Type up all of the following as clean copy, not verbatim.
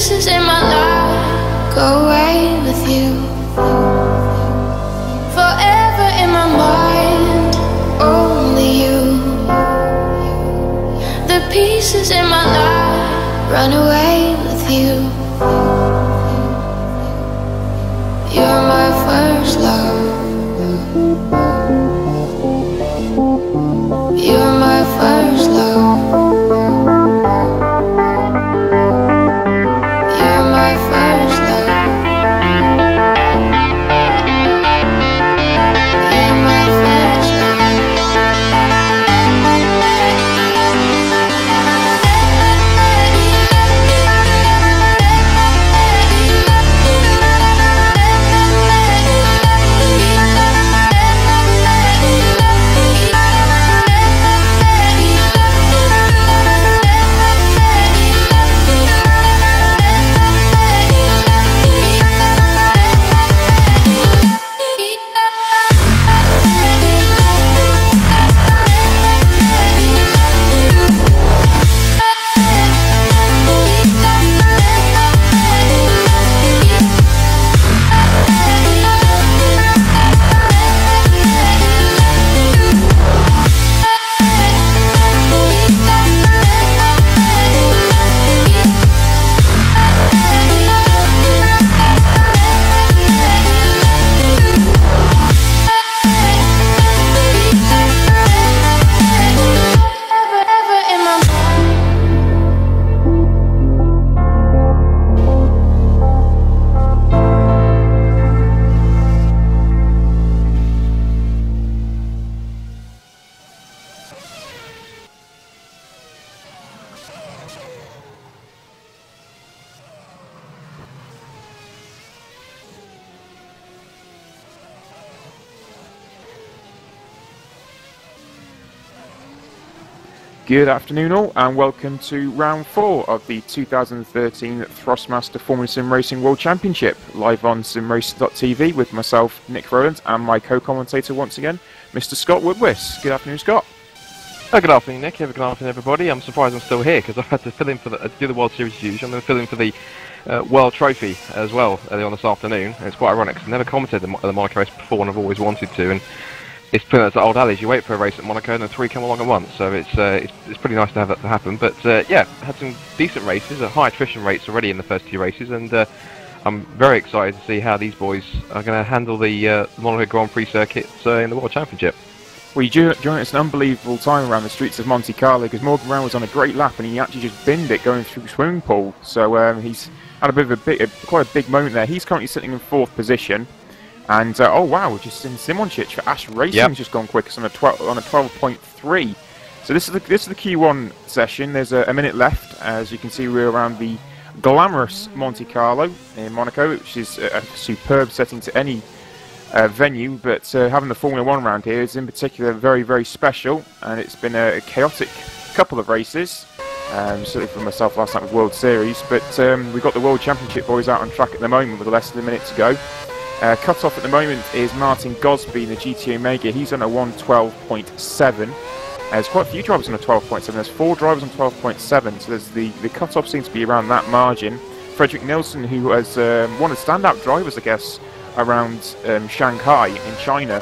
pieces in my life go away with you. Forever in my mind, only you. The pieces in my life run away with you. You're my first love. You're my first love. You're my first love. You're my first love. Good afternoon all, and welcome to round 4 of the 2013 Thrustmaster Formula Sim Racing World Championship, live on SimRacing.tv with myself, Nick Rowland, and my co-commentator once again, Mr. Scott Woodwiss. Good afternoon, Scott. Good afternoon, Nick. Good afternoon, everybody. I'm surprised I'm still here because I've had to fill in for do the World Series as usual. I'm going to fill in for the World Trophy as well early on this afternoon. And it's quite ironic because I've never commented at the Monaco race before, and I've always wanted to. And it's pretty much the old adage, you wait for a race at Monaco and then 3 come along at once, so it's pretty nice to have that to happen. But yeah, had some decent races, high attrition rates already in the first 2 races, and I'm very excited to see how these boys are going to handle the Monaco Grand Prix circuit in the World Championship. Well, you joined us an unbelievable time around the streets of Monte-Carlo because Morgan Brown was on a great lap and he actually just binned it going through the swimming pool, so he's had a bit of quite a big moment there. He's currently sitting in 4th position. And oh wow, we're just in Simonchich for Ash Racing's just gone quickest on a 12.3. So this is the Q1 session. There's a minute left. As you can see, we're around the glamorous Monte-Carlo in Monaco, which is a superb setting to any venue. But having the Formula 1 round here is in particular very, very special. And it's been a chaotic couple of races. Certainly for myself last night with World Series. But we've got the World Championship boys out on track at the moment with less than a minute to go. Cut-off at the moment is Martin Gosby in the GT Omega. He's on a 1:12.7. There's quite a few drivers on a 12.7. There's 4 drivers on 12.7, so there's the cut-off seems to be around that margin. Frederick Nielsen, who has one of the standout drivers, I guess, around Shanghai in China.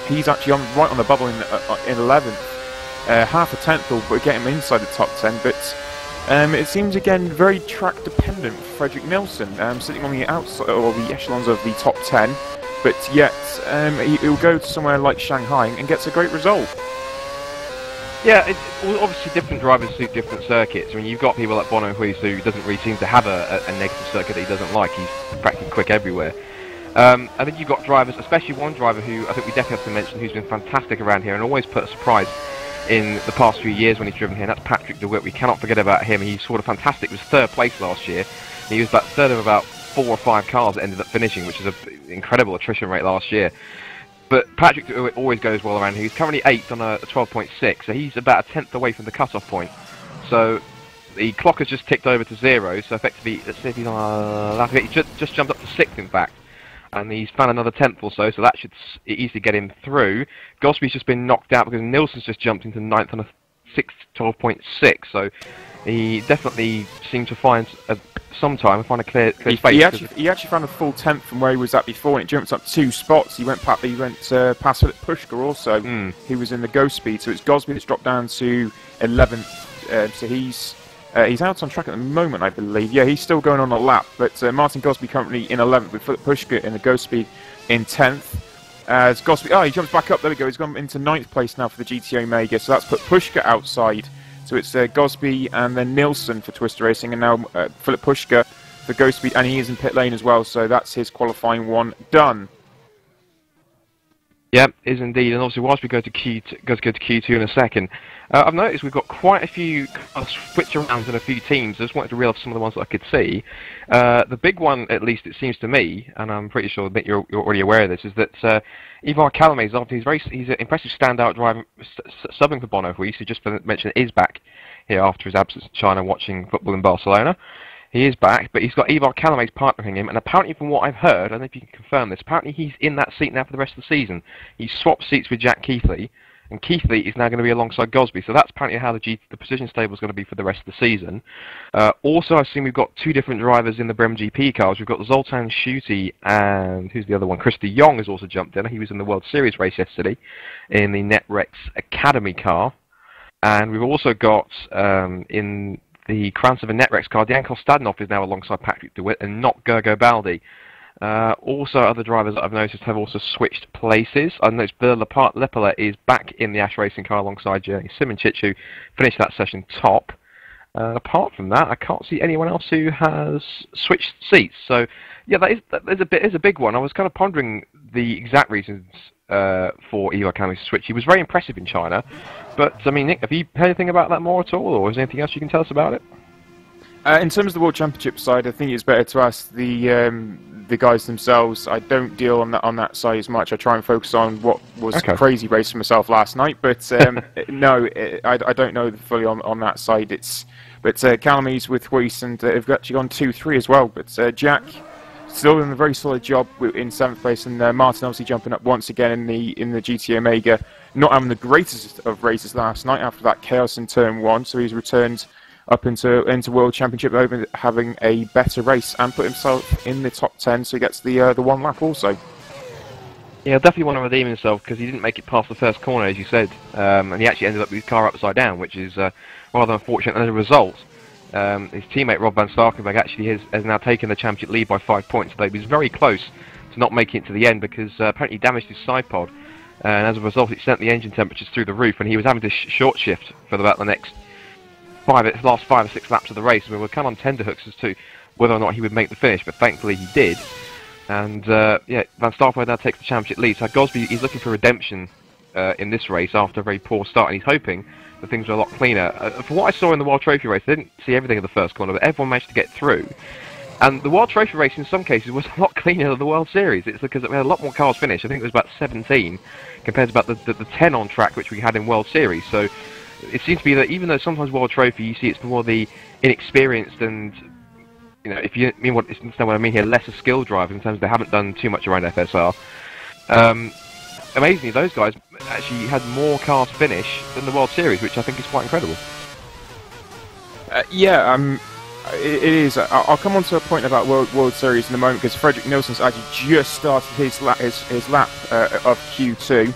He's actually right on the bubble in 11th. Half a tenth will get him inside the top 10, but it seems again very track dependent for Frederick Nielsen, sitting on the outside or the echelons of the top 10, but yet he'll go to somewhere like Shanghai and gets a great result. Yeah, it's obviously different drivers suit different circuits. I mean, you've got people like Bono Huis who doesn't really seem to have a negative circuit that he doesn't like. He's practically quick everywhere. And then you've got drivers, especially one driver who I think we definitely have to mention, who's been fantastic around here and always put a surprise in the past few years when he's driven here, and that's Patrick DeWitt. We cannot forget about him. He scored a fantastic, he was 3rd place last year. He was about 3rd of about 4 or 5 cars that ended up finishing, which is an incredible attrition rate last year. But Patrick DeWitt always goes well around here. He's currently 8th on a 12.6, so he's about a 10th away from the cut-off point. So the clock has just ticked over to 0, so effectively, let's see if he's on a lap. He just jumped up to 6th, in fact. And he's found another 10th or so that should easily get him through. Gosby's just been knocked out because Nielsen's just jumped into 9th on a 12.6. So he definitely seemed to find some time and find a clear space. He actually found a full 10th from where he was at before, and it jumped up 2 spots. He went past Philip Pushka also. He was in the Ghost Speed, so it's Gosby that's dropped down to 11th. So he's out on track at the moment, I believe. Yeah, he's still going on a lap, but Martin Gosby currently in 11th with Philip Pushka in the Ghost Speed in 10th. As Gosby, he jumps back up. There we go. He's gone into 9th place now for the GT Omega. So that's put Pushka outside. So it's Gosby and then Nilsson for Twister Racing, and now Philip Pushka for Ghost Speed, and he is in pit lane as well. So that's his qualifying one done. Yeah, is indeed. And obviously, whilst we go to Q2 in a second, I've noticed we've got quite a few switch arounds in a few teams. I just wanted to reel off some of the ones that I could see. The big one, at least it seems to me, and I'm pretty sure that you're already aware of this, is that Ivar Calame's obviously he's an impressive standout driver, subbing for Bono Huis, who just mentioned is back here after his absence in China watching football in Barcelona. He is back, but he's got Ivar Calame's partnering him, and apparently from what I've heard, I don't know if you can confirm this, apparently he's in that seat now for the rest of the season. He swapped seats with Jack Keithley, and Keithley is now going to be alongside Gosby, so that's apparently how the position stable is going to be for the rest of the season. Also, I've seen we've got 2 different drivers in the Brem GP cars. We've got Zoltan Schutte and who's the other one? Christy Young has also jumped in. He was in the World Series race yesterday in the Netrex Academy car. And we've also got in the Krantsov and Netrex car, Dejan Kostadinov is now alongside Patrick DeWitt and not Gergo Baldi. Also, other drivers that I've noticed have also switched places. I've noticed Bill Lepela is back in the Ash Racing car alongside Jeremy Simonchich, who finished that session top. Apart from that, I can't see anyone else who has switched seats. So, yeah, that is a big one. I was kind of pondering the exact reasons for Ivar Calame's switch. He was very impressive in China, but I mean, Nick, have you heard anything about that more at all, or is there anything else you can tell us about it? In terms of the World Championship side, I think it's better to ask the guys themselves. I don't deal on that side as much. I try and focus on what was a crazy race for myself last night. But no, I don't know fully on that side. But Calame's with Huis, and have actually gone 2-3 as well. But Jack still doing a very solid job in 7th place, and Martin obviously jumping up once again in the GT Omega, not having the greatest of races last night after that chaos in turn 1. So he's returned up into World Championship over having a better race and put himself in the top 10, so he gets the 1 lap also. Yeah, definitely want to redeem himself because he didn't make it past the first corner, as you said, and he actually ended up with his car upside down, which is rather unfortunate. As a result, his teammate Rob van Starkenberg actually has now taken the championship lead by 5 points. So he was very close to not making it to the end because apparently he damaged his side pod, and as a result it sent the engine temperatures through the roof, and he was having to short shift for about the next last 5 or 6 laps of the race. We were kind of on tenterhooks as to whether or not he would make the finish, but thankfully he did. And yeah, Van Starkenberg now takes the championship lead. So Gosby, he's looking for redemption in this race after a very poor start, and he's hoping that things are a lot cleaner. From what I saw in the World Trophy race, I didn't see everything in the first corner, but everyone managed to get through. And the World Trophy race in some cases was a lot cleaner than the World Series. It's because we had a lot more cars finish. I think it was about 17 compared to about the 10 on track which we had in World Series. So it seems to be that even though sometimes World Trophy you see it's more the inexperienced and, you know, if you understand what I mean here, lesser skilled drivers in terms of they haven't done too much around FSR. Amazingly, those guys actually had more cars finish than the World Series, which I think is quite incredible. Yeah, it is. I'll come on to a point about World Series in a moment because Fredrik Nilsson's actually just started his lap of Q2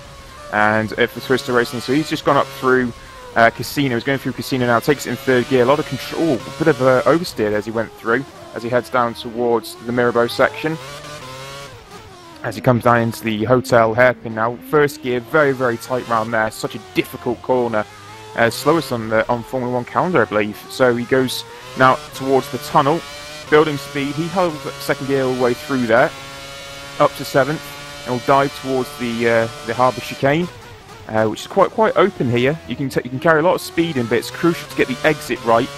and for Twister Racing, so he's just gone up through Casino. He's going through Casino now, takes it in 3rd gear. A lot of control, a bit of oversteer as he went through, as he heads down towards the Mirabeau section. As he comes down into the hotel hairpin now, 1st gear, very, very tight round there. Such a difficult corner. Slowest on Formula 1 calendar, I believe. So he goes now towards the tunnel, building speed. He held 2nd gear all the way through there, up to 7th, and will dive towards the harbour chicane, which is quite open here. You can carry a lot of speed in, but it's crucial to get the exit right.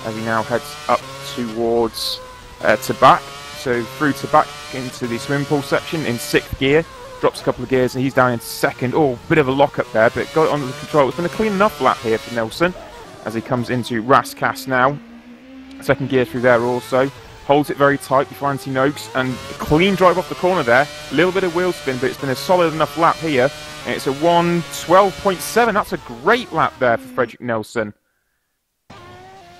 As he now heads up towards Tabac. So through Tabac into the swimming pool section in 6th gear, drops a couple of gears and he's down into 2nd. Oh, bit of a lock up there, but got it under the control. It's been a clean enough lap here for Nilsson as he comes into Raskas now. 2nd gear through there also. holds it very tight before Anti-Noakes, and a clean drive off the corner there. A little bit of wheel spin, but it's been a solid enough lap here. And it's a 1:12.7. That's a great lap there for Frederick Nelson.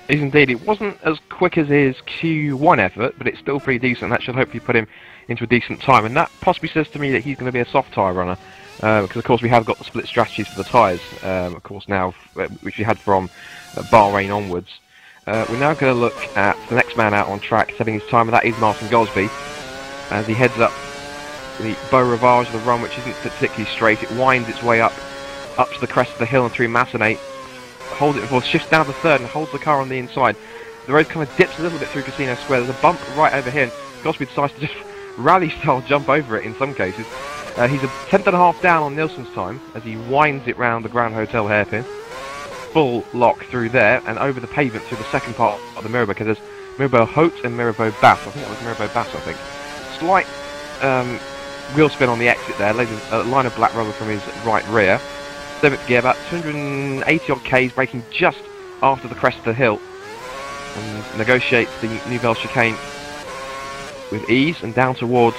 Is indeed. It wasn't as quick as his Q1 effort, but it's still pretty decent. That should hopefully put him into a decent time, and that possibly says to me that he's going to be a soft tyre runner, because of course we have got the split strategies for the tyres, of course now, which we had from Bahrain onwards. We're now going to look at the next man out on track, setting his time, and that is Martin Gosby, as he heads up the Beau Rivage of the run, which isn't particularly straight. It winds its way up to the crest of the hill and through Massenet, holds it before, shifts down to third and holds the car on the inside. The road kind of dips a little bit through Casino Square. There's a bump right over here, and Gosby decides to just rally-style jump over it in some cases. He's a tenth and a half down on Nilsson's time as he winds it round the Grand Hotel hairpin. Full lock through there and over the pavement through the second part of the Mirabeau, because there's Mirabeau Haute and Mirabeau Basse. I think that was Mirabeau Basse, I think. Slight wheel spin on the exit there, lays a line of black rubber from his right rear. 7th gear, about 280 odd Ks, braking just after the crest of the hill, and negotiates the Nouvelle chicane with ease and down towards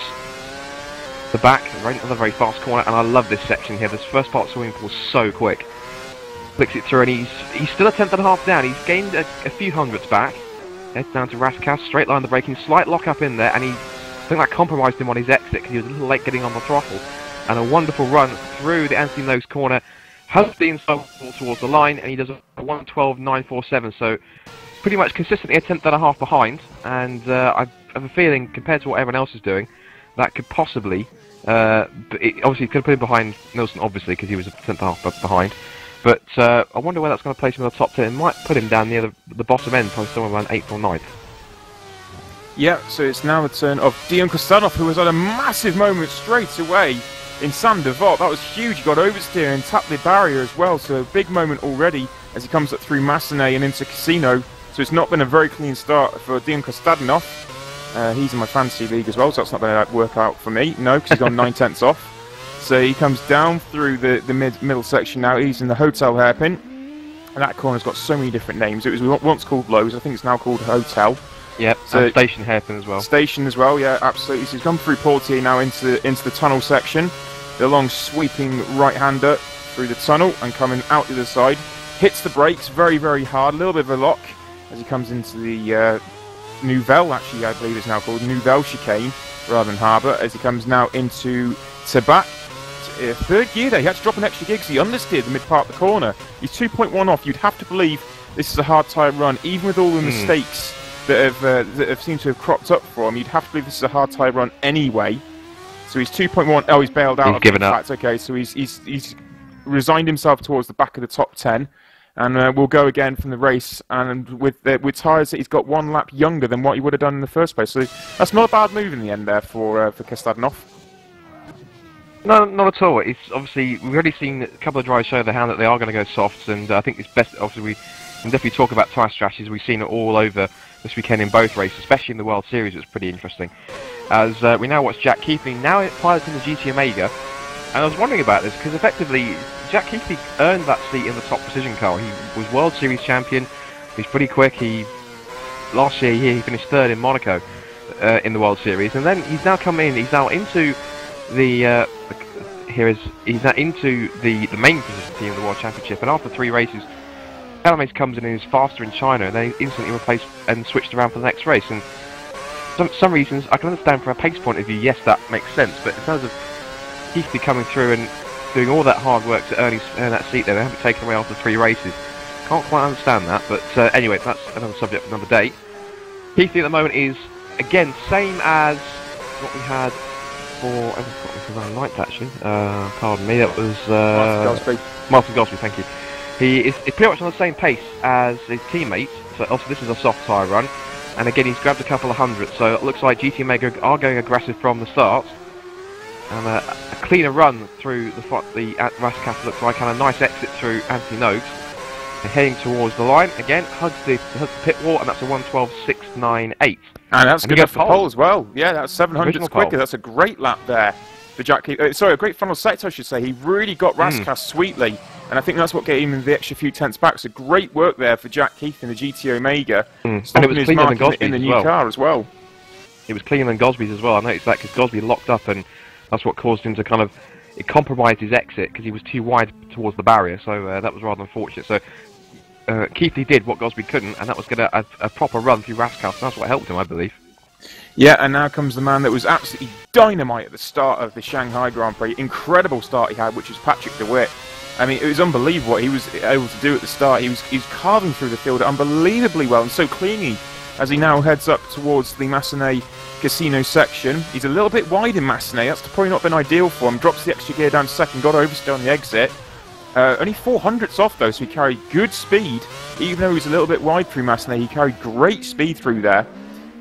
the back, another very fast corner. And I love this section here. This first part of the swimming pool is so quick. Flicks it through, and he's still a tenth and a half down. He's gained a few hundredths back. Heads down to Rascasse, straight line the braking, slight lock up in there, and I think that compromised him on his exit because he was a little late getting on the throttle. And a wonderful run through the Anti-Noakes corner, hugs the inside wall towards the line, and he does a 1:12.947. So pretty much consistently a tenth and a half behind. And I have a feeling, compared to what everyone else is doing, that could possibly, obviously could have put him behind Nilsson, obviously, because he was a tenth and a half behind. But I wonder where that's going to place him in the top 10. It might put him down near the bottom end, probably somewhere around 8th or 9th. Yeah, so it's now the turn of Dion Kostanov, who was at a massive moment straight away in Saint-Devote. That was huge. He got oversteer and tapped the barrier as well, so a big moment already as he comes up through Massenet and into Casino. So it's not been a very clean start for Dion Kostanov. He's in my fantasy league as well, so that's not going to work out for me. No, because he's gone 9/10 off. So he comes down through the middle section now. He's in the Hotel hairpin, and that corner's got so many different names. It was once called Lowe's. I think it's now called Hotel. Yep, so station hairpin as well. Station as well, yeah, absolutely. So he's come through Portier now into the tunnel section. The long sweeping right-hander through the tunnel and coming out the other side. Hits the brakes very, very hard. A little bit of a lock as he comes into the Nouvelle, actually I believe it's now called Nouvelle chicane rather than Harbour, as he comes now into Tabac. Third gear there, he had to drop an extra gear because he understeered the mid part of the corner. He's 2.1 off. You'd have to believe this is a hard tyre run, even with all the mistakes that have seemed to have cropped up for him. You'd have to believe this is a hard tyre run anyway. So he's 2.1. Oh, he's bailed out. He's given up. Okay, so he's resigned himself towards the back of the top 10, and we'll go again from the race. And with tyres that he's got 1 lap younger than what he would have done in the first place. So that's not a bad move in the end there for Kostanov. No, not at all. It's obviously, we've already seen a couple of drivers show the hand that they are going to go softs, and I think it's best, obviously, we can definitely talk about tyre strategies. We've seen it all over this weekend in both races, especially in the World Series. It was pretty interesting. As we now watch Jack Keithley, now piloting the GT Omega, and I was wondering about this, because effectively, Jack Keithley earned that seat in the top precision car. He was World Series champion, he's pretty quick. Last year he finished 3rd in Monaco in the World Series, and then he's now come in, he's now into the main position team of the World Championship, and after 3 races, Palames comes in and is faster in China, and then instantly replaced and switched around for the next race. And some reasons I can understand from a pace point of view, yes, that makes sense, but in terms of Keithley coming through and doing all that hard work to earn that seat there, they haven't taken away after 3 races. Can't quite understand that, but anyway, that's another subject for another day. Keithley at the moment is, again, same as what we had for, I forgot the round ninth actually, pardon me, that was Martin Gosby, thank you. He is pretty much on the same pace as his teammates, so also this is a soft tyre run, and again he's grabbed a couple of hundreds, so it looks like GT Omega are going aggressive from the start, and a cleaner run through the Rascasse looks like, and a nice exit through Anti-Noakes, and heading towards the line, again hugs the pit wall, and that's a 1:12.698. And that's good enough for pole as well. Yeah, that's 700 quicker. That's a great lap there for Jack Keithley. Sorry, a great frontal sector, I should say. He really got Rascasse sweetly. And I think that's what gave him the extra few tenths back. So great work there for Jack Keith in the GT Omega. And it was cleaner than Gosby's in the new car as well. It was cleaner than Gosby's as well. I noticed that because Gosby locked up, and that's what caused him to kind of... It compromised his exit because he was too wide towards the barrier, so that was rather unfortunate. So Keithley did what Gosby couldn't, and that was get a proper run through Rascasse, and that's what helped him, I believe. Yeah, and now comes the man that was absolutely dynamite at the start of the Shanghai Grand Prix. Incredible start he had, which was Patrick DeWitt. I mean, it was unbelievable what he was able to do at the start. He was carving through the field unbelievably well and so cleanly as he now heads up towards the Massenet Casino section. He's a little bit wide in Massenet. That's probably not been ideal for him. Drops the extra gear down to second, got oversteer on the exit. Only 400ths off though, so he carried good speed. Even though he was a little bit wide through Massenet, he carried great speed through there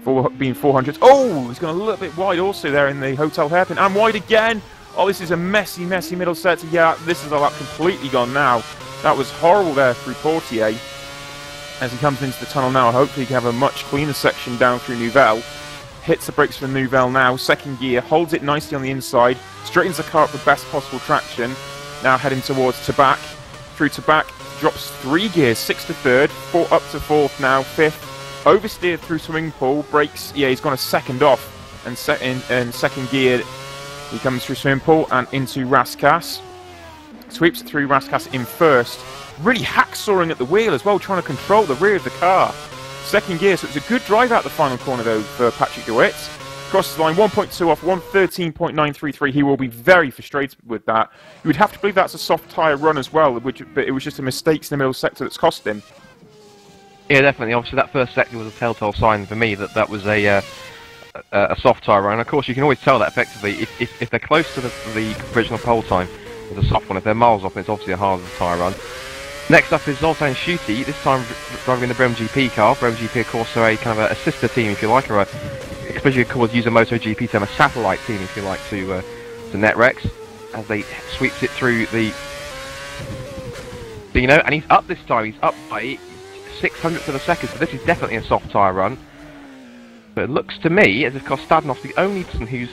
for being 400ths. Oh, he's gone a little bit wide also there in the Hotel Hairpin, and wide again. Oh, this is a messy middle sector. Yeah, this is a lap completely gone now. That was horrible there through Portier. As he comes into the tunnel now, hopefully he can have a much cleaner section down through Nouvelle. Hits the brakes for Nouvelle now, second gear, holds it nicely on the inside, straightens the car up for best possible traction. Now heading towards Tabac. Through Tabac, drops 3 gears, 6th to 3rd, 4 up to 4th now, 5th. Oversteered through swimming pool, brakes, yeah, he's gone a second off. And in second gear, he comes through swimming pool and into Rascasse. Sweeps it through Rascasse in first. Really hacksawing at the wheel as well, trying to control the rear of the car. Second gear, so it's a good drive out the final corner though for Patrick DeWitt. Crosses the line, 1.2 off, 113.933. He will be very frustrated with that. You would have to believe that's a soft tyre run as well, but it was just a mistake in the middle sector that's cost him. Yeah, definitely. Obviously, that first sector was a telltale sign for me that that was a soft tyre run. And of course, you can always tell that effectively if they're close to the original pole time, it's a soft one. If they're miles off, it's obviously a harder tyre run. Next up is Zoltan Schutte, this time driving the Brem GP car. Brem GP, of course, are a kind of a sister team, if you like, or especially of course use a MotoGP term, a satellite team, if you like, to Netrex, as they sweeps it through the Dino, and he's up this time. He's up by 600ths of a second, so this is definitely a soft tyre run. But it looks to me as if Kostadinov the only person who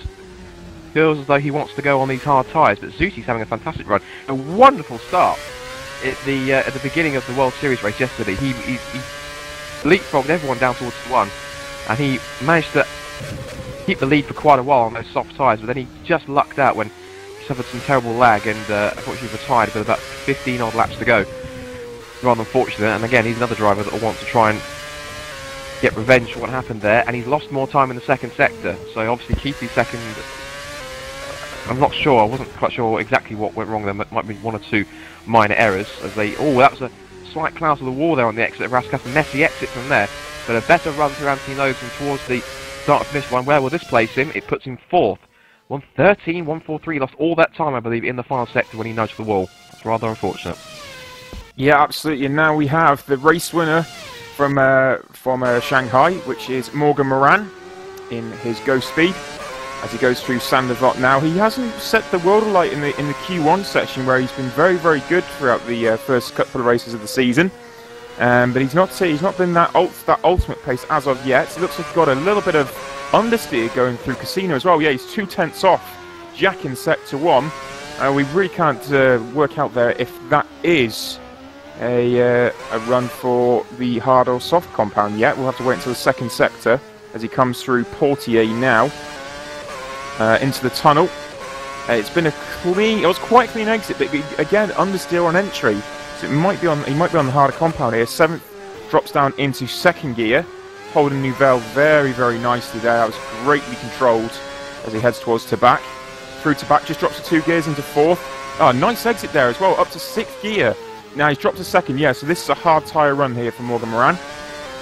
feels as though he wants to go on these hard tyres, but Zuti's having a fantastic run. A wonderful start at the beginning of the World Series race yesterday. He leapfrogged everyone down towards the one, and he managed to keep the lead for quite a while on those soft tyres, but then he just lucked out when he suffered some terrible lag and unfortunately retired with about 15 odd laps to go. Rather unfortunate, and again he's another driver that will want to try and get revenge for what happened there, and he's lost more time in the second sector, so obviously Keithley's second, I'm not sure, I wasn't quite sure exactly what went wrong there. Might be 1 or 2 minor errors as they, oh, that was a slight cloud to the wall there on the exit of Rascasse, a messy exit from there, but a better run through Antinose and towards the start of finish line. Where will this place him? It puts him 4th, 113, 143, lost all that time I believe in the final sector when he nudged the wall. That's rather unfortunate. Yeah, absolutely, and now we have the race winner from Shanghai, which is Morgan Moran in his Go Speed. As he goes through Sandoval now, he hasn't set the world alight in the Q1 section where he's been very, very good throughout the first couple of races of the season. But he's not been that ultimate pace as of yet. It looks like he's got a little bit of understeer going through Casino as well. Yeah, he's 2 tenths off Jack in sector 1. We really can't work out there if that is a run for the hard or soft compound yet. We'll have to wait until the second sector as he comes through Portier now. Into the tunnel. It's been it was quite a clean exit, but again understeer on entry, so he might be on the harder compound here. 7th drops down into second gear, holding Nouvelle very, very nicely there. That was greatly controlled as he heads towards Tabac. Through Tabac, just drops to 2 gears into 4th. Oh, nice exit there as well, up to 6th gear. Now he's dropped to 2nd, yeah, so this is a hard tyre run here for Morgan Moran.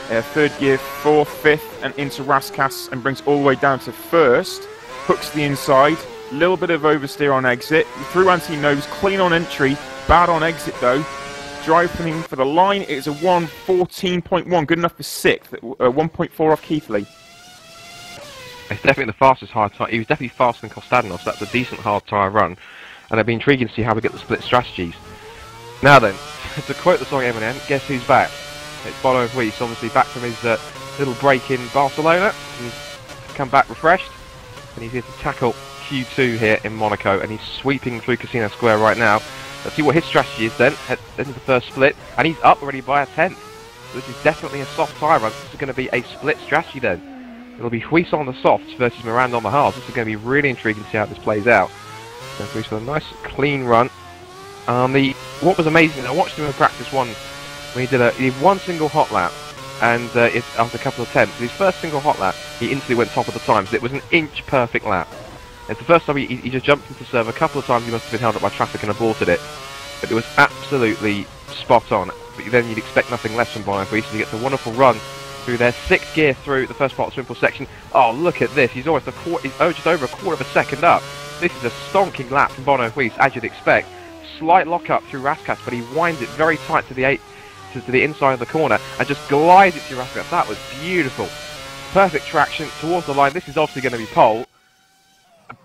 3rd gear, 4th, 5th, and into Rascasse, and brings all the way down to 1st. Hooks the inside, little bit of oversteer on exit, through anti-nose, clean on entry, bad on exit though. Driving for the line, it's a 1:14.1, good enough for 6th, 1.4 off Keithley. It's definitely the fastest hard tyre. He was definitely faster than Kostadinov, so that's a decent hard tyre run. And it'll be intriguing to see how we get the split strategies. Now then, to quote the song Eminem, guess who's back? It's Bono Woodwiss, obviously back from his little break in Barcelona. He's come back refreshed, and he's here to tackle Q2 here in Monaco, and he's sweeping through Casino Square right now. Let's see what his strategy is then. Head into the first split, and he's up already by a tenth. So this is definitely a soft tyre run. This is going to be a split strategy then. It'll be Huis on the softs versus Miranda on the hards. This is going to be really intriguing to see how this plays out. So Huis with a nice clean run. What was amazing, I watched him in practice one when he did one single hot lap, and after a couple of attempts, his first single hot lap, he instantly went top of the times. It was an inch perfect lap. It's the first time he just jumped into serve. A couple of times he must have been held up by traffic and aborted it, but it was absolutely spot on. But then you'd expect nothing less from Bono Huis. He gets a wonderful run through their 6th gear through the first part of the swim pool section. Oh, look at this! He's almost just over a quarter of a second up. This is a stonking lap from Bono Huis, as you'd expect. Slight lock up through Raskas, but he winds it very tight to the inside of the corner and just glides it through Raskas. That was beautiful. Perfect traction towards the line. This is obviously going to be pole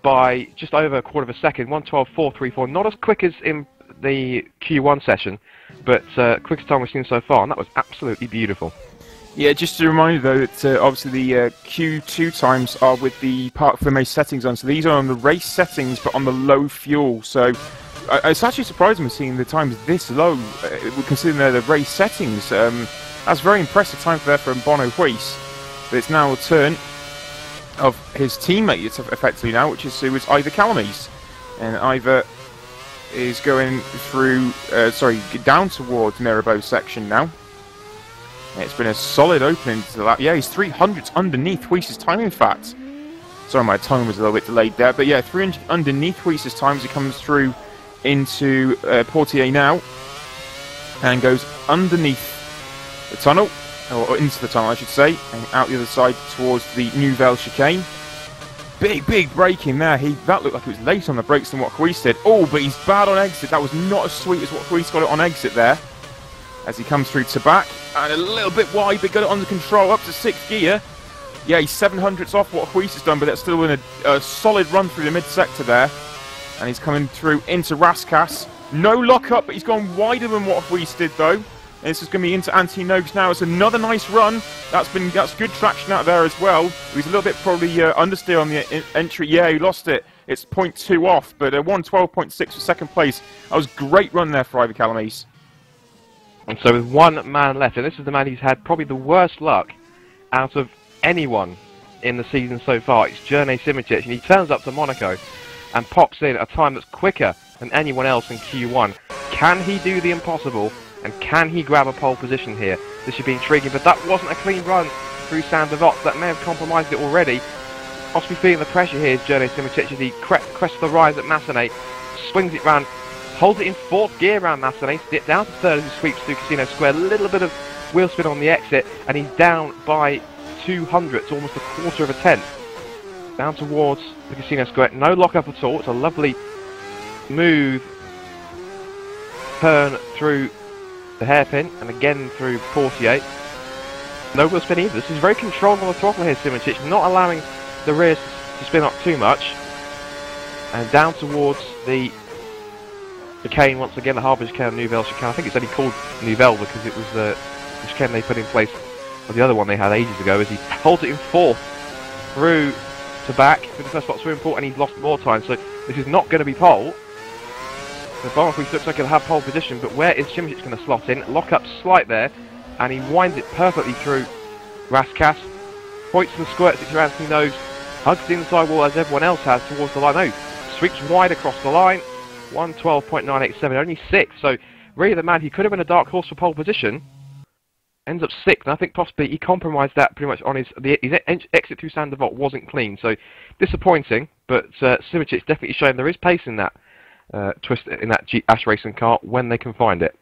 by just over a quarter of a second. 1:12.434. Not as quick as in the Q1 session, but quickest time we've seen so far, and that was absolutely beautiful. Yeah, just a reminder though that obviously the Q2 times are with the Parc Fermé settings on, so these are on the race settings but on the low fuel. So it's actually surprising seeing the times this low, considering they're the race settings. That's very impressive time there from Bono Huis. But it's now a turn of his teammate, effectively now, which is Ivor Calames, and Ivor is going through, down towards Mirabeau section now. It's been a solid opening to the lap. Yeah, he's 300s underneath Huis's time, in fact. Sorry, my tongue was a little bit delayed there, but yeah, 300 underneath Huis's time as he comes through into Portier now, and goes underneath the tunnel, or into the tunnel I should say, and out the other side towards the Nouvelle chicane. Big break in there. That looked like it was late on the brakes than what Huis did. Oh, but he's bad on exit. That was not as sweet as what Huis got it on exit there. As he comes through Tabac, and a little bit wide, but got it under control up to 6th gear. Yeah, he's 700ths off what Huis has done, but that's still in a solid run through the mid-sector there. And he's coming through into Raskas. No lock-up, but he's gone wider than what Huis did, though. And this is going to be into Antinogues now. It's another nice run. That's good traction out there as well. He's a little bit probably understeer on the entry. Yeah, he lost it. It's 0.2 off, but 1:12.6 for second place. That was a great run there for Ivor Calames. And so with one man left, and this is the man who's had probably the worst luck out of anyone in the season so far. It's Jurne Simičić, and he turns up to Monaco and pops in a time that's quicker than anyone else in Q1. Can he do the impossible, and can he grab a pole position here? This should be intriguing, but that wasn't a clean run through Saint-Devote. That may have compromised it already. Possibly feeling the pressure here is Jurne Simičić as he crests the rise at Massenet, swings it round, holds it in 4th gear around Massenet, dips down to 3rd as he sweeps through Casino Square. A little bit of wheel spin on the exit, and he's down by 200, almost a quarter of a tenth. Down towards the Casino Square. No lock-up at all. It's a lovely, smooth turn through the hairpin, and again through Portier. No wheel spin either. This is very controlled on the throttle here, Simičić, not allowing the rears to spin up too much. And down towards the chicane once again, the Harbour chicane, Nouvelle chicane. I think it's only called Nouvelle because it was the chicane they put in place of the other one they had ages ago, as he holds it in 4th through Tabac with the first spot swimming pool, and he's lost more time. So this is not going to be pole. The Bono Huis looks like he'll have pole position, but where is Simičić going to slot in? Lock up slight there, and he winds it perfectly through Raskas. Points and squirts it through Anthony Nose, hugs the inside wall as everyone else has towards the line. Oh, sweeps wide across the line. 1:12.987, only 6th. So really the man, he could have been a dark horse for pole position. Ends up 6th, and I think possibly he compromised that pretty much on his exit through Saint-Devote wasn't clean. So disappointing, but Simičić definitely showing there is pace in that twist in that Ash Racing car when they can find it.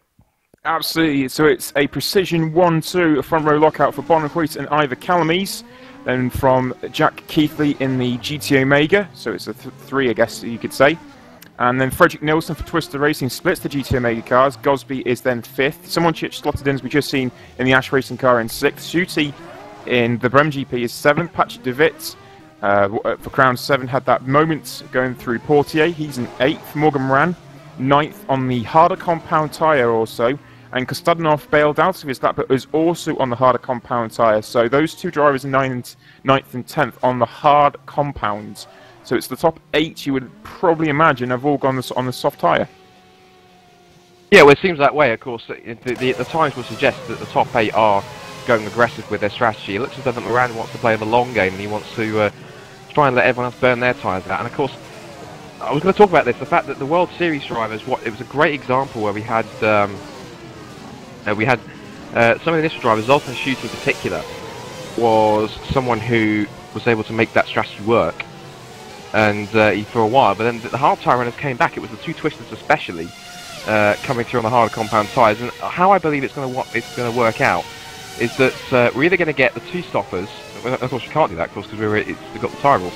Absolutely. So it's a precision 1-2, a front row lockout for Bono Huis and Ivor Calames. Then from Jack Keithley in the GT Omega, so it's a 3, I guess you could say. And then Frederick Nilsson for Twister Racing splits the GT Omega cars. Gosby is then 5th. Simončić slotted in, as we just seen, in the Ash Racing car in 6th. Schutte in the Brem GP is 7th. Patrick de Witt for Crown 7 had that moment going through Portier. He's in 8th. Morgan Moran, 9th on the harder compound tyre also. And Kostadinov bailed out of his lap, but was also on the harder compound tyre. So those two drivers, 9th and 10th, on the hard compounds. So it's the top 8 you would probably imagine have all gone on the soft tyre. Yeah, well, it seems that way. Of course, the times will suggest that the top 8 are going aggressive with their strategy. It looks as though that Moran wants to play the long game and he wants to try and let everyone else burn their tyres out. And of course, I was going to talk about this, the fact that the World Series drivers, it was a great example where we had some of the initial drivers, Zoltan Schutte in particular, was someone who was able to make that strategy work, and for a while. But then the hard tyre runners came back. It was the two twisters especially coming through on the hard compound tyres. And how I believe it's going to work out is that we're either going to get the two stoppers. Well, of course, we can't do that, of course, because we've got the tyre rules.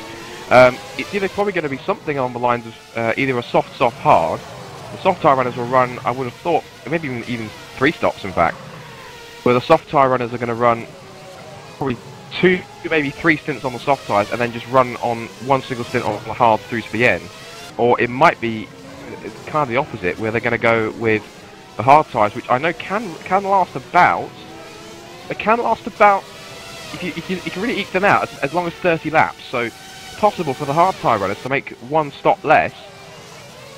It's either probably going to be something along the lines of either a soft, hard. The soft tyre runners will run, I would have thought, maybe even 3 stops in fact, where the soft tyre runners are going to run probably 2, maybe 3 stints on the soft tyres and then just run on one single stint on the hard through to the end. Or it might be kind of the opposite, where they're going to go with the hard tyres, which I know can last about, if you can really eke them out, as long as 30 laps. So possible for the hard tyre runners to make 1 stop less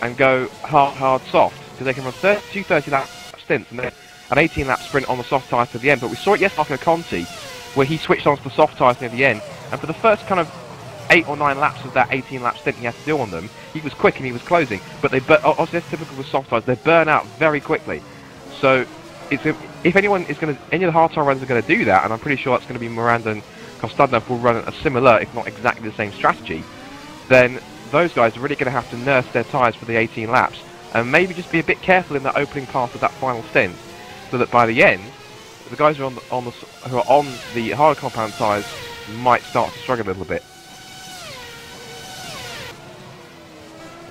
and go hard, soft, because they can run 30 lap stints and then an 18 lap sprint on the soft tyres to the end. But we saw it yesterday on Conti, where he switched on to the soft tyres near the end, and for the first kind of 8 or 9 laps of that 18 lap stint he had to do on them, he was quick and he was closing, but obviously that's typical with soft tyres, they burn out very quickly. So if any of the hard tyre runners are going to do that, and I'm pretty sure that's going to be Miranda and Kostadinov will run a similar, if not exactly the same strategy, then those guys are really going to have to nurse their tyres for the 18 laps, and maybe just be a bit careful in that opening part of that final stint, so that by the end, the guys who are on the hard compound tyres might start to struggle a little bit.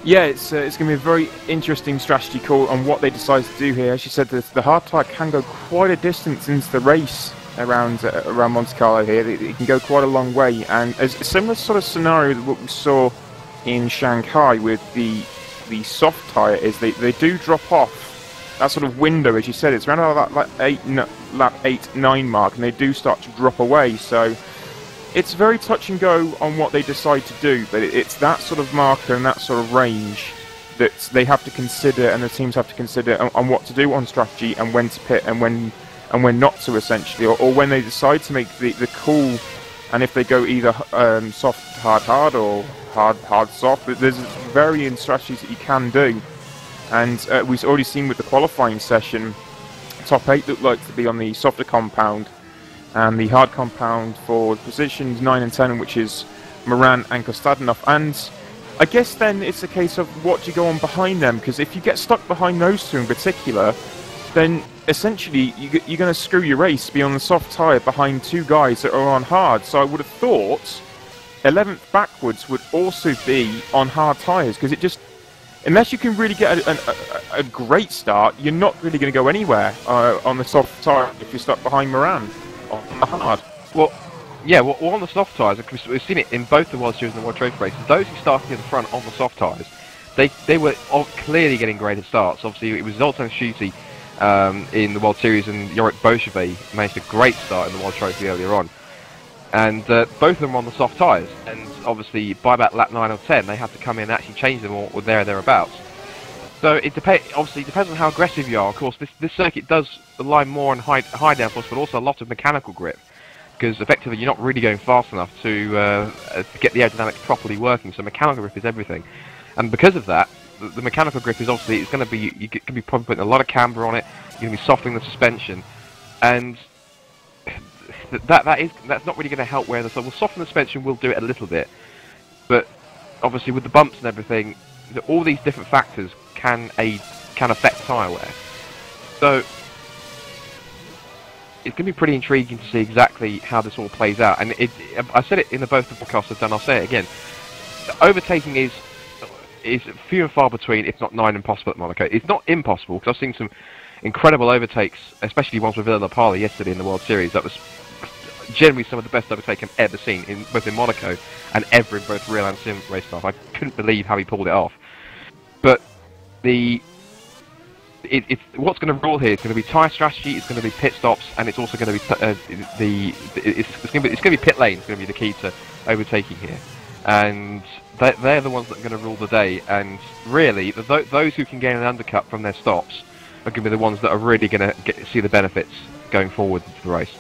Yeah, it's going to be a very interesting strategy call on what they decide to do here. As you said, the hard tyre can go quite a distance into the race around Monte-Carlo here. It can go quite a long way, and a similar sort of scenario to what we saw in Shanghai with the soft tyre is they do drop off that sort of window, as you said. It's around about that lap 8-9 mark, and they do start to drop away. So it's very touch and go on what they decide to do, but it's that sort of marker and that sort of range that they have to consider, and the teams have to consider on what to do on strategy and when to pit and when not to, essentially, or when they decide to make the call, and if they go either soft hard or hard soft. But there's varying strategies that you can do, and we've already seen with the qualifying session, top 8 look like to be on the softer compound, and the hard compound for positions 9 and 10, which is Moran and Kostadinov. And I guess then it's a case of what do you go on behind them, because if you get stuck behind those two in particular, then essentially you're going to screw your race, be on the soft tyre behind 2 guys that are on hard. So I would have thought 11th backwards would also be on hard tyres, because it just, unless you can really get a great start, you're not really going to go anywhere on the soft tyre if you're stuck behind Moran on the hard. Well, yeah, well, on the soft tyres, we've seen it in both the World Series and the World Trophy races. Those who started in the front on the soft tyres, they were clearly getting graded starts. Obviously, it was Zoltan Schutte in the World Series, and Yorick Bolshevik managed a great start in the World Trophy earlier on. And both of them were on the soft tyres, and obviously by about lap 9 or 10 they had to come in and actually change them or there or thereabouts. So it depends on how aggressive you are. Of course, this circuit does rely more on high downforce, but also a lot of mechanical grip, because effectively you're not really going fast enough to get the aerodynamics properly working. So mechanical grip is everything, and because of that, the mechanical grip is obviously you're going to be probably putting a lot of camber on it. You're going to be softening the suspension, and that's not really going to help where the soften the suspension will do it a little bit, but obviously with the bumps and everything, all these different factors can affect tyre wear. So it's going to be pretty intriguing to see exactly how this all plays out. And I said it in both the podcasts I've done, I'll say it again. Overtaking is few and far between, if not nigh impossible at Monaco. It's not impossible, because I've seen some incredible overtakes, especially ones with Villa Pali yesterday in the World Series. That was generally some of the best overtake I've ever seen, both in Monaco and ever in both real and sim race stuff. I couldn't believe how he pulled it off. But what's going to rule here is going to be tyre strategy, it's going to be pit stops, and it's also going to be it's going to be pit lane. It's going to be the key to overtaking here, and they're the ones that are going to rule the day. And really, those who can gain an undercut from their stops are going to be the ones that are really going to see the benefits going forward into the race.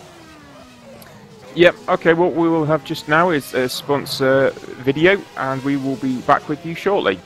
Yep, okay, what we will have just now is a sponsor video, and we will be back with you shortly.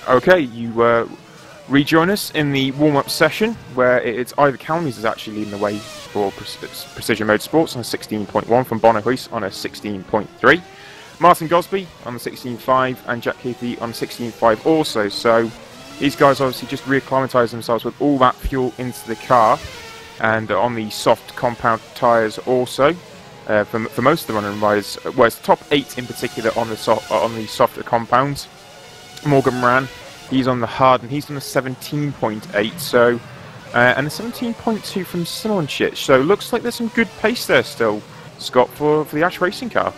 Okay, you rejoin us in the warm-up session, where it's Ivor Calmes is actually leading the way for Precision Motorsports on a 16.1 from Woodwiss on a 16.3. Martin Gosby on the 16.5 and Jack Keithy on 16.5 also. So these guys obviously just reacclimatised themselves with all that fuel into the car, and on the soft compound tyres also. For most of the running riders, well, it's the top 8 in particular on the softer compounds. Morgan Moran, he's on the hard, and he's on a 17.8, so and a 17.2 from Simon-Chich. So looks like there's some good pace there still, Scott, for the Ash racing car.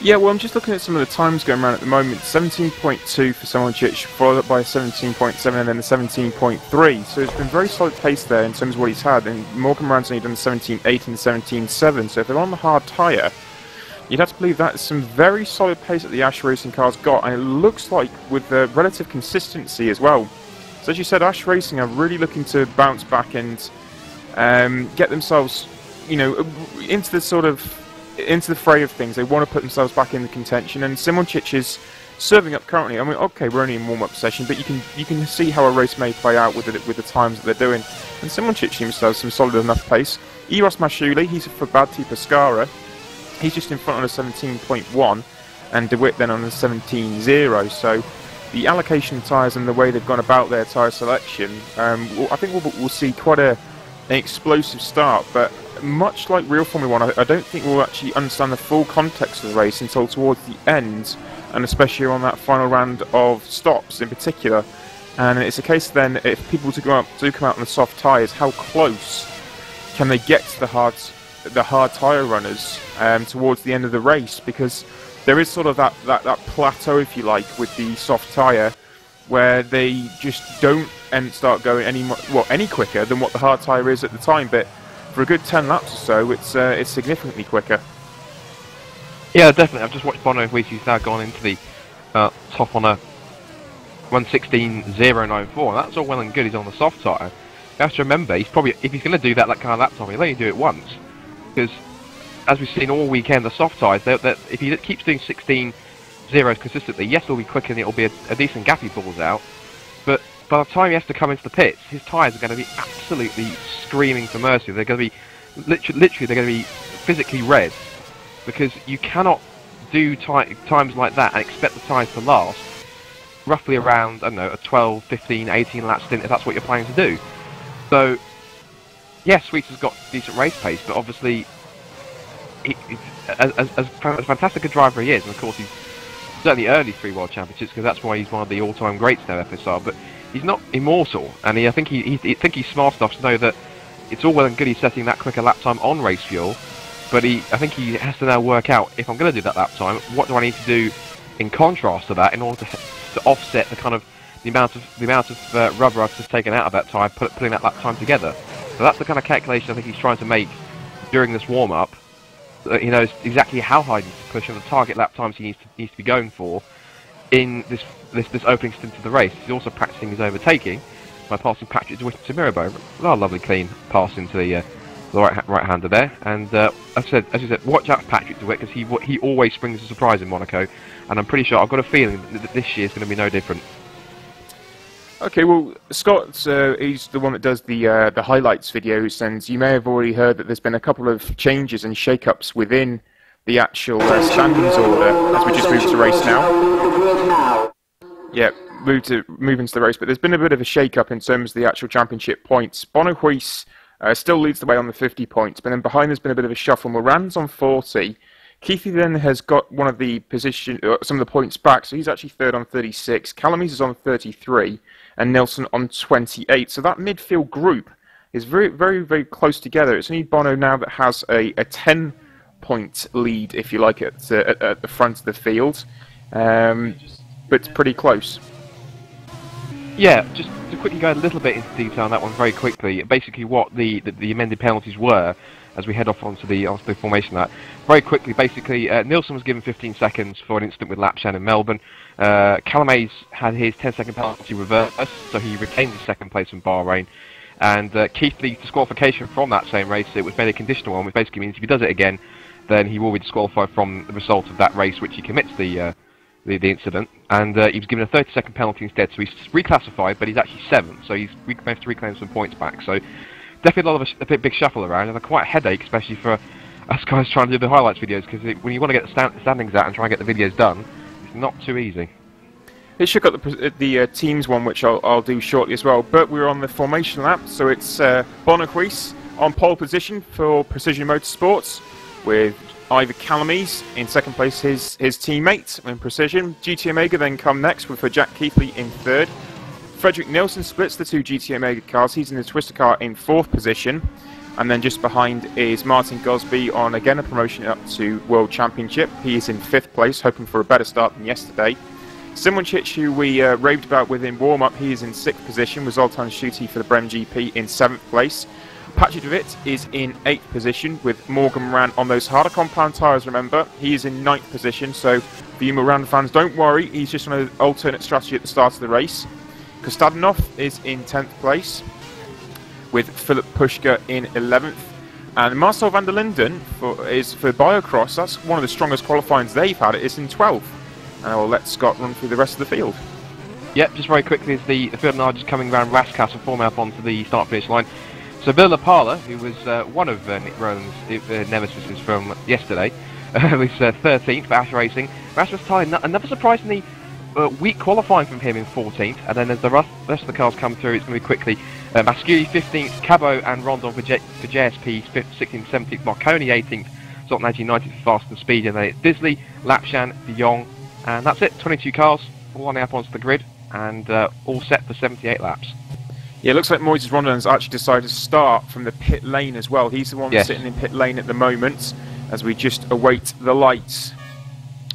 Yeah, well, I'm just looking at some of the times going around at the moment. 17.2 for Simonic, followed up by 17.7 and then the 17.3. So it's been very solid pace there in terms of what he's had. And Morgan Moran's only done the 17.8 and the 17.7. So if they're on the hard tyre, you'd have to believe that's some very solid pace that the Ash Racing car's got. And it looks like with the relative consistency as well. So as you said, Ash Racing are really looking to bounce back and get themselves, you know, into the fray of things. They want to put themselves back in the contention, and Simonic is serving up currently. I mean, okay, we're only in warm-up session, but you can see how a race may play out with the times that they're doing. And Simonic seems to have some solid enough pace. Eros Mashuli, he's for Badti Pescara. He's just in front on a 17.1, and DeWitt then on a 17.0. So the allocation of tyres and the way they've gone about their tyre selection, I think we'll see quite an explosive start, but much like real Formula 1, I don't think we'll actually understand the full context of the race until towards the end, and especially on that final round of stops in particular. And it's a case then, if people do come out on the soft tyres, how close can they get to the hard tyre runners towards the end of the race? Because there is sort of that plateau, if you like, with the soft tyre, where they just don't start going any quicker than what the hard tyre is at the time. But for a good 10 laps or so, it's significantly quicker. Yeah, definitely. I've just watched Bono Huis. He's now gone into the top on a 1:16.094. That's all well and good. He's on the soft tyre. You have to remember, he's probably, if he's going to do that kind of lap time, he'll only do it once. Because, as we've seen all weekend, the soft tyres, if he keeps doing 16.0s consistently, yes, it'll be quicker and it'll be a decent gap he pulls out. But by the time he has to come into the pits, his tyres are going to be absolutely screaming for mercy. They're going to be, literally, they're going to be physically red. Because you cannot do times like that and expect the tyres to last roughly around, I don't know, a 12, 15, 18 lap stint if that's what you're planning to do. So, yes, Sweets has got decent race pace, but obviously, as fantastic a driver he is, and of course he's certainly early 3 World Championships, because that's why he's one of the all-time greats now, FSR, but he's not immortal, and I think he's smart enough to know that it's all well and good he's setting that quicker lap time on race fuel, but I think he has to now work out, if I'm going to do that lap time, what do I need to do in contrast to that in order to offset the amount of rubber I've just taken out of that tyre, putting that lap time together. So that's the kind of calculation I think he's trying to make during this warm-up. He knows exactly how high he needs to push and the target lap times he needs to be going for in this opening stint of the race. He's also practicing his overtaking by passing Patrick DeWitt to Mirabeau. A lovely clean pass into the right-hander there. And as you said, watch out for Patrick DeWitt, because he always springs a surprise in Monaco, and I'm pretty sure, I've got a feeling that this year is going to be no different. Okay, well, Scott, he's the one that does the highlights videos, and you may have already heard that there's been a couple of changes and shake-ups within the actual standings order as we just move to race now. Yeah, move into the race, but there's been a bit of a shake-up in terms of the actual championship points. Bono Huis still leads the way on the 50 points, but then behind there's been a bit of a shuffle. Moran's on 40. Keithy then has got one of the some of the points back, so he's actually third on 36. Calamise is on 33, and Nelson on 28. So that midfield group is very, very, very close together. It's only Bono now that has a 10-point lead, if you like, at the front of the field, but it's pretty close. Yeah, just to quickly go a little bit into detail on that one very quickly. Basically, what the amended penalties were, as we head off onto the formation of that. Very quickly, basically, Nielsen was given 15 seconds for an incident with Lapshan in Melbourne. Calamise had his 10-second penalty reversed, so he retained his second place in Bahrain. And Keithley's disqualification from that same race, it was made a conditional one, which basically means if he does it again, then he will be disqualified from the result of that race, which he commits the incident. And he was given a 30-second penalty instead, so he's reclassified, but he's actually 7th, so he's managed to reclaim some points back. So definitely a lot of a big shuffle around, and quite a headache, especially for us guys trying to do the highlights videos, because when you want to get the standings out and try and get the videos done, it's not too easy. It shook up the teams one, which I'll do shortly as well. But we're on the formation lap, so it's Bono Huis on pole position for Precision Motorsports, with Ivor Calamise in second place, his teammate in Precision. GT Omega then come next with Jack Keithley in third. Frederick Nielsen splits the two GT Omega cars. He's in the Twister car in fourth position. And then just behind is Martin Gosby on, again, a promotion up to World Championship. He is in 5th place, hoping for a better start than yesterday. Simončić, who we raved about with in warm-up, he is in 6th position, with Zoltan Schutte for the Brem GP in 7th place. Patrick de Witt is in 8th position, with Morgan Moran on those harder compound tyres, remember. He is in 9th position, so for you Moran fans, don't worry, he's just on an alternate strategy at the start of the race. Kostadinov is in 10th place, with Philip Pushka in 11th. And Marcel van der Linden is for Biocross. That's one of the strongest qualifyings they've had. It's in 12th. And I will let Scott run through the rest of the field. Yep, just very quickly, as the field now just coming around Raskas and form up onto the start-finish line. So Bill Lapala, who was one of Nick Rowland's nemesis from yesterday, was 13th for Ash Racing. Rasmus Tye, another surprisingly weak qualifying from him in 14th. And then as the rest of the cars come through, it's going to be quickly. Masculi 15th, Cabo and Rondon for JSP 16th, 17th, Marconi 18th, Zoltan 19th for Fast and Speed, and then it's Disley, Lapshan, De Jong. And that's it, 22 cars, all lining up onto the grid, and all set for 78 laps. Yeah, it looks like Moises Rondon's actually decided to start from the pit lane as well. He's the one sitting in pit lane at the moment, as we just await the lights.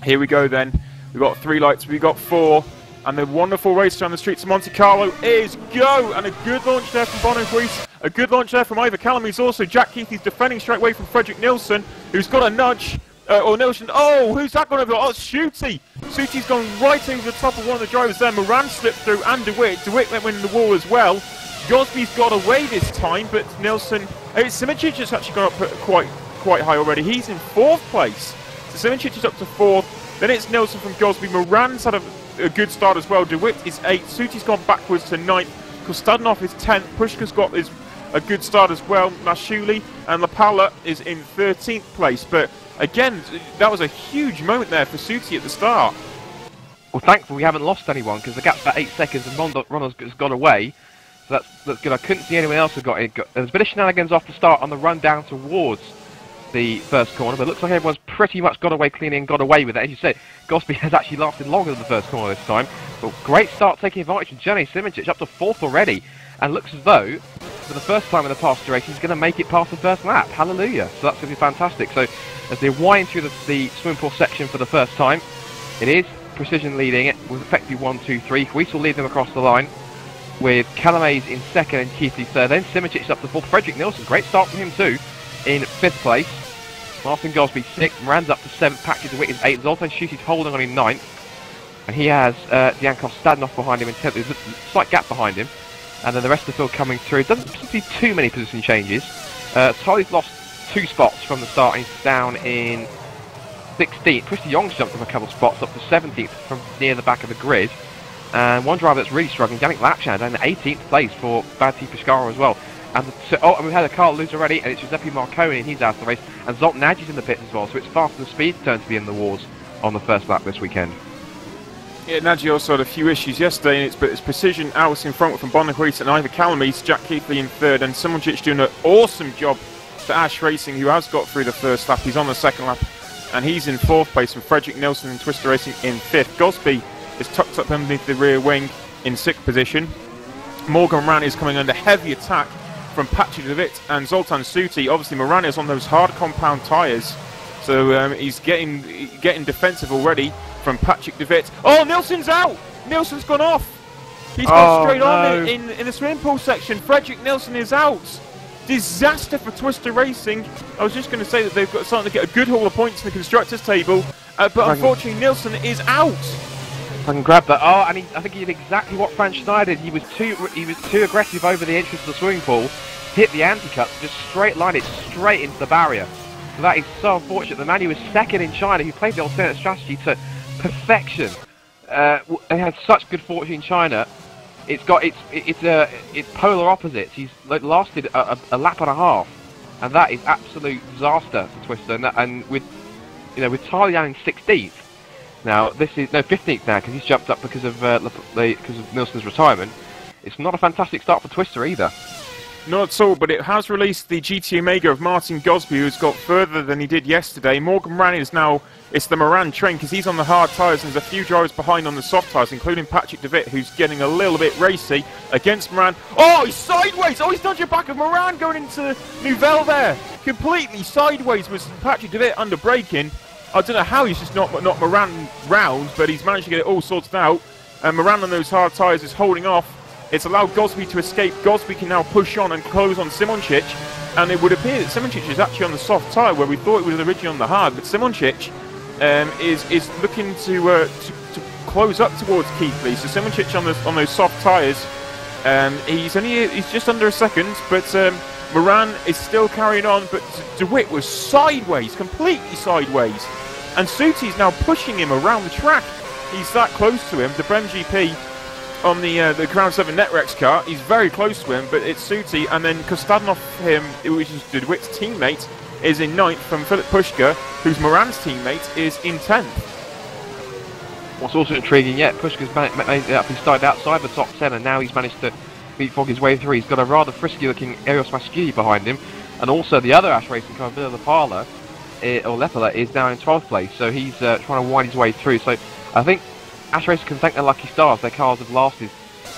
Here we go then. We've got 3 lights, we've got 4, and the wonderful race down the streets of Monte-Carlo is go! And a good launch there from Woodwiss, a good launch there from Ivor Callamy. Also Jack Keith, he's defending straight away from Fredrik Nilsson, who's got a nudge. Or Nilsson, oh, who's that gone over? Oh, it's Schutte. Schutte's gone right over the top of one of the drivers there. Moran slipped through, and De Witt. De Witt went in the wall as well. Gosby's got away this time, but Nilsson... Simončić has actually gone up quite high already. He's in 4th place. So Simončić is up to 4th. Then it's Nilsson from Gosby. Moran's had a good start as well. De Witt is 8th. Schutte's gone backwards to 9th. Kostadinov is 10th. Pushka's got a good start as well. Masculi and Lapala is in 13th place. But again, that was a huge moment there for Schutte at the start. Well, thankfully we haven't lost anyone, because the gap's about 8 seconds and Ronald's got away. So that's good. I couldn't see anyone else who got it. There was a bit of shenanigans off the start on the run down towards the first corner, but it looks like everyone's pretty much got away cleanly and got away with it. As you said, Gosby has actually lasted longer than the first corner this time. But great start taking advantage from Johnny Simončić, up to 4th already, and looks as though, for the first time in the past 2 races, he's going to make it past the first lap. Hallelujah. So that's going to be fantastic. So as they wind through the swimming pool section for the first time, it is Precision leading it with effectively 1, 2, 3. Weiss will lead them across the line, with Calames in 2nd and Keithley 3rd. Then Simončić up to 4th. Fredrik Nilsson, great start from him too, in 5th place. Martin Gosby 6th. Moran's up to 7th. Patrick de Witt is 8th. Zoltan Schutte's holding on in 9th. And he has Dejan Kostadinov behind him in 10th. There's a slight gap behind him. And then the rest of the field coming through. Doesn't seem to be too many position changes. Tyler's lost 2 spots from the start, and he's down in 16th. Chris de Jong's jumped up a couple of spots up to 17th from near the back of the grid. And one driver that's really struggling, Yannick Lapshan, down in 18th place for Bati Pescara as well. And and we've had a car lose already, and it's Giuseppe Marconi, and he's out of the race. And Zoltan Nagy's in the pits as well, so it's Fast and Speed's turn to be in the wars on the first lap this weekend. Yeah, Nagy also had a few issues yesterday, but it's Precision out in front from Woodwiss and Ivor Callamy, Jack Keithley in 3rd, and Simončić doing an awesome job for Ash Racing, who has got through the first lap. He's on the 2nd lap, and he's in 4th place from Fredrik Nilsson and Twister Racing in 5th. Gosby is tucked up underneath the rear wing in 6th position. Morgan Moran is coming under heavy attack from Patrick de Witt and Zoltan Schutte. Obviously Moran is on those hard compound tyres, so he's getting defensive already from Patrick de Witt. Oh, Nilsson's out! Nilsson's gone off! He's gone straight on in the swimming pool section. Fredrik Nilsson is out! Disaster for Twister Racing. I was just going to say that they've got starting to get a good haul of points in the constructors table, but unfortunately Nilsson is out! I can grab that. Oh, and I think he did exactly what Franz Schneider did. He was too aggressive over the entrance of the swimming pool, hit the anti-cut, just straight lined it straight into the barrier. So that is so unfortunate. The man who was 2nd in China, who played the alternate strategy to perfection, and had such good fortune in China. It's polar opposites. He's lasted a lap and a half, and that is absolute disaster for Twister. And with Tyler Young in 16th. Now this is 15th now, because he's jumped up because of Nilsson's retirement. It's not a fantastic start for Twister either. Not at all, but it has released the GT Omega of Martin Gosby, who's got further than he did yesterday. Morgan Moran is now, it's the Moran train, because he's on the hard tyres, and there's a few drivers behind on the soft tyres, including Patrick DeWitt, who's getting a little bit racy against Moran. Oh, he's sideways! Oh, he's dodged your back of Moran going into Nouvelle there. Completely sideways was Patrick DeWitt under braking. I don't know how he's just not Moran round, but he's managed to get it all sorted out. And Moran on those hard tyres is holding off. It's allowed Gosby to escape. Gosby can now push on and close on Simoncic, and it would appear that Simoncic is actually on the soft tyre where we thought it was originally on the hard. But Simoncic is looking to close up towards Keithley. So Simoncic on those soft tyres, he's just under a second, but Moran is still carrying on. But DeWitt was sideways, completely sideways, and Suti's now pushing him around the track. He's that close to him. The Brem GP on the Crown 7 Netrex car, he's very close to him, but it's Suti, and then Kostadinov, which is DeWitt's teammate, is in 9th from Philip Pushka, who's Moran's teammate, is in 10th. What's also intriguing yet, Pushka's made it up. He started outside the top 10, and now he's managed to leapfrog his way through. He's got a rather frisky-looking Eros Masculi behind him, and also the other Ash Racing car, Villa Lepala, is now in 12th place, so he's trying to wind his way through. So I think Ash Racing can thank their lucky stars. Their cars have lasted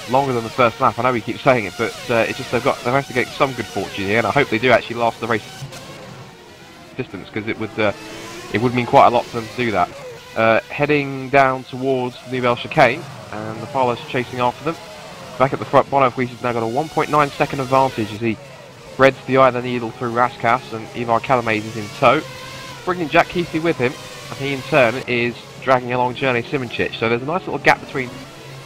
longer than the first lap. I know we keep saying it, but it's just they've managed to get some good fortune here, and I hope they do actually last the race distance, because it would mean quite a lot for them to do that. Heading down towards Nouvelle Chicane, and the Parlo's chasing after them. Back at the front, Bono has now got a 1.9 second advantage as he threads the eye of the needle through Raskas, and Ivar Calamaze is in tow, bringing Jack Keithley with him, and he in turn is dragging along Journey Simoncic. So there's a nice little gap between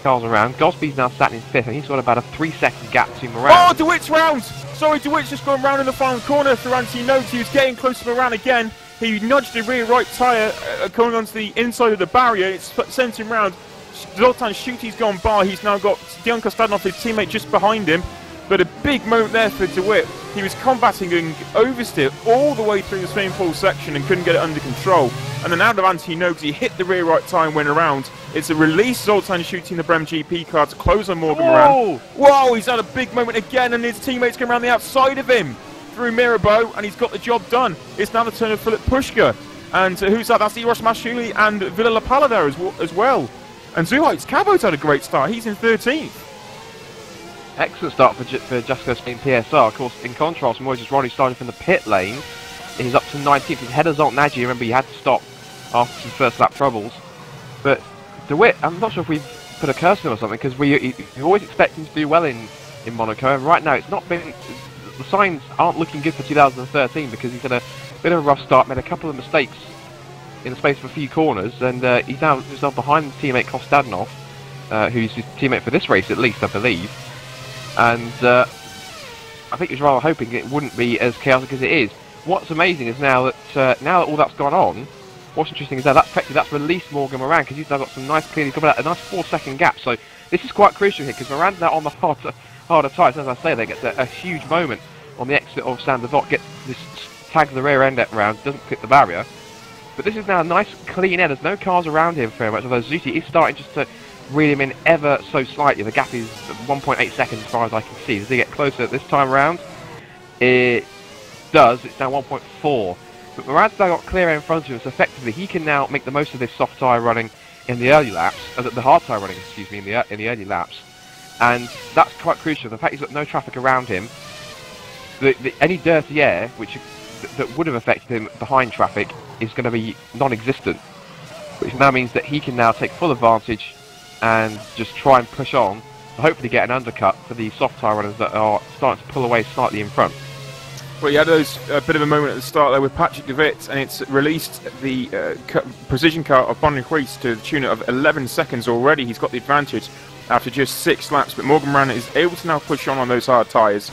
cars around. Gosby's now sat in 5th, and he's got about a 3-second gap to Moran. Oh, DeWitt's round! Sorry, DeWitt's just gone round in the final corner through Antinote. He was getting close to Moran again. He nudged the rear right tyre going onto the inside of the barrier. It's sent him round. Zoltan Shuti's gone by. He's now got Dion Kostadinov, his teammate, just behind him. But a big moment there for DeWitt. He was combating and oversteer all the way through the swimming pool section and couldn't get it under control. And then out of Antinote, he hit the rear right tyre and went around. It's a release Zoltan shooting the Brem GP car to close on Morgan Moran. Whoa, he's had a big moment again, and his teammates come around the outside of him through Mirabeau, and he's got the job done. It's now the turn of Philip Pushka. And who's that? That's Eros Masculi and Villa Lepala there as well. And Zuhait's Cabo's had a great start. He's in 13th. Excellent start for Jessica Spain PSR. Of course, in contrast, Moises Roddy started from the pit lane. He's up to 19th. His head of Zolt Nagy, remember, he had to stop after some first lap troubles. But DeWitt, I'm not sure if we've put a curse on him or something, because we always expect him to do well in Monaco. And right now, it's not been. The signs aren't looking good for 2013, because he's had a bit of a rough start, made a couple of mistakes in the space of a few corners, and he's now himself behind his teammate Kostadinov, who's his teammate for this race at least, I believe. And I think he's rather hoping it wouldn't be as chaotic as it is. What's amazing is now that all that's gone on, what's interesting is that's released Morgan Moran, because he's now got some nice clearly coming out, a nice 4-second gap. So this is quite crucial here, because Moran's now on the harder tyres. As I say, they get a huge moment on the exit of Saint-Devote, tags the rear end round, doesn't clip the barrier. But this is now a nice clean air. There's no cars around him very much, although Zuti is starting just to reel him in ever so slightly. The gap is 1.8 seconds as far as I can see. Does he get closer this time around? It does. It's now 1.4. But Moran's now got clear air in front of him, so effectively he can now make the most of this soft tyre running in the early laps, the hard tyre running, excuse me, in the early laps. And that's quite crucial. The fact he's got no traffic around him, any dirty air that would have affected him behind traffic is going to be non-existent, which now means that he can now take full advantage and just try and push on to hopefully get an undercut for the soft tyre runners that are starting to pull away slightly in front. Well, you had a bit of a moment at the start there with Patrick DeWitt, and it's released the precision car of Bonnehuis to the tune of 11 seconds already. He's got the advantage after just 6 laps, but Morgan Moran is able to now push on those hard tyres.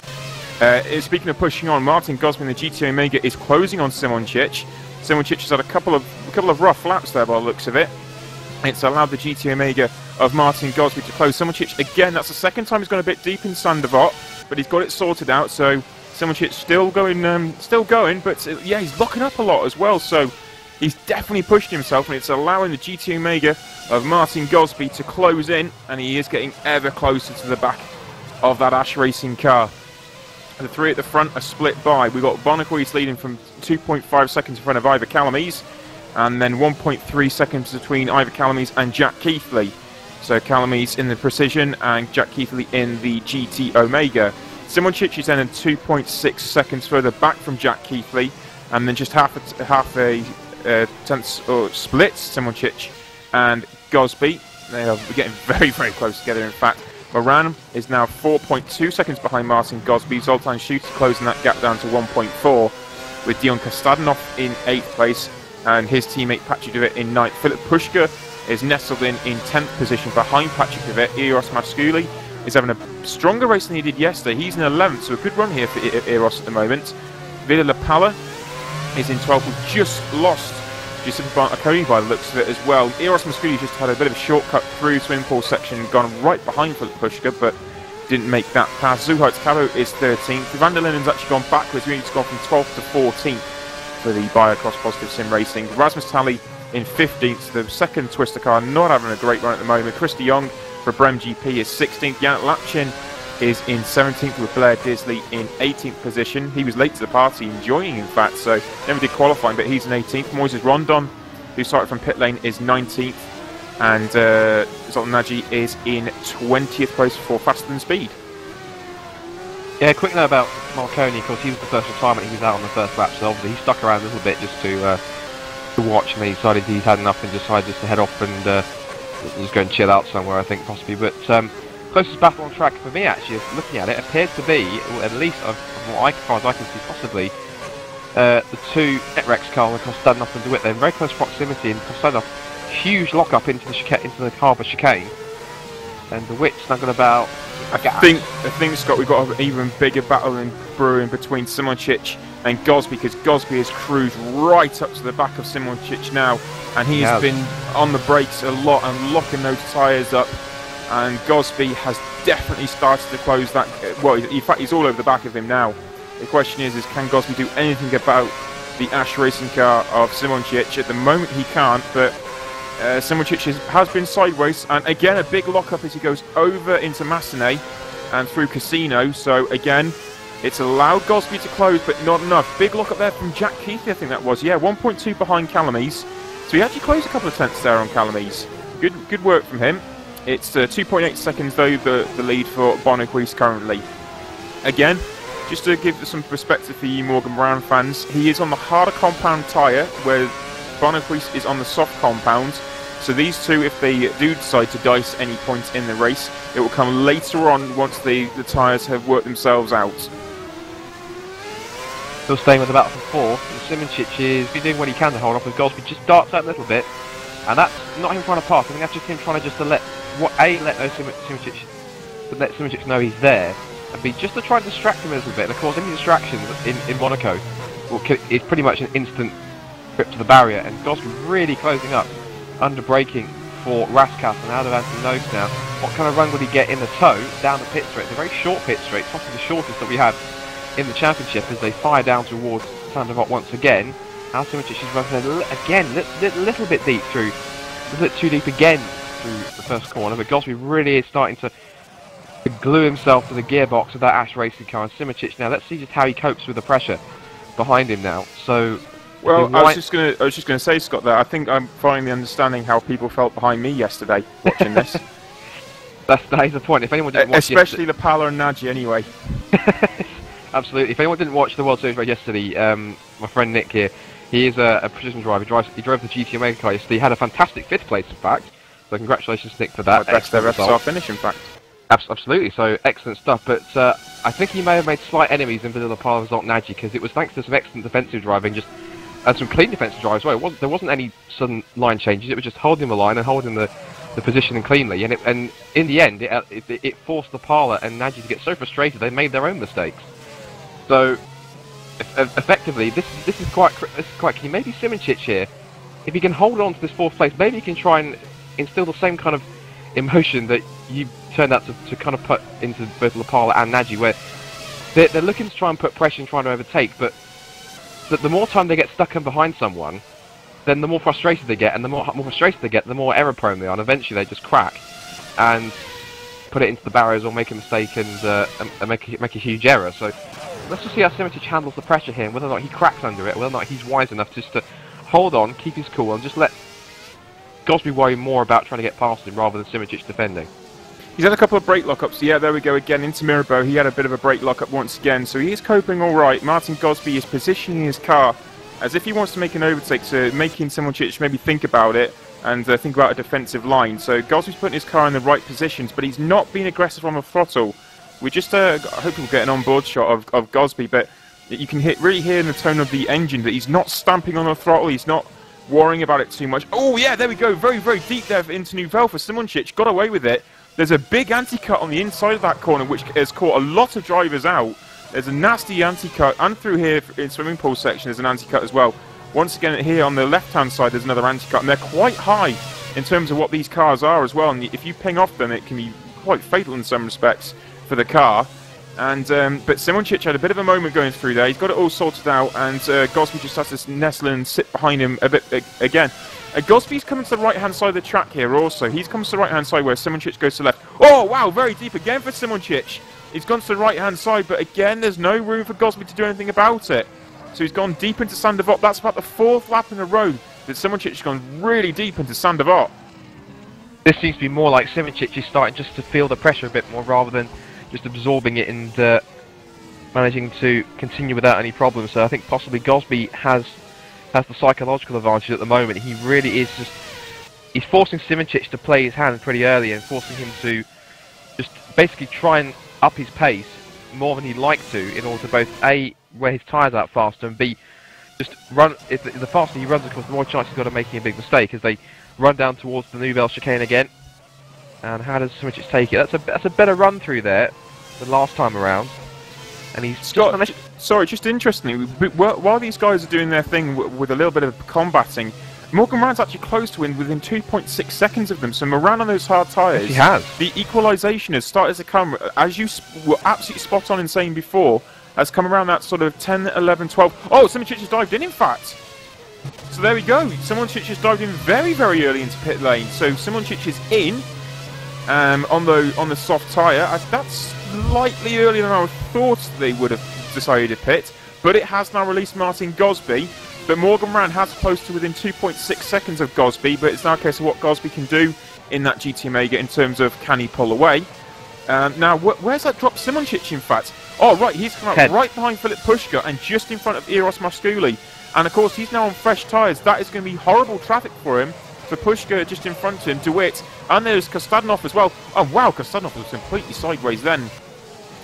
Speaking of pushing on, Martin Gosby, the GT Omega, is closing on Simoncic. Simoncic has had a couple of rough laps there by the looks of it. It's allowed the GT Omega of Martin Gosby to close. Simoncic, again, that's the second time he's gone a bit deep in Saint-Devote, but he's got it sorted out, so Simoncic still going, but yeah, he's locking up a lot as well, so he's definitely pushed himself, and it's allowing the GT Omega of Martin Gosby to close in, and he is getting ever closer to the back of that Ash Racing car. The three at the front are split by. We've got Bonacuis leading from 2.5 seconds in front of Ivor Calamies, and then 1.3 seconds between Ivor Calamies and Jack Keithley. So Calamies in the Precision and Jack Keithley in the GT Omega. Simoncic is then in 2.6 seconds further back from Jack Keithley, and then just half a tenth or split, Simoncic and Gosby. They are getting very, very close together, in fact. Moran is now 4.2 seconds behind Martin Gosby. Zoltan Schuster closing that gap down to 1.4, with Dion Kostadinov in 8th place and his teammate Patrick Dewitt in 9th. Philip Pushka is nestled in 10th position behind Patrick Dewitt. Eros Mascouli is having a stronger race than he did yesterday. He's in 11th, so a good run here for Eros at the moment. Villa Lapala is in 12th. We've just lost Giuseppe Bartaconi by the looks of it as well. Eros Mascouli just had a bit of a shortcut through swimming pool section, gone right behind Philip Pushka, but didn't make that pass. Zuhart Cabo is 13th. Van der Linden's actually gone backwards. He's gone from 12th to 14th for the Biocross Positive Sim Racing. Rasmus Talley in 15th. The second Twister car not having a great run at the moment. Christy Young for Brem GP is 16th. Jan Lapchin is in 17th with Blair Disley in 18th position. He was late to the party, enjoying in fact, so never did qualifying, but he's in 18th. Moises Rondon, who started from pit lane, is 19th, and Zoltan Nagy is in 20th place for Faster Than Speed. Yeah, quick note about Marconi, of course he was the first retirement, he was out on the first lap, so obviously he stuck around a little bit just to watch, and he decided he's had enough and decided just to head off and just go and chill out somewhere, I think, possibly. But closest battle on track for me, actually, looking at it, appears to be, or at least as far as I can see possibly, the two Netrex cars, Kostadinov and DeWitt. They're in very close proximity, and Kostadinov, huge lock-up into the harbour chicane, and DeWitt snuggled about. I think, Scott, we've got an even bigger battle in brewing between Simoncic and Gosby, because Gosby has cruised right up to the back of Simoncic now, and he has been on the brakes a lot and locking those tyres up, and Gosby has definitely started to close that. Well, in fact, he's all over the back of him now. The question is can Gosby do anything about the Ash racing car of Simoncic? At the moment he can't, but Simoncic has been sideways, and again a big lock-up as he goes over into Massenet and through Casino, so again it's allowed Gosby to close, but not enough. Big lock-up there from Jack Keithley, I think that was, yeah, 1.2 behind Calamies, so he actually closed a couple of tenths there on Calamies. Good work from him. It's 2.8 seconds though the lead for Bonacuis currently. Again, just to give some perspective for you Morgan Brown fans, he is on the harder compound tyre, where Bonacuis is on the soft compound. So these two, if they do decide to dice any points in the race, it will come later on once the tyres have worked themselves out. Still staying with the battle for 4. Simoncic is doing what he can to hold off, as Gosby just darts out a little bit, and that's not him trying to pass. I think that's just him trying to let Simoncic know he's there, and B, just to try and distract him a little bit. And of course, any distractions in Monaco is pretty much an instant trip to the barrier, and Gosby really closing up, under braking for Raskas and out of anti-nose now. What kind of run would he get in the toe down the pit straight? It's a very short pit straight, possibly the shortest that we have in the championship, as they fire down towards Sandoval once again. Now Simoncic is running again, a little bit deep through, a little bit too deep again through the first corner, but Gosby really is starting to glue himself to the gearbox of that Ash racing car, and Simoncic now, let's see just how he copes with the pressure behind him now. So, well, I was just going to say, Scott, that I think I'm finally understanding how people felt behind me yesterday watching this. That is the point. If anyone didn't watch, especially Lapala and Nagy, anyway. Absolutely. If anyone didn't watch the World Series race yesterday, my friend Nick here, he is a precision driver. He drove the GT Omega car yesterday. He had a fantastic 5th place, in fact. So congratulations, Nick, for that. Best ever FSR finish, in fact. Absolutely. So excellent stuff. But I think he may have made slight enemies in Vanilla Lapala and Zoltan Nagy, because it was thanks to some excellent defensive driving, and some clean defensive drive as well. There wasn't any sudden line changes. It was just holding the line and holding the position cleanly. And in the end, it forced Lapala and Nagy to get so frustrated they made their own mistakes. So effectively, this is quite key. Maybe Simoncic here, if he can hold on to this 4th place, maybe he can try and instill the same kind of emotion that you turned out to kind of put into both Lapala and Nagy, where they're looking to try and put pressure and trying to overtake, but the more time they get stuck in behind someone, then the more frustrated they get, and the more frustrated they get, the more error prone they are, and eventually they just crack. And put it into the barriers or make a mistake and make a huge error. So let's just see how Simičić handles the pressure here, and whether or not he cracks under it, or whether or not he's wise enough just to hold on, keep his cool, and just let Gosby worry more about trying to get past him rather than Simičić defending. He's had a couple of brake lockups. Yeah, there we go again into Mirabeau. He had a bit of a brake lockup once again, so he is coping all right. Martin Gosby is positioning his car as if he wants to make an overtake, so making Simičić maybe think about it and think about a defensive line. So Gosby's putting his car in the right positions, but he's not being aggressive on the throttle. We just hope we'll get an onboard shot of Gosby, but you can really hear in the tone of the engine that he's not stamping on the throttle. He's not worrying about it too much. Oh yeah, there we go. Very, very deep there into Nouvelle for Simičić. Got away with it. There's a big anti-cut on the inside of that corner, which has caught a lot of drivers out. There's a nasty anti-cut, and through here in swimming pool section there's an anti-cut as well. Once again here on the left-hand side there's another anti-cut, and they're quite high in terms of what these cars are as well. And if you ping off them, it can be quite fatal in some respects for the car. And but Simičić had a bit of a moment going through there. He's got it all sorted out, and Gosby just has to nestle and sit behind him a bit again. Gosby's coming to the right-hand side of the track here also. He's come to the right-hand side where Simičić goes to the left. Oh, wow, very deep again for Simičić. He's gone to the right-hand side, but again, there's no room for Gosby to do anything about it. So he's gone deep into Sandevot. That's about the 4th lap in a row that Simičić has gone really deep into Sandevot. This seems to be more like Simičić is starting just to feel the pressure a bit more rather than just absorbing it and managing to continue without any problems. So I think possibly Gosby has the psychological advantage at the moment. He really is he's forcing Simičić to play his hand pretty early and forcing him to just basically try and up his pace more than he'd like to in order to both A, wear his tyres out faster, and B, just run. The faster he runs, of course, the more chance he's got of making a big mistake as they run down towards the Nouvelle chicane again. And how does Simičić take it? That's a better run through there than last time around. And he's sorry, just interestingly, while these guys are doing their thing with a little bit of combating, Morgan Moran's actually close to win within 2.6 seconds of them. So Moran on those hard tyres, yes, he has. The equalisation has started to come, as you were absolutely spot on in saying before, has come around that sort of 10, 11, 12. Oh, Simičić has dived in fact. So there we go. Simičić has dived in very, very early into pit lane. So Simičić is in on the soft tyre. That's slightly earlier than I thought they would have decided to pit, but it has now released Martin Gosby. But Morgan Moran has close to within 2.6 seconds of Gosby, but it's now a case of what Gosby can do in that GT Omega in terms of can he pull away. Now, where's that drop Simičić in fact? Oh right, he's come out right behind Filip Puška and just in front of Eros Masculi. And of course he's now on fresh tyres. That is going to be horrible traffic for him. For Puška just in front of him, DeWitt, and there's Kostadinov as well. Oh wow, Kostadinov was completely sideways then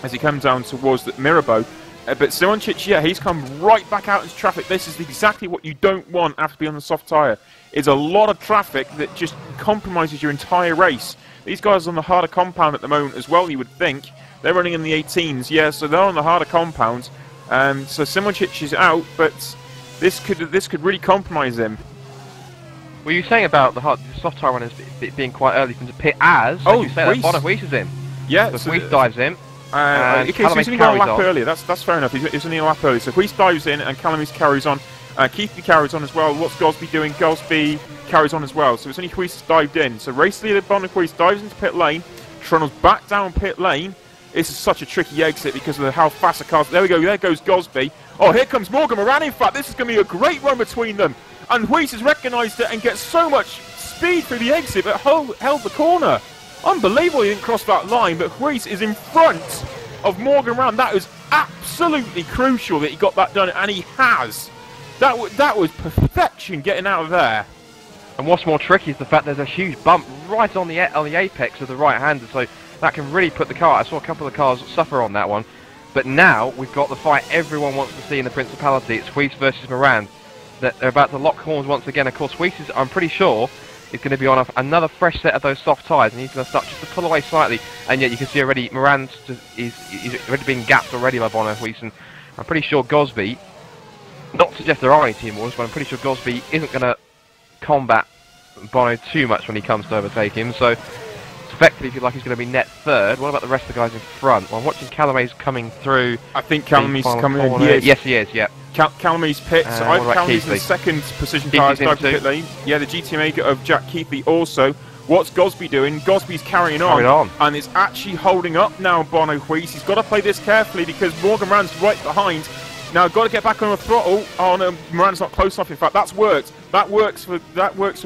as he comes down towards the Mirabeau. But Simičić, yeah, he's come right back out into traffic. This is exactly what you don't want after being on the soft tyre. It's a lot of traffic that just compromises your entire race. These guys are on the harder compound at the moment as well, you would think. They're running in the 18s, yeah, so they're on the harder compound. So Simičić is out, but this could really compromise him. Were you saying about the soft tyre runners being quite early from the pit as you say that Woodwiss is in? Yeah, so Woodwiss dives in. Okay, so he's only got a lap earlier. That's fair enough. He's only a lap early. So Woodwiss dives in and Calamis carries on. Keithley carries on as well. What's Gosby doing? Gosby carries on as well. So it's only Woodwiss dived in. So race leader Woodwiss dives into pit lane. Trunnels back down pit lane. This is such a tricky exit because of how fast the cars. There we go. There goes Gosby. Oh, here comes Morgan Moran. In fact, this is going to be a great run between them. And Woodwiss has recognised it and gets so much speed through the exit, but held the corner. Unbelievable he didn't cross that line, but Woodwiss is in front of Morgan Moran. That was absolutely crucial that he got that done, and he has. That was perfection getting out of there. And what's more tricky is the fact there's a huge bump right on the apex of the right-hander, so that can really put the car. I saw a couple of cars suffer on that one, but now we've got the fight everyone wants to see in the Principality. It's Woodwiss versus Moran. They're about to lock horns once again. Of course, Woodwiss, I'm pretty sure, is going to be on another fresh set of those soft tyres, and he's going to start just to pull away slightly. And yet you can see already Moran is already being gapped already by Woodwiss, and I'm pretty sure Gosby, not to suggest there are any team wars, but I'm pretty sure Gosby isn't going to combat Bono too much when he comes to overtake him. So effectively, if you like, he's going to be net third. What about the rest of the guys in front? Well, I'm watching Calamis coming through. I think Calamis coming in. Yes, he is. Yeah. Calamis pits. I have Calamis in the second precision car. Pit lane. Yeah, the GT Omega of Jack Keithley also. What's Gosby doing? Gosby's carrying on, and it's actually holding up now, Bono Huis. He's got to play this carefully because Morgan Moran's right behind. Now, got to get back on the throttle. Oh no, Moran's not close enough. In fact, that's worked. That works for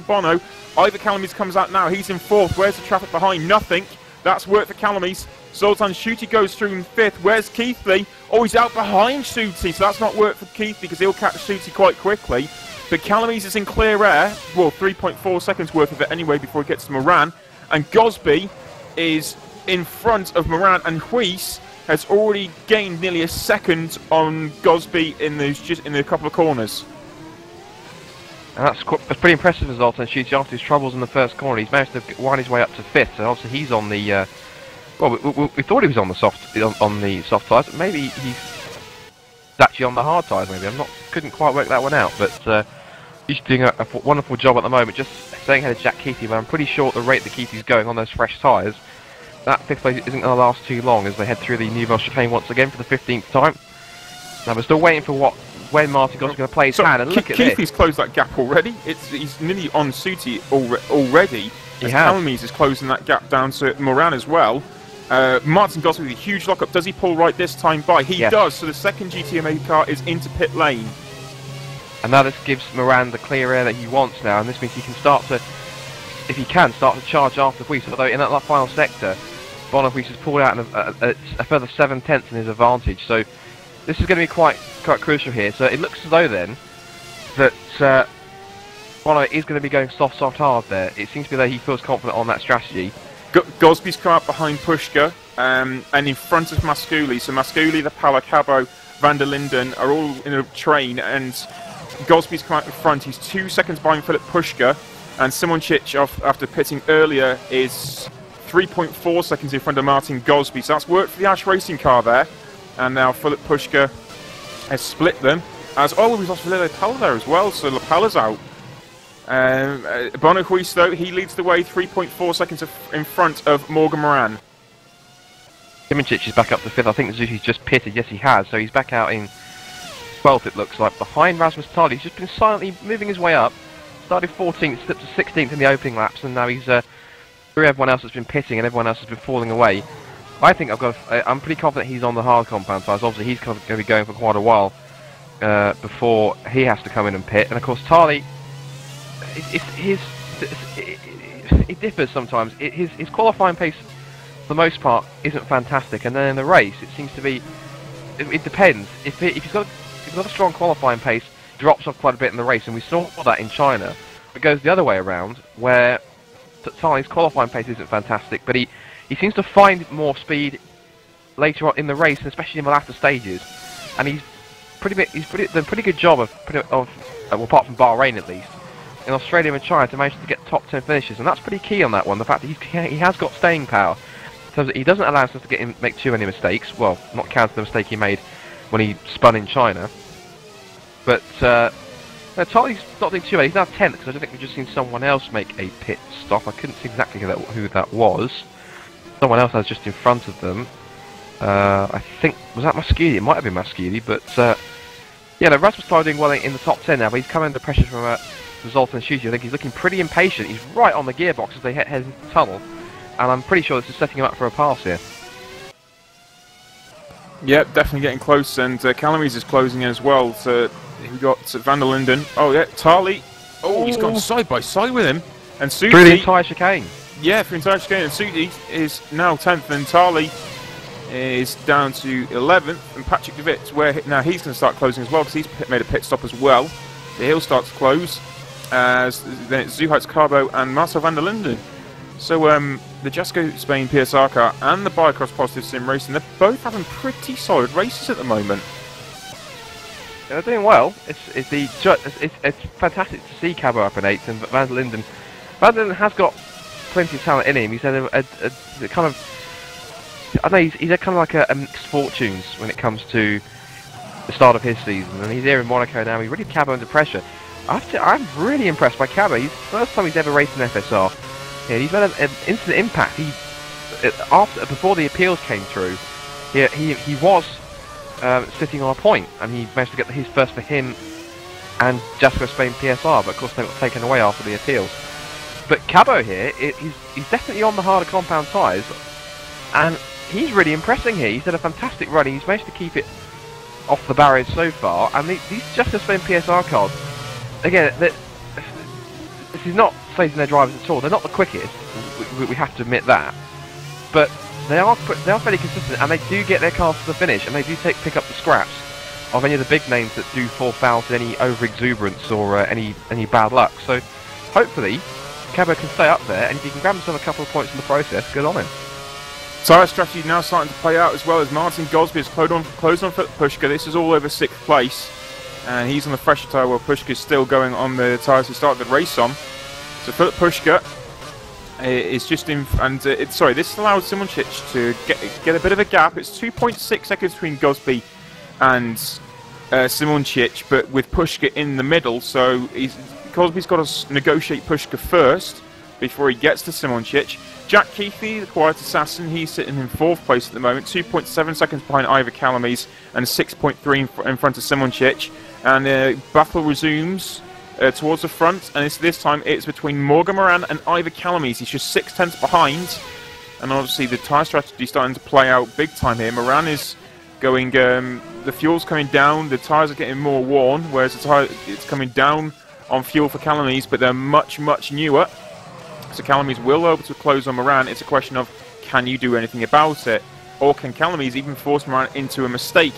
Bono. Ivor Calamise comes out now. He's in 4th. Where's the traffic behind? Nothing. That's worked for Calamise. Zoltan Schutte goes through in 5th. Where's Keithley? Oh, he's out behind Schutte, so that's not worked for Keithley because he'll catch Schutte quite quickly. But Calamise is in clear air. Well, 3.4 seconds worth of it anyway before he gets to Moran. And Gosby is in front of Moran, and Huis has already gained nearly a second on Gosby in the couple of corners. And that's pretty impressive result. And Schutte, after his troubles in the first corner, he's managed to wind his way up to 5th. So obviously he's on the well, we thought he was on the soft tyres, but maybe he's actually on the hard tyres. Maybe couldn't quite work that one out. But he's doing a wonderful job at the moment, just staying ahead of Jack Keithley. But I'm pretty sure at the rate that Keithley's going on those fresh tyres, that 5th place isn't going to last too long as they head through the Nouvelle Chicane once again for the 15th time. Now we're still waiting for when Martin Gosby's going to play his hand, and look at this. Keithley's closed that gap already. He's nearly on Schutte already. Calamise is closing that gap down to Moran as well. Martin Gosby with a huge lockup. Does he pull right this time by? He does. So the second GTMA car is into pit lane. And now this gives Moran the clear air that he wants now, and this means he can start to charge after Huis. Although in that final sector, Bono Huis has pulled out a further 7/10 in his advantage. So this is going to be quite crucial here. So it looks as though then that Bono is going to be going soft, hard there. It seems to be that he feels confident on that strategy. Gosby's come out behind Pushka and in front of Masculi. So Masculi, the Palacabo, Van der Linden are all in a train, and Gosby's come out in front. He's 2 seconds behind Philip Pushka, and Simoncic, after pitting earlier, is 3.4 seconds in front of Martin Gosby. So that's worked for the Ash Racing car there. And now Philip Pushka has split them. We've lost Lilo Pala there as well, so Lapala's out. Bono Huis, though, he leads the way 3.4 seconds in front of Morgan Moran. Simoncic is back up to 5th. I think Zucchi's just pitted. Yes, he has. So he's back out in 12th, it looks like, behind Rasmus Tali. He's just been silently moving his way up. Started 14th, slipped to 16th in the opening laps, and now he's through everyone else that's been pitting, and everyone else has been falling away. I think I'm pretty confident he's on the hard compound tyres. Obviously, he's going to be going for quite a while before he has to come in and pit. And of course, Tali, it differs sometimes. His qualifying pace, for the most part, isn't fantastic, and then in the race, it seems to be. It depends. If he's got a strong qualifying pace, drops off quite a bit in the race, and we saw that in China. It goes the other way around, where Tali's qualifying pace isn't fantastic, but he seems to find more speed later on in the race, and especially in the latter stages. And he's done a pretty good job well, apart from Bahrain at least, in Australia and China to manage to get top 10 finishes, and that's pretty key on that one. The fact that he has got staying power, so that he doesn't allow himself to make too many mistakes. Well, not counting the mistake he made when he spun in China. But Tali's not doing too bad. He's now 10th because I don't think we've just seen someone else make a pit stop. I couldn't see exactly who that was. Someone else was just in front of them. I think, was that Masculi? It might have been Masculi, but yeah, no, Rasmus Tali doing well in the top 10 now, but he's coming under pressure from Zoltan Schutte. I think he's looking pretty impatient. He's right on the gearbox as they head into the tunnel, and I'm pretty sure this is setting him up for a pass here. Yep, definitely getting close, and Calamise is closing in as well. So we got Van der Linden. Oh yeah, Tali. Oh, he's gone side by side with him, and Schutte. Through the entire chicane. Yeah, through the entire chicane, and Schutte is now 10th, and Tali is down to 11th, and Patrick de Witt, now he's going to start closing as well because he's made a pit stop as well. He'll start to close, as then it's Zuhait's Carbo and Marcel van der Linden. So the Jasco Spain PSR car and the Biocross Positive Sim Racing, they're both having pretty solid races at the moment. Yeah, they're doing well. It's fantastic to see Carbo up in 8th, and Van der Linden has got plenty of talent in him. He's had a kind of, I don't know, he's had kind of like a mixed fortunes when it comes to the start of his season, and he's here in Monaco now. He really put Cabo under pressure. I'm really impressed by Cabo. He's the first time he's ever raced an FSR. Yeah, he's made an instant impact. Before the appeals came through, he was sitting on a point, and he managed to get his first for him and Jasper Spain PSR. But of course, they got taken away after the appeals. But Cabo here, he's definitely on the harder compound tyres, and he's really impressing here. He's had a fantastic run. He's managed to keep it off the barriers so far, and these just to spend PSR cars. Again, this is not slating their drivers at all. They're not the quickest. We have to admit that, but they are fairly consistent, and they do get their cars to the finish, and they do pick up the scraps of any of the big names that do fall foul to any over-exuberance or any bad luck. So hopefully Cabo can stay up there, and if he can grab himself a couple of points in the process, good on him. Tyre strategy now starting to play out as well, as Martin Gosby has closed on for Pushka. This is all over 6th place, and he's on the fresher tyre while Pushka's still going on the tyres he started the race on. So Philip Pushka is just in, and sorry, this allowed Simončić to get a bit of a gap. It's 2.6 seconds between Gosby and Simončić, but with Pushka in the middle, so Gosby's got to negotiate Pushka first before he gets to Simončić. Jack Keithley, the quiet assassin, he's sitting in 4th place at the moment, 2.7 seconds behind Ivor Calamies and 6.3 in front of Simončić. And battle resumes towards the front, and this time it's between Morgan Moran and Ivor Calamies. He's just 0.6 behind, and obviously the tyre strategy is starting to play out big time here. Moran is going, the fuel's coming down, the tyres are getting more worn, whereas it's coming down on fuel for Calamies, but they're much, much newer. So Calamies will be able to close on Moran. It's a question of, can you do anything about it? Or can Calamies even force Moran into a mistake?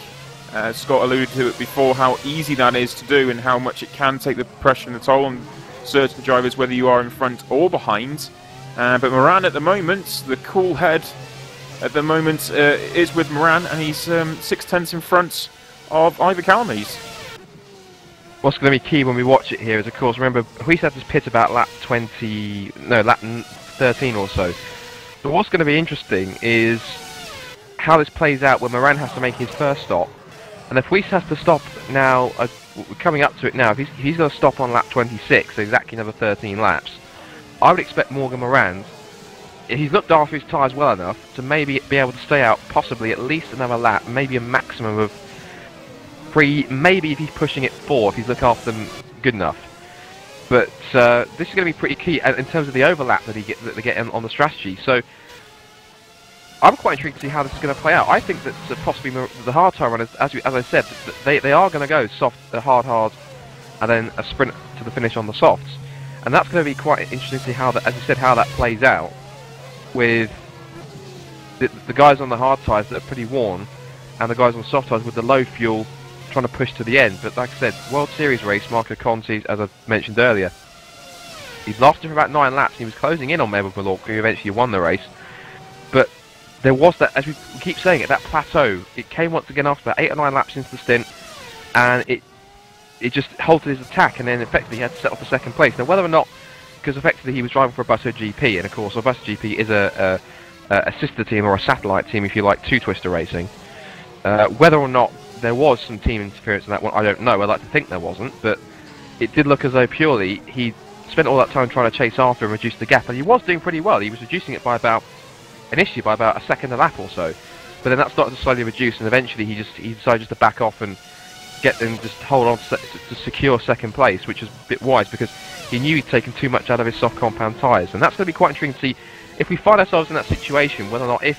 Scott alluded to it before, how easy that is to do and how much it can take the pressure and the toll on certain drivers, whether you are in front or behind. But Moran at the moment, the cool head at the moment is with Moran, and he's 0.6 in front of Ivor Calamies. What's going to be key when we watch it here is, of course, remember, Huis had this pit about lap 13 or so. But what's going to be interesting is how this plays out when Moran has to make his first stop. And if Huis has to stop now, we're coming up to it now, if he's going to stop on lap 26, so exactly another 13 laps, I would expect Morgan Moran, if he's looked after his tyres well enough, to maybe be able to stay out possibly at least another lap, maybe a maximum of 3, maybe if he's pushing it 4, if he's looked after them good enough. But this is going to be pretty key in terms of the overlap that they get on the strategy. So I'm quite intrigued to see how this is going to play out. I think that possibly the hard tyre runners, as I said, they are going to go soft, hard, and then a sprint to the finish on the softs. And that's going to be quite interesting to see how that, as you said, how that plays out with the guys on the hard tyres that are pretty worn, and the guys on the soft tyres with the low fuel trying to push to the end. But like I said, World Series race, Marco Conti, as I mentioned earlier, he's lasted for about 9 laps, and he was closing in on Melbourne Malort, who eventually won the race. But there was that, as we keep saying it, that plateau. It came once again after about 8 or 9 laps into the stint, and it just halted his attack, and then effectively he had to set off for 2nd place. Now, whether or not, because effectively he was driving for a Busso GP, and of course a Busso GP is a sister team or a satellite team, if you like, to Twister Racing. Whether or not there was some team interference in that one, I don't know. I'd like to think there wasn't, but it did look as though purely he spent all that time trying to chase after and reduce the gap, and he was doing pretty well. He was reducing it initially by about a second a lap or so, but then that started to slowly reduce, and eventually he decided just to back off and just hold on to secure 2nd place, which was a bit wise because he knew he'd taken too much out of his soft compound tyres. And that's going to be quite intriguing to see if we find ourselves in that situation, whether or not if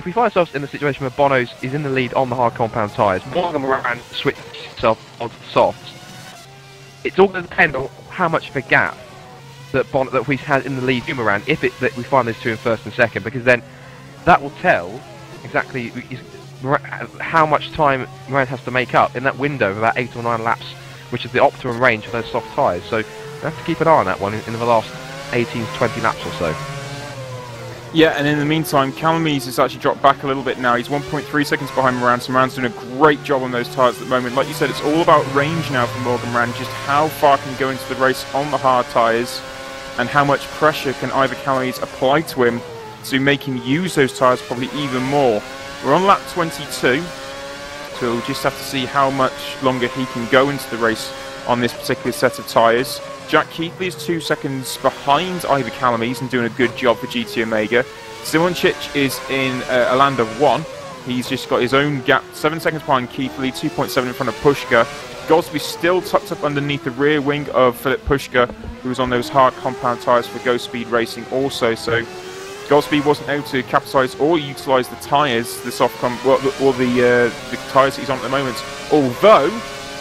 we find ourselves in the situation where Bono's is in the lead on the hard compound tyres, Morgan Moran switches himself onto the softs, it's all going to depend on how much of a gap that we had in the lead to Moran, if that we find those two in 1st and 2nd, because then that will tell exactly how much time Moran has to make up in that window of about 8 or 9 laps, which is the optimum range of those soft tyres. So we have to keep an eye on that one in the last 18 to 20 laps or so. Yeah, and in the meantime, Calamies has actually dropped back a little bit now. He's 1.3 seconds behind Moran, so Moran's doing a great job on those tyres at the moment. Like you said, it's all about range now for Morgan Moran, just how far can he go into the race on the hard tyres, and how much pressure can Ivor Calamies apply to him to make him use those tyres probably even more. We're on lap 22, so we'll just have to see how much longer he can go into the race on this particular set of tyres. Jack Keithley is 2 seconds behind Ivor Calamies and doing a good job for GT Omega. Simončić is in a land of 1. He's just got his own gap, 7 seconds behind Keithley, 2.7 in front of Pushka. Gosby still tucked up underneath the rear wing of Philip Pushka, who was on those hard compound tyres for Go Speed Racing also. So Gosby wasn't able to capitalise or utilise the tyres, the soft or the tyres that he's on at the moment. Although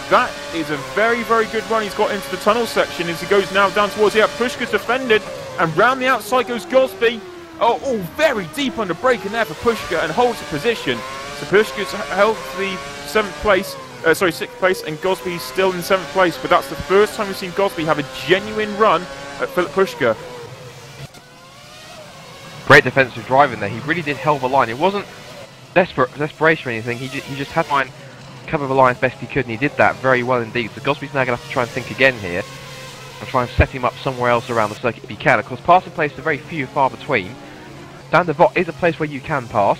that is a very, very good run he's got into the tunnel section as he goes now down towards the Pushka's defended, and round the outside goes Gosby. Oh, very deep under braking there for Pushka and holds the position. So Pushka's held the 6th place, and Gosby's still in 7th place. But that's the first time we've seen Gosby have a genuine run at Philip Pushka. Great defensive driving there. He really did hold the line. It wasn't desperation or anything. He just had to try and cover the line as best he could, and he did that very well indeed. So Gosby's now going to have to try and think again here and try and set him up somewhere else around the circuit if he can. Of course, passing places are very few and far between. Down the Vot is a place where you can pass.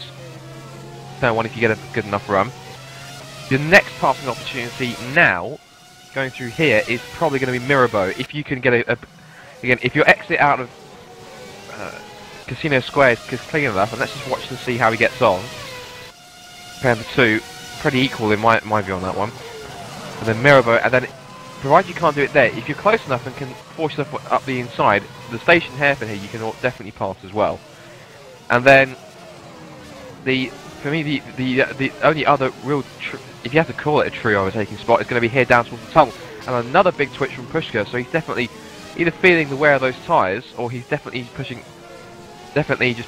Turn 1 if you get a good enough run. Your next passing opportunity now, going through here, is probably going to be Mirabeau. If you can get again, if your exit out of Casino Square is clean enough, and let's just watch and see how he gets on. Comparing the two, pretty equal in my view on that one. And then Mirabeau, and then, provided you can't do it there, if you're close enough and can force yourself up the inside, the station hairpin here you can definitely pass as well. And then, for me, the only other real, if you have to call it a true overtaking spot, is going to be here down towards the tunnel. And another big twitch from Pushka, so he's definitely either feeling the wear of those tyres, or he's definitely just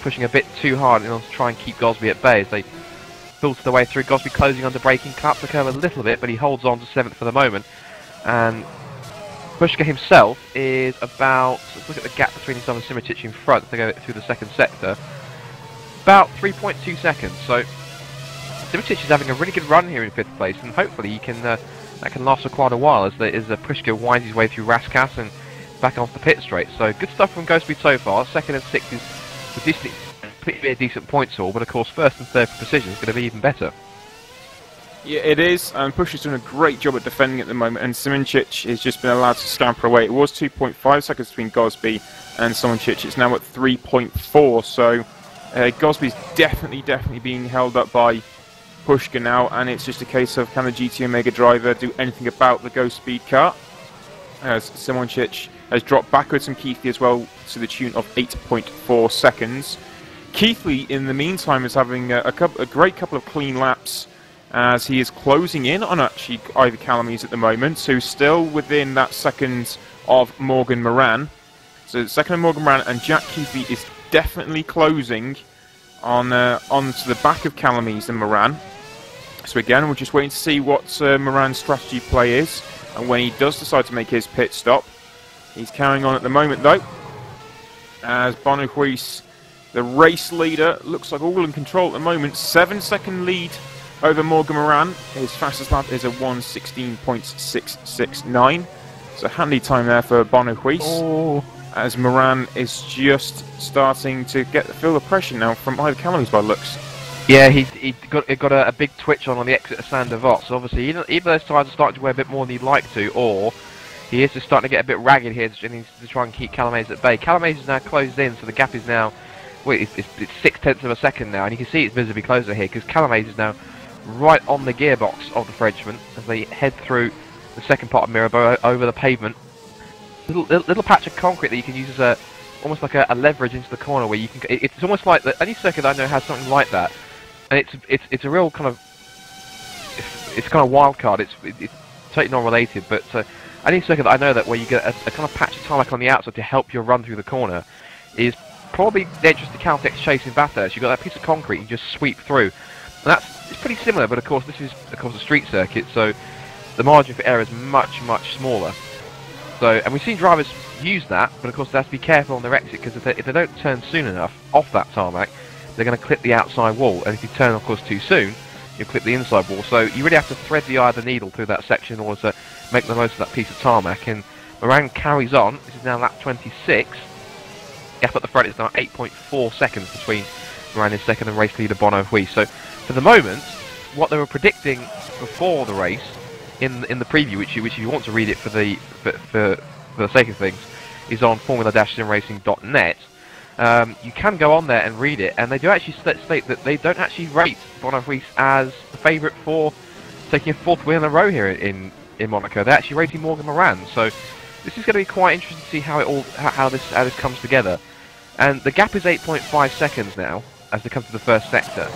pushing a bit too hard in order to try and keep Gosby at bay as they filter their way through. Gosby closing under braking, cuts the curve a little bit, but he holds on to 7th for the moment. And Pushka himself is about, let's look at the gap between himself and Simitic in front as they go through the 2nd sector, about 3.2 seconds. So Simitic is having a really good run here in 5th place, and hopefully he can that can last for quite a while as Pushka winds his way through Raskas and back onto the pit straight. So good stuff from Go Speed so far. 2nd and 6th is a decent points haul, but of course 1st and 3rd for precision is going to be even better. Yeah, it is, and Pushka's doing a great job at defending at the moment, and Simincic has just been allowed to scamper away. It was 2.5 seconds between Gosby and Simincic. It's now at 3.4, so Gosby's definitely being held up by Pushka now, and it's just a case of can the GT Omega driver do anything about the Go Speed car, as Simincic has dropped backwards from Keithley as well to the tune of 8.4 seconds. Keithley, in the meantime, is having a great couple of clean laps as he is closing in on actually Ivor Calamies at the moment, so still within that second of Morgan Moran. So 2nd of Morgan Moran, and Jack Keithley is definitely closing onto the back of Calamies and Moran. So again, we're just waiting to see what Moran's strategy play is, and when he does decide to make his pit stop. He's carrying on at the moment though, as Woodwiss, the race leader, looks like all in control at the moment. 7-second lead over Morgan Moran. His fastest lap is a 1:16.669. It's a handy time there for Woodwiss, as Moran is just starting to feel the pressure now from Ivor Calamies by looks. Yeah, he got a big twitch on the exit of Sander Vot, so obviously either those tyres are starting to wear a bit more than he'd like to, or he is just starting to get a bit ragged here to try and keep Calamies at bay. Calamies is now closed in, so the gap is now, it's 0.6 of a second now, and you can see it's visibly closer here, because Calamies is now right on the gearbox of the Frenchman as they head through the second part of Mirabeau over the pavement. Little patch of concrete that you can use as almost like a leverage into the corner where you can. It's almost like any circuit I know has something like that, and it's a real kind of it's kind of wild card. It's totally non-related, but any circuit that I know that where you get a kind of patch of tarmac on the outside to help you run through the corner is probably the entrance to Caltex chasing Bathurst. You've got that piece of concrete you just sweep through, and it's pretty similar. But of course, this is a street circuit, so the margin for error is much smaller. So, and we've seen drivers use that, but of course they have to be careful on their exit, because if they don't turn soon enough off that tarmac, they're going to clip the outside wall, and if you turn of course too soon, you'll clip the inside wall. So you really have to thread the eye of the needle through that section in order to make the most of that piece of tarmac. And Moran carries on. This is now lap 26. Gap at the front is now 8.4 seconds between Moran in 2nd and race leader Woodwiss. So for the moment, what they were predicting before the race in the preview, which if you want to read it for the sake of things, is on formula-simracing.net. You can go on there and read it, and they do actually state that they don't actually rate Woodwiss as the favourite for taking a 4th win in a row here in in Monaco. They're actually racing Morgan Moran, so this is going to be quite interesting to see how it all how this comes together. And the gap is 8.5 seconds now as they come to the first sector.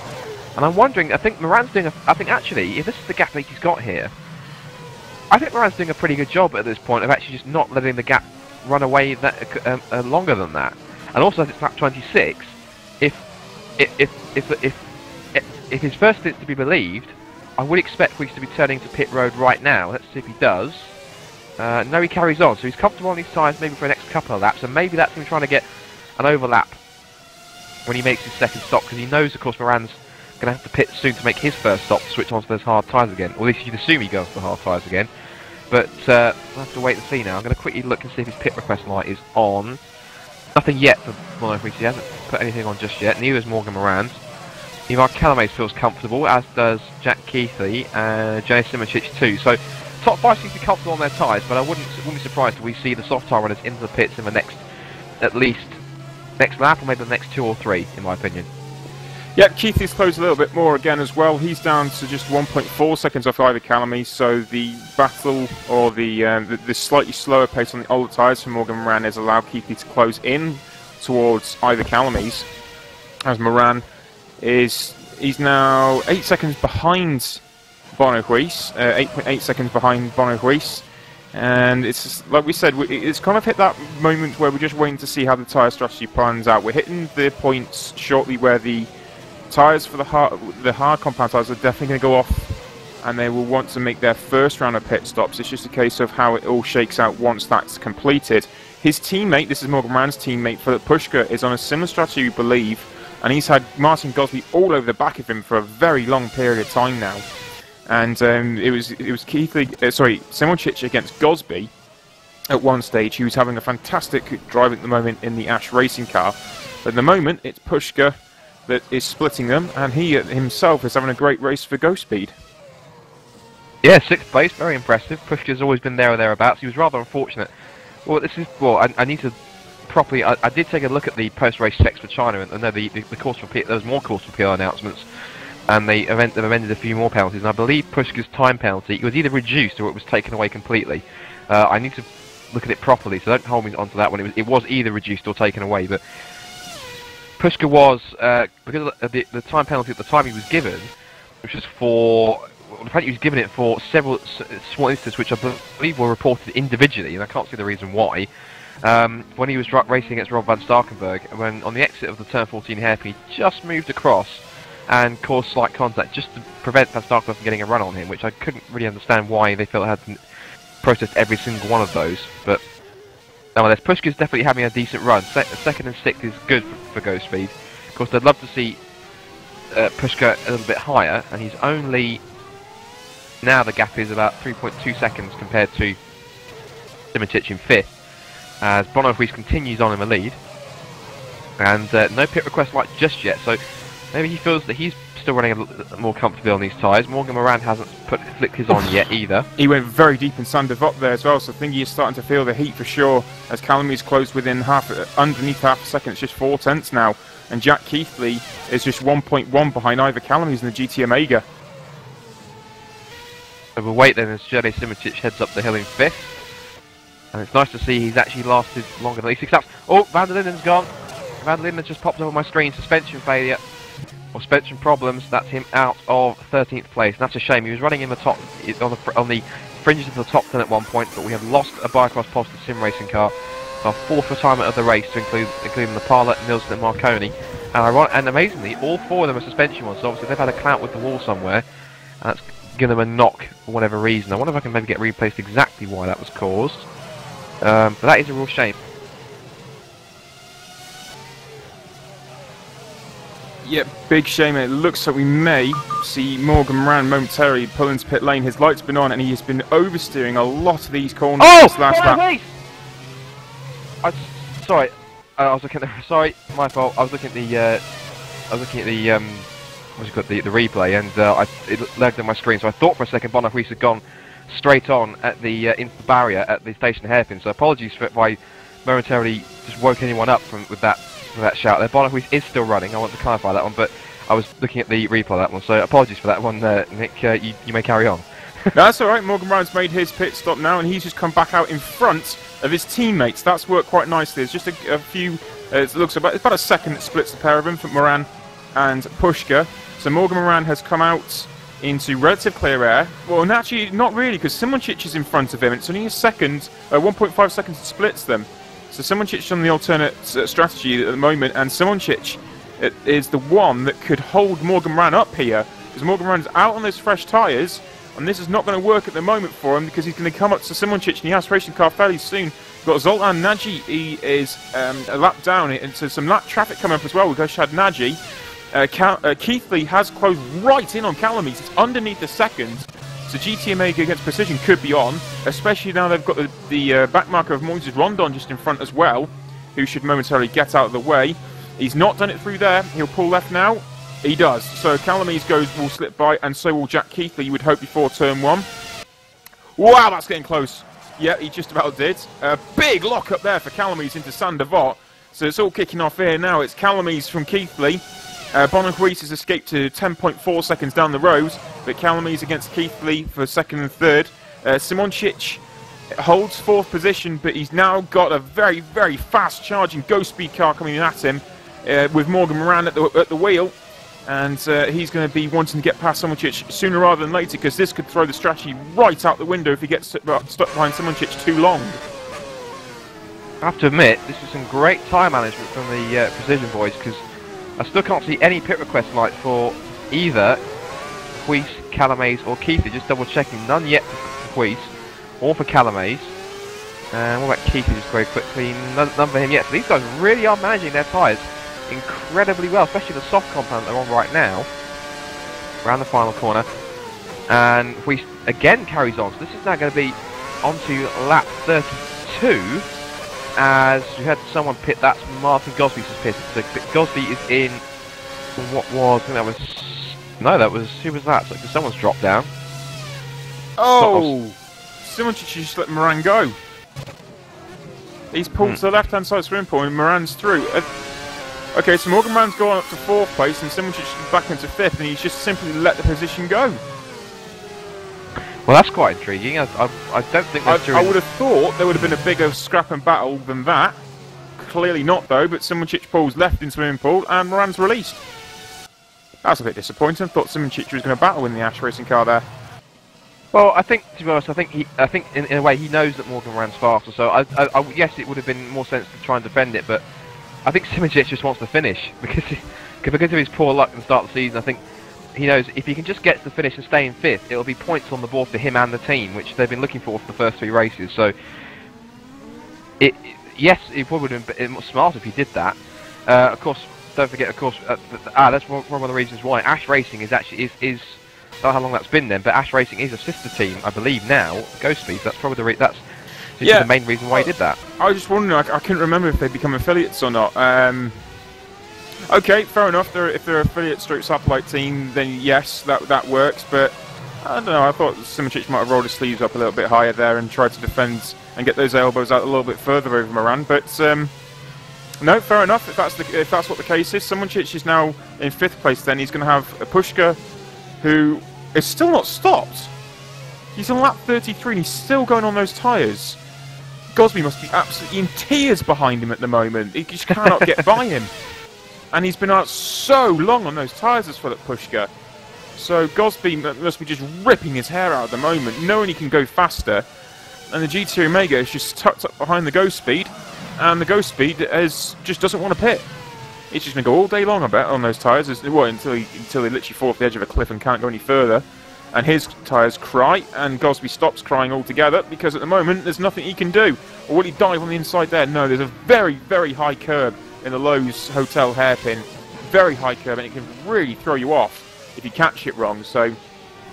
And I'm wondering, I think Moran's doing I think actually, if this is the gap that he's got here, I think Moran's doing a pretty good job at this point of actually just not letting the gap run away that longer than that. And also, as it's lap 26, if his first stint to be believed, I would expect Weiss to be turning to pit road right now. Let's see if he does. No, he carries on, so he's comfortable on these tyres maybe for the next couple of laps, and maybe that's him trying to get an overlap when he makes his second stop, because he knows, of course, Moran's going to have to pit soon to make his first stop, switch onto those hard tyres again. Or at least you'd assume he goes to the hard tyres again. But we'll have to wait and see now. I'm going to quickly look and see if his pit request light is on. Nothing yet for Monaco. He hasn't put anything on just yet. Neither is Morgan Moran. Ivar Calames feels comfortable, as does Jack Keithley and Jay Simicic too. So top 5 seems to be comfortable on their tyres, but I wouldn't be surprised if we see the soft tyre runners into the pits in the next, at least next lap, or maybe the next 2 or 3, in my opinion. Yep, Keithley's closed a little bit more again as well. He's down to just 1.4 seconds off Ivar Calames, so the battle, or the slightly slower pace on the older tyres for Morgan Moran has allowed Keithley to close in towards Ivar Calames, as Moran he's now 8 seconds behind Bono Weiss, 8.8 seconds behind Bono Weiss, and it's like we said, it's kind of hit that moment where we're just waiting to see how the tyre strategy plans out. We're hitting the points shortly where the tyres for the hard compound tyres are definitely going to go off, and they will want to make their first round of pit stops. It's just a case of how it all shakes out once that's completed. His teammate, this is Morgan Moran's teammate, Philip Pushka, is on a similar strategy, we believe, and he's had Martin Gosby all over the back of him for a very long period of time now. And it was Simocic against Gosby at one stage. He was having a fantastic drive at the moment in the Ash racing car, but at the moment it's Pushka that is splitting them, and he himself is having a great race for Go Speed. Yeah, 6th place, very impressive. Pushka's always been there or thereabouts. He was rather unfortunate. I need to properly. I did take a look at the post-race checks for China, and the course for there was more course for PR announcements, and they've amended a few more penalties. And I believe Pushka's time penalty, it was either reduced or it was taken away completely. I need to look at it properly, so don't hold me onto that one. It was either reduced or taken away, but Pushka was, because of the time penalty at the time he was given, which was for, apparently he was given it for several small instances which I believe were reported individually, and I can't see the reason why. When he was racing against Rob van Starkenburg, when on the exit of the turn 14 hairpin, he just moved across and caused slight contact just to prevent van Starkenburg from getting a run on him, which I couldn't really understand why they felt they had to process every single one of those, but nonetheless, Pushka's definitely having a decent run. 2nd and 6th is good for Go Speed. Of course, they'd love to see Pushka a little bit higher, and he's only... Now the gap is about 3.2 seconds compared to Simicic in 5th, as Bono Weiss continues on in the lead. And no pit request light just yet, so maybe he feels that he's still running a little more comfortably on these tyres. Morgan Moran hasn't flicked his on yet either. He went very deep in Sander Vop there as well, so I think he's starting to feel the heat for sure, as Calames closed within underneath half a second. It's just 4/10 now, and Jack Keithley is just 1.1 behind Ivar Calames in the GT Omega. So we'll wait then as Jade Simicic heads up the hill in 5th. And it's nice to see he's actually lasted longer than these 6 laps. Oh, Van der Linden's gone. Van der Linden just popped up on my screen. Suspension failure. Or suspension problems. That's him out of 13th place. And that's a shame. He was running in the top, on the fringes of the top 10 at one point, but we have lost a Bicross positive SimRacing car. Our 4th retirement of the race, including the Parlett, Nilsson and Marconi. And amazingly, all 4 of them are suspension ones, so obviously they've had a clout with the wall somewhere, and that's given them a knock for whatever reason. I wonder if I can maybe get replaced exactly why that was caused. But that is a real shame. Yeah, big shame. It looks like we may see Morgan Moran momentarily pull into pit lane. His light's been on, and he has been oversteering a lot of these corners this last lap. Sorry, I was looking at sorry, my fault. I was looking at the what's it called, the replay, and it lagged on my screen. So I thought for a second Bono Weiss had gone straight on at the into the barrier at the station hairpin. So apologies if I momentarily just woke anyone up with that shout there. Bono Weiss is still running. I want to clarify that one, but I was looking at the replay of that one. So apologies for that one, Nick. You may carry on. That's alright, Morgan Brown's made his pit stop now, and he's just come back out in front of his teammates. That's worked quite nicely. There's just a few, it looks about, it's about a second that splits the pair of them, for Moran and Pushka. So Morgan Moran has come out into relative clear air. Well, actually, not really, because Simoncic is in front of him. It's only a second, 1.5 seconds that splits them. So Simoncic is on the alternate strategy at the moment, and Simoncic is the one that could hold Morgan Moran up here, because Morgan Moran's out on those fresh tyres, and this is not going to work at the moment for him, because he's going to come up to Simoncic in the Haas racing car fairly soon. We've got Zoltan Nagy, he is a lap down, and so some lap traffic coming up as well. We've got Shad Nagy. Keithley has closed right in on Calamise. It's underneath the second, so GT Omega against Precision could be on, especially now they've got the back marker of Moises Rondon just in front as well, who should momentarily get out of the way. He's not done it through there. He'll pull left now. He does. So Calamise will slip by, and so will Jack Keithley, you would hope, before turn 1. Wow, that's getting close. Yeah, he just about did. A big lock up there for Calamise into Sander Vott. So it's all kicking off here now. It's Calamise from Keithley. Bonnehuis has escaped to 10.4 seconds down the road, but Calamise against Keithley for second and third. Simoncic holds fourth position, but he's now got a very, very fast charging Ghost Speed car coming at him with Morgan Moran at the wheel. And he's going to be wanting to get past Simoncic sooner rather than later, because this could throw the strategy right out the window if he gets stuck behind Simoncic too long. I have to admit, this is some great tyre management from the Precision boys, because I still can't see any pit request light for either Huis, Calamise or Keithley. Just double checking, none yet for Huis or for Calamise. And what about Keithley, just very quickly, none for him yet. So these guys really are managing their tyres incredibly well, especially the soft compound they're on right now. Around the final corner. And Huis again carries on. So this is now going to be onto lap 32. As we had someone pit, that's Martin Gosby's pitted. So Gosby is in what was, I think that was, no, that was, who was that? So someone's dropped down. Oh! Simoncic just let Moran go. He's pulled to the left-hand side swimming pool and Moran's through. Okay, so Morgan Moran's gone up to fourth place and Simoncic is back into fifth, and he's just simply let the position go. Well, that's quite intriguing. I don't think that's I would have thought there would have been a bigger scrap and battle than that. Clearly not, though, but Simoncic pulls left in swimming pool and Moran's released. That's a bit disappointing. I thought Simoncic was going to battle in the Ash racing car there. Well, I think, to be honest, I think in a way he knows that Morgan Moran's faster, so yes, it would have been more sense to try and defend it, but I think Simoncic just wants to finish, because of his poor luck at the start of the season. I think he knows if he can just get to the finish and stay in fifth, it'll be points on the board for him and the team, which they've been looking for the first 3 races. So, yes, it probably would have been smart if he did that. Of course, don't forget, of course, that's one of the reasons why Ash Racing is actually I don't know how long that's been then, but Ash Racing is a sister team, I believe now, Ghost Speed. That's probably the main reason why he did that. I was just wondering, I couldn't remember if they become affiliates or not. Okay, fair enough. If they're affiliate stroke satellite team, then yes, that works. But I don't know. I thought Simoncic might have rolled his sleeves up a little bit higher there and tried to defend and get those elbows out a little bit further over Moran. But no, fair enough. If that's what the case is, Simoncic is now in fifth place. Then he's going to have a Pushka, who is still not stopped. He's on lap 33 and he's still going on those tyres. Gosby must be absolutely in tears behind him at the moment. He just cannot get by him. And he's been out so long on those tyres as Philip Pushka. So Gosby must be just ripping his hair out at the moment, knowing he can go faster. And the GT Omega is just tucked up behind the Ghost Speed. And the Ghost Speed just doesn't want to pit. He's just going to go all day long, I bet, on those tyres. Until he literally falls off the edge of a cliff and can't go any further. And his tyres cry, and Gosby stops crying altogether, because at the moment there's nothing he can do. Or will he dive on the inside there? No, there's a very, very high curb in the Lowe's Hotel hairpin. Very high curb, and it can really throw you off if you catch it wrong. So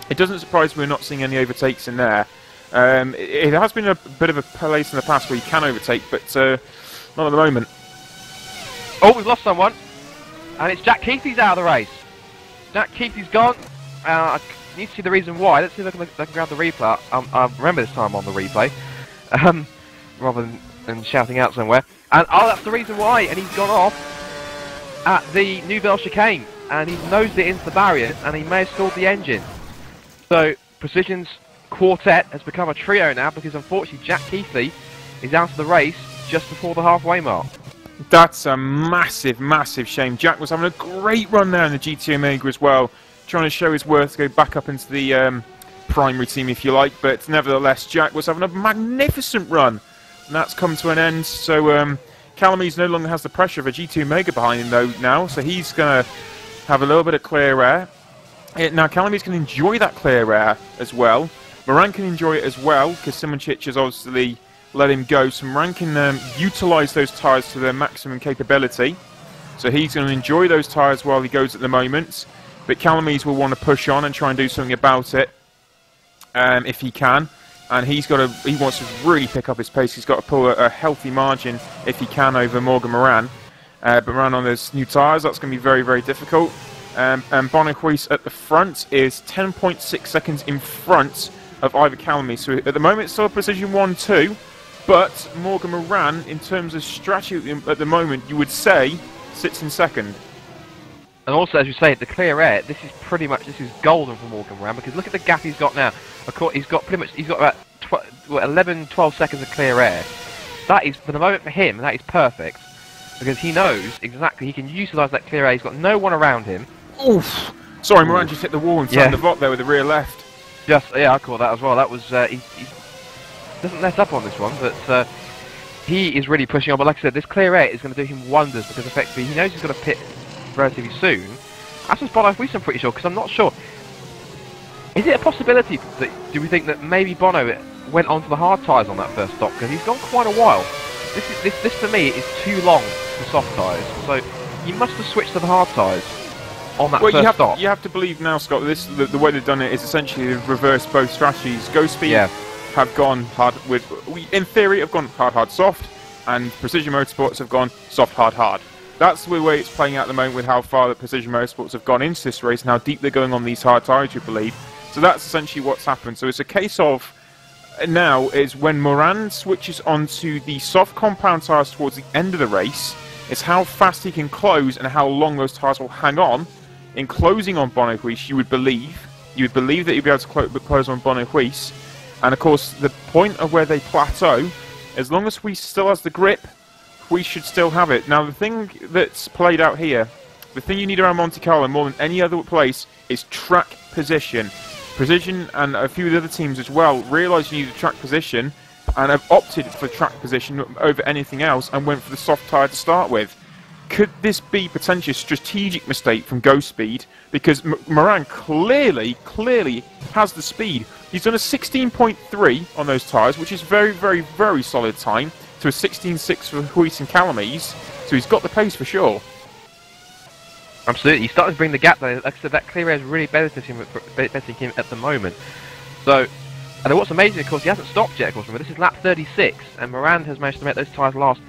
it doesn't surprise me we're not seeing any overtakes in there. It has been a bit of a place in the past where you can overtake, but not at the moment. Oh, we've lost someone. And it's Jack Keithley's out of the race. Jack Keithley's gone. I need to see the reason why. Let's see if I can grab the replay. I remember this time on the replay. Rather than shouting out somewhere. And oh, that's the reason why. And he's gone off at the Nouvelle chicane. And he's nosed it into the barrier. And he may have stalled the engine. So, Precision's quartet has become a trio now, because unfortunately Jack Keithley is out of the race just before the halfway mark. That's a massive, massive shame. Jack was having a great run there in the GT Omega as well, trying to show his worth to go back up into the primary team, if you like, but nevertheless, Jack was having a magnificent run, and that's come to an end. So Calamise no longer has the pressure of a GT Omega behind him, though, now, so he's going to have a little bit of clear air. Now, Calamise can enjoy that clear air as well. Moran can enjoy it as well, because Simonchich has obviously let him go. So Moran can utilise those tyres to their maximum capability. So he's going to enjoy those tyres while he goes at the moment. But Calamise will want to push on and try and do something about it if he can. And he wants to really pick up his pace. He's got to pull a healthy margin if he can over Morgan Moran. But Moran on those new tyres, that's going to be very, very difficult. And Bonnehuis at the front is 10.6 seconds in front of Ivor Calamise. So at the moment it's still a position 1-2. But Morgan Moran, in terms of strategy at the moment, you would say, sits in second. And also, as you say, the clear air, this is golden for Morgan Moran, because look at the gap he's got now. Of course, he's got about 11, 12 seconds of clear air. That is, for the moment for him, that is perfect, because he knows exactly, he can utilise that clear air. He's got no one around him. Oof! Sorry, Moran just hit the wall and turned the VOT there with the rear left. Yeah, I caught that as well. That was, he doesn't let up on this one, but he is really pushing on. But like I said, this clear air is going to do him wonders, because effectively he knows he's got to pit relatively soon. As was Bonnehuis, I'm pretty sure, because I'm not sure. Is it a possibility that, do we think that maybe Bono went onto the hard tyres on that first stop? Because he's gone quite a while. This for me is too long for soft tyres, so he must have switched to the hard tyres on that first stop. You have to believe now, Scott, the way they've done it is essentially they've reversed both strategies. Go Speed have gone hard in theory have gone hard, soft, and Precision Motorsports have gone soft, hard. That's the way it's playing out at the moment, with how far the Precision Motorsports have gone into this race and how deep they're going on these hard tyres, you believe. So that's essentially what's happened. So it's a case of now is when Moran switches onto the soft compound tyres towards the end of the race, it's how fast he can close and how long those tyres will hang on. In closing on Bonnehuis, you would believe that you'd be able to close on Bonnehuis. And of course, the point of where they plateau, as long as we still has the grip, we should still have it. Now, the thing that's played out here, the thing you need around Monte-Carlo more than any other place is track position. Precision and a few of the other teams as well realise you need a track position and have opted for track position over anything else and went for the soft tyre to start with. Could this be potentially a strategic mistake from Go Speed? Because Moran clearly has the speed. He's done a 16.3 on those tyres, which is very, very, very solid time, to a 16.6 for Huis and Calamise. So he's got the pace for sure. Absolutely, he's starting to bring the gap down. Like I said, that clear air is really benefiting him at the moment. So, and what's amazing, of course, he hasn't stopped yet, of course, remember, this is lap 36, and Moran has managed to make those tyres last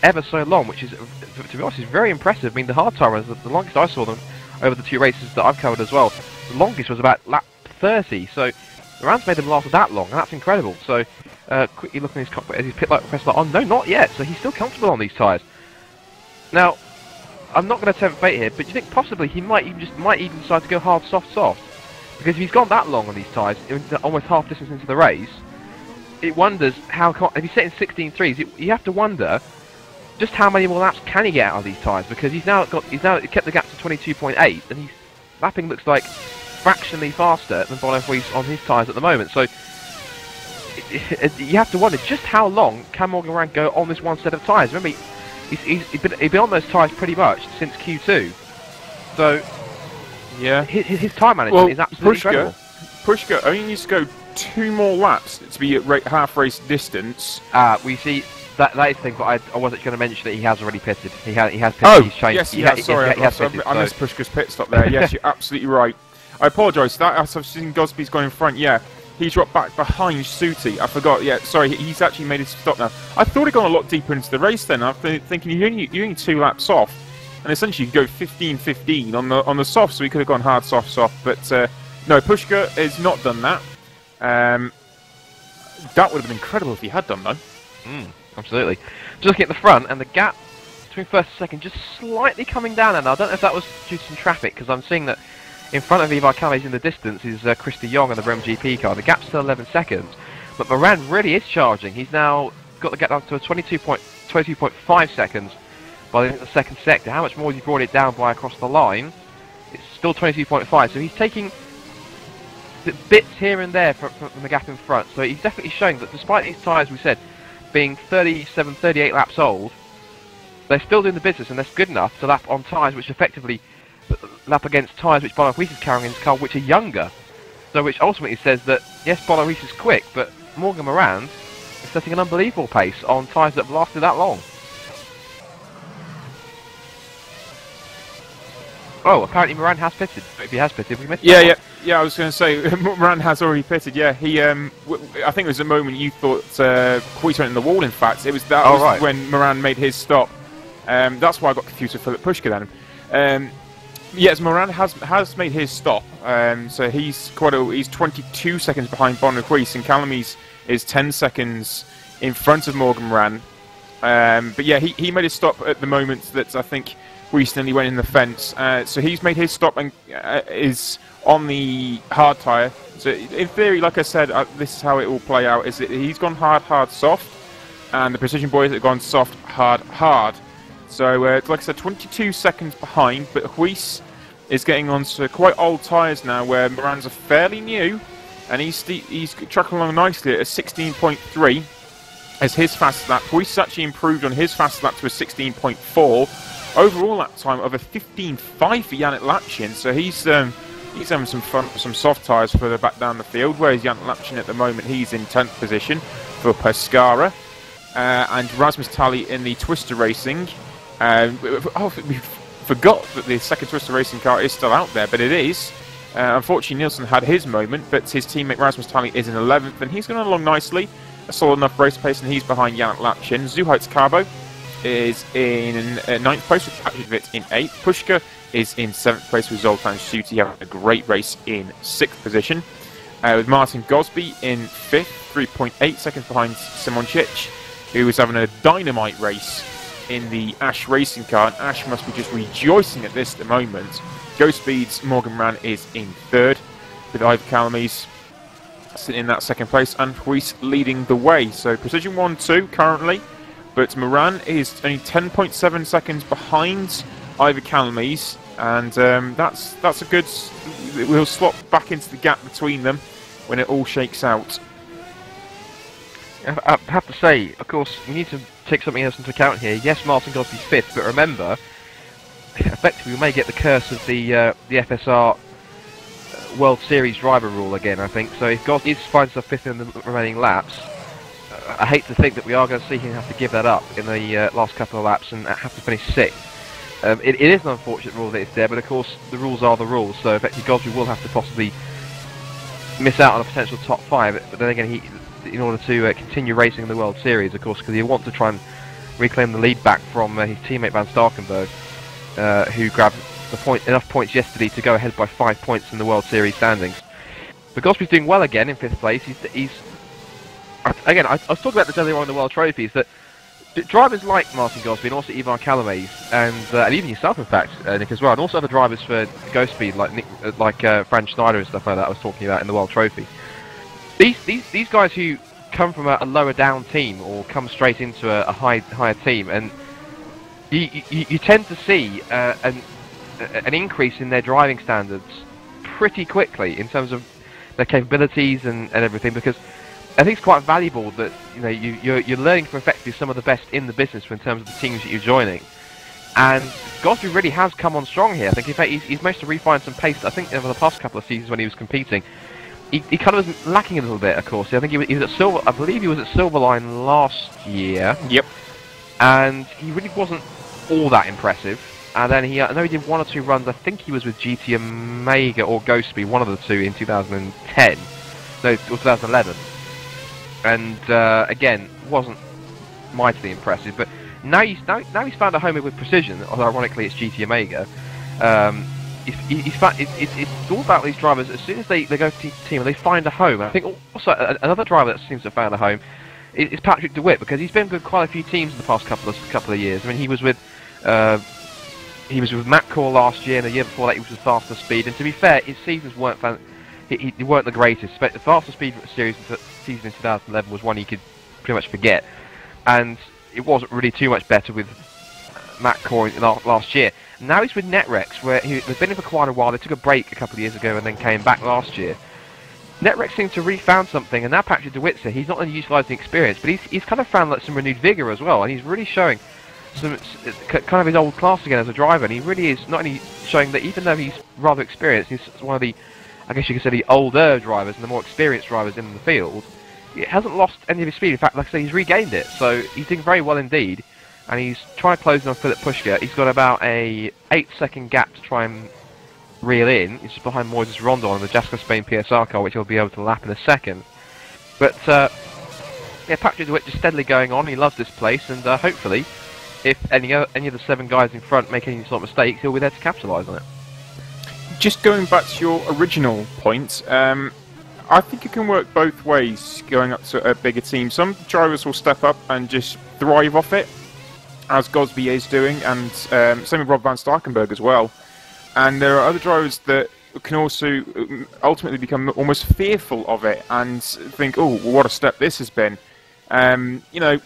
ever so long, which is, to be honest, is very impressive. I mean, the hard tyre runs, the longest I saw them over the two races that I've covered as well, the longest was about lap 30, so Moran's made them last that long, and that's incredible. So, quickly looking at his cockpit as his pit light press light on, no, not yet, so he's still comfortable on these tyres. Now, I'm not going to tempt fate here, but do you think possibly he might even decide to go hard, soft? Because if he's gone that long on these tyres, almost half distance into the race, it wonders how, if he's setting 16.3s, you have to wonder just how many more laps can he get out of these tyres, because he's now kept the gap to 22.8, and he's lapping looks like fractionally faster than Bonnehuis on his tyres at the moment. So you have to wonder just how long can Morgan Moran go on this one set of tyres. Remember, he's been on those tyres pretty much since Q2. So yeah, his tyre management is absolutely incredible. Pushka only needs to go 2 more laps to be at half race distance. We see. That is the thing, but I wasn't going to mention that he has already pitted. He has pitted. Oh, he's changed. Yes, he has. Sorry, I missed Pushka's pit stop there. Yes, you're absolutely right. I apologise. I've seen Godspeed's gone in front. Yeah, he's dropped back behind Suti. I forgot. Yeah, sorry. He's actually made his stop now. I thought he'd gone a lot deeper into the race then. I'm thinking you're only 2 laps off, and essentially you could go 15-15 on the soft, so he could have gone hard, soft. But no, Pushka has not done that. That would have been incredible if he had done though. Absolutely. Just looking at the front, and the gap between first and second just slightly coming down, and I don't know if that was due to some traffic, because I'm seeing that In front of Ivar Calmes in the distance is Christy Young on the Rem GP car. The gap's still 11 seconds, but Moran really is charging. He's now got the gap down to a 22.5 seconds by the end of the second sector. How much more has he brought it down by across the line? It's still 22.5, so he's taking bits here and there from the gap in front. So he's definitely showing that despite these tyres, we said, being 37, 38 laps old, they're still doing the business, and that's good enough to lap on tyres which effectively lap against tyres which Bono Ruiz is carrying in his car, which are younger. So which ultimately says that, yes, Bono Ruiz is quick, but Morgan Moran is setting an unbelievable pace on tyres that have lasted that long. Oh, apparently Moran has pitted. If he has pitted, we missed that one. Yeah, I was going to say, Moran has already pitted, yeah. He, I think it was a moment you thought Kuis went in the wall, in fact. It was that was when Moran made his stop. That's why I got confused with Philip Pushka then. Yes, Moran has made his stop, so he's 22 seconds behind Bono Ruiz, and Calmes is 10 seconds in front of Morgan Moran. But yeah, he made his stop at the moment that I think recently went in the fence. So he's made his stop and is on the hard tyre. So in theory, like I said, this is how it will play out, is that he's gone hard, hard, soft, and the Precision boys have gone soft, hard, hard. So like I said, 22 seconds behind, but Ruiz is getting on to quite old tyres now, where Moran's are fairly new, and he's trucking along nicely at a 16.3 as his fastest lap. Ruiz actually improved on his fastest lap to a 16.4. Overall lap time of a 15.5 for Yannick Lapchin, so he's having some soft tyres further back down the field, whereas Yannick Lapchin at the moment, he's in 10th position for Pescara. And Rasmus Tally in the Twister Racing. We forgot that the second Twister Racing car is still out there, but it is. Unfortunately, Nielsen had his moment, but his teammate Rasmus Tally is in 11th, and he's going along nicely. A solid enough race pace, and he's behind Yannick Lapchin. Zuhaitz Carbo is in 9th place with Patrick Witt in 8th. Pushka is in 7th place with Zoltan Schuti, having a great race in 6th position. With Martin Gosby in 5th, 3.8 seconds behind Simon Cic, who is having a dynamite race in the Ash racing car, and Ash must be just rejoicing at this at the moment. Go Speed's Morgan Moran is in 3rd, with Ivor Calmes sitting in that 2nd place, and Ruiz leading the way. So Precision 1-2 currently, but Moran is only 10.7 seconds behind Ivor Calmes, and that's a good. We'll slot back into the gap between them when it all shakes out. I have to say, of course, you need to take something else into account here. Yes, Martin Gosby's 5th, but remember, effectively we may get the curse of the FSR World Series driver rule again, I think. So if Gosby finds himself 5th in the remaining laps, I hate to think that we are going to see him have to give that up in the last couple of laps and have to finish 6th. It is an unfortunate rule that it's there, but of course the rules are the rules, so effectively Gosby will have to possibly miss out on a potential top 5, but then again, in order to continue racing in the World Series, of course, because he wants to try and reclaim the lead back from his teammate Van Starkenberg, who grabbed enough points yesterday to go ahead by 5 points in the World Series standings. But Gosby's doing well again in 5th place. Again, I was talking about this earlier on in the World Trophies, that drivers like Martin Gosby and also Ivan Calmes, and even yourself, in fact, Nick, as well, and also other drivers for Ghost Speed, like Franz Schneider and stuff like that I was talking about in the World Trophy. These guys who come from a lower down team or come straight into a higher team, and you tend to see an increase in their driving standards pretty quickly in terms of their capabilities and everything, because I think it's quite valuable that you're learning from effectively some of the best in the business in terms of the teams that you're joining. And Gosby really has come on strong here. I think in fact he's managed to refine some pace. I think over the past couple of seasons when he was competing, he kind of was lacking a little bit. Of course, I think he was at Silver. I believe he was at Silverline last year. Yep. And he really wasn't all that impressive. And then I know he did 1 or 2 runs. I think he was with GT Omega or Ghostby, one of the two, in 2010. No, or 2011. And again, wasn't mightily impressive. But now he's found a home with Precision. Although ironically, it's GT Omega. It's all about these drivers. As soon as they go to team and they find a home. I think also another driver that seems to have found a home is Patrick DeWitt, because he's been with quite a few teams in the past couple of years. I mean, he was with he was with Monaco last year, and the year before that he was with Faster Speed. And to be fair, his seasons weren't he weren't the greatest. But the Faster Speed series season in 2011 was one you could pretty much forget, and it wasn't really too much better with Monaco last year. Now he's with Netrex, where they've been in for quite a while. They took a break a couple of years ago and then came back last year. Netrex seems to have really found something, and now Patrick DeWitt's here. He's not only utilising experience, but he's kind of found like some renewed vigour as well, and he's really showing some kind of his old class again as a driver. And he really is not only showing that even though he's rather experienced, he's one of the, I guess you could say, the older drivers and the more experienced drivers in the field. He hasn't lost any of his speed. In fact, like I say, he's regained it. So he's doing very well indeed, and he's trying to close on Philip Pushka. He's got about a 8-second gap to try and reel in. He's just behind Moises Rondon on the Jasco Spain PSR car, which he'll be able to lap in a second. But yeah, Patrick DeWitt just steadily going on. He loves this place, and hopefully, if any of the 7 guys in front make any sort of mistakes, he'll be there to capitalise on it. Just going back to your original point, I think it can work both ways going up to a bigger team. Some drivers will step up and just thrive off it, as Gosby is doing, and same with Rob van Starkenburg as well. And there are other drivers that can also ultimately become almost fearful of it and think, oh, well, what a step this has been. You know,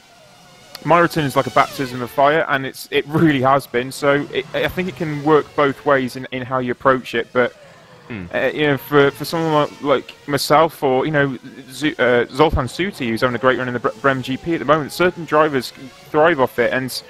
my return is like a baptism of fire, and it really has been. So I think it can work both ways in how you approach it. But you know, for someone like myself, or you know, Zoltan Suti, who's having a great run in the Brem GP at the moment, certain drivers thrive off it, and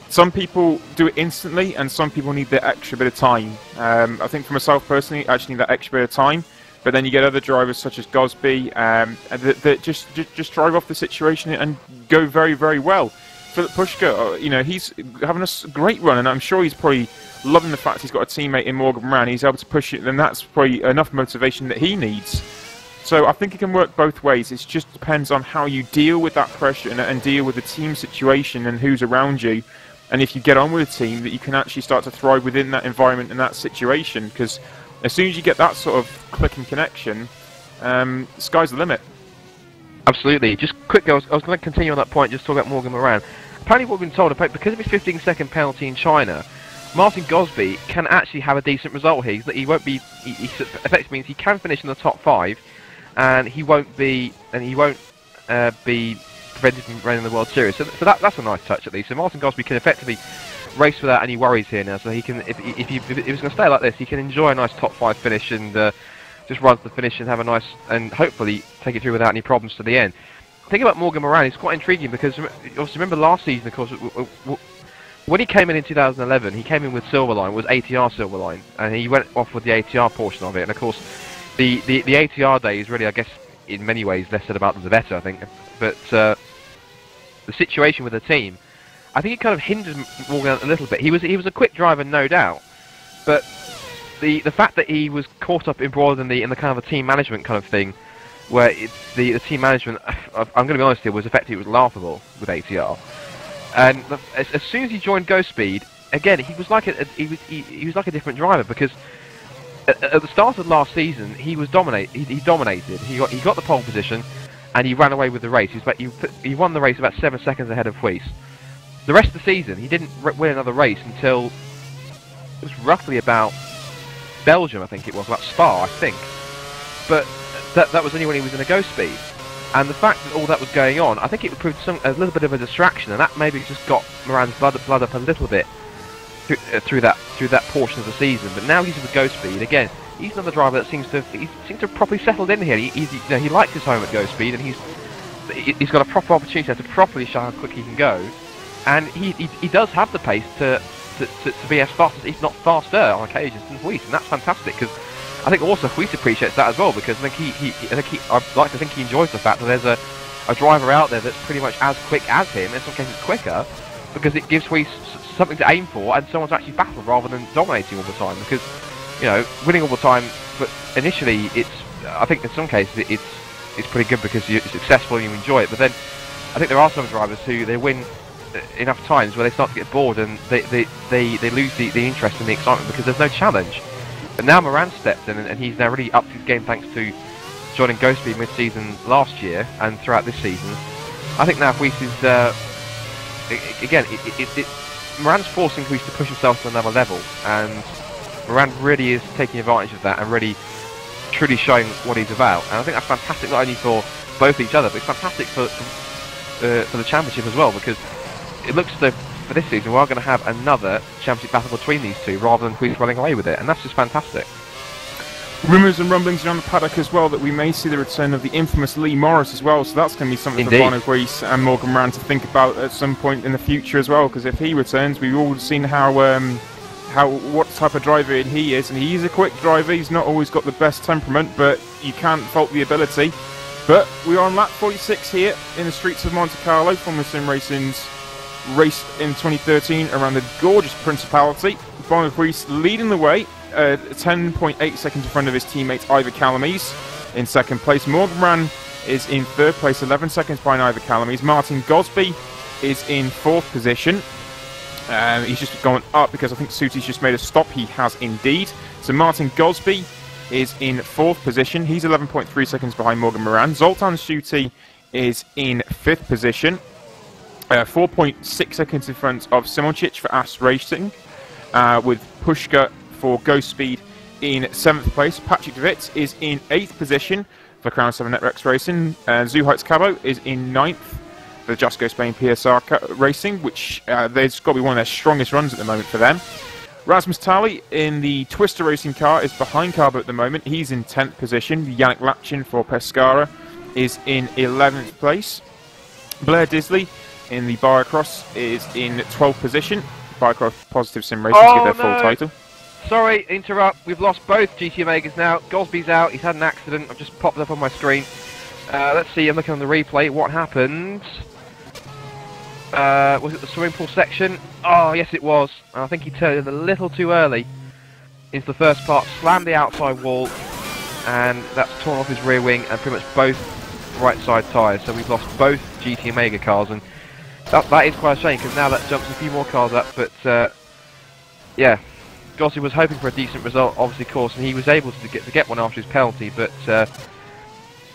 some people do it instantly, and some people need the extra bit of time. I think for myself personally, I actually need that extra bit of time. But then you get other drivers such as Gosby that just drive off the situation and go very, very well. Philip Pushka, you know, he's having a great run, and I'm sure he's probably loving the fact he's got a teammate in Morgan Moran. He's able to push it, and that's probably enough motivation that he needs. So I think it can work both ways. It just depends on how you deal with that pressure and deal with the team situation and who's around you. And if you get on with a team, that you can actually start to thrive within that environment and that situation. Because as soon as you get that sort of click and connection, sky's the limit. Absolutely. Just quickly, I was going to continue on that point, just talk about Morgan Moran. Apparently what we've been told, because of his 15-second penalty in China, Martin Gosby can actually have a decent result here. He won't be, he effectively means he can finish in the top 5, and he won't be prevented from running the World Series. So that's a nice touch at least. So Martin Gosby can effectively race without any worries here now. So he can, if he's going to stay like this, he can enjoy a nice top 5 finish and just run to the finish and have a nice, and hopefully take it through without any problems to the end. The thing about Morgan Moran is quite intriguing, because obviously remember last season, of course, when he came in 2011, he came in with Silverline, was ATR Silverline, and he went off with the ATR portion of it. And of course, the ATR day is really, I guess, in many ways less said about than the better, I think. But the situation with the team, I think it kind of hindered Morgan a little bit. He was a quick driver, no doubt, but the fact that he was caught up embroiled in the kind of a team management kind of thing, where the team management, I'm going to be honest here, was effectively, it was laughable with ATR. And as soon as he joined Go Speed, again, he was like he was like a different driver, because at the start of last season he was dominated. He dominated. He got the pole position, and he ran away with the race. He won the race about 7 seconds ahead of Huis. The rest of the season, he didn't win another race until it was roughly about Belgium, I think it was, about Spa, I think. But that was only when he was in a Go Speed. And the fact that all that was going on, I think it proved a little bit of a distraction, and that maybe just got Moran's blood up a little bit through that portion of the season. But now he's with Go Speed again. He's another driver that seems to have properly settled in here. He likes his home at Go Speed, and he's got a proper opportunity to properly show how quick he can go, and he does have the pace to be as fast as, if not faster, on occasions than Huis, and that's fantastic. Because I think also Huis appreciates that as well, because I think I'd like to think he enjoys the fact that there's a driver out there that's pretty much as quick as him, in some cases quicker, because it gives Huis something to aim for and someone to actually battle rather than dominating all the time. Because, you know, winning all the time, but initially I think in some cases it's pretty good because you're successful and you enjoy it. But then I think there are some drivers who they win enough times where they start to get bored and they lose the interest and the excitement because there's no challenge. But now Moran stepped in, and he's now really upped his game thanks to joining Go Speed mid-season last year and throughout this season. I think now Huis is again, Moran's forcing Huis to push himself to another level, and Moran really is taking advantage of that and really truly showing what he's about. And I think that's fantastic not only for both each other, but it's fantastic for the championship as well, because it looks as though for this season we are going to have another championship battle between these two rather than Huis running away with it, and that's just fantastic. Rumours and rumblings around the paddock as well that we may see the return of the infamous Lee Morris as well, so that's going to be something Indeed. for Bono Huis and Morgan Moran to think about at some point in the future as well, because if he returns, we've all seen what type of driver he is, and he's a quick driver. He's not always got the best temperament, but you can't fault the ability. But we are on lap 46 here in the streets of Monte-Carlo, former SimRacing's race in 2013 around the gorgeous Principality. Bono Huis leading the way, 10.8 seconds in front of his teammate Ivor Calamise in second place. Morgan Moran is in third place, 11 seconds behind Ivor Calamise. Martin Gosby is in fourth position. He's just gone up because I think Suti's just made a stop. He has indeed. So Martin Gosby is in fourth position. He's 11.3 seconds behind Morgan Moran. Zoltan Suti is in fifth position, 4.6 seconds in front of Simoncic for AS Racing, with Pushka for Ghost Speed in 7th place. Patrick de Wit is in 8th position for Crown 7 Netrex Racing. Zuhaitz Cabo is in 9th for Just Go Spain PSR Racing, which there's got to be one of their strongest runs at the moment for them. Rasmus Tali in the Twister Racing car is behind Cabo at the moment. He's in 10th position. Yannick Lapchin for Pescara is in 11th place. Blair Disley in the Biocross is in 12th position. Biocross Positive Sim Racing to get their full title. Sorry, interrupt. We've lost both GT Omegas now. Gosby's out. He's had an accident. I've just popped it up on my screen. Let's see. I'm looking on the replay. What happened? Was it the swimming pool section? Oh, yes, it was. I think he turned a little too early into the first part, slammed the outside wall, and that's torn off his rear wing and pretty much both right side tyres. So we've lost both GT Omega cars, and that is quite a shame because now that jumps a few more cars up. But yeah. Gosby was hoping for a decent result, obviously, of course, and he was able to get one after his penalty, but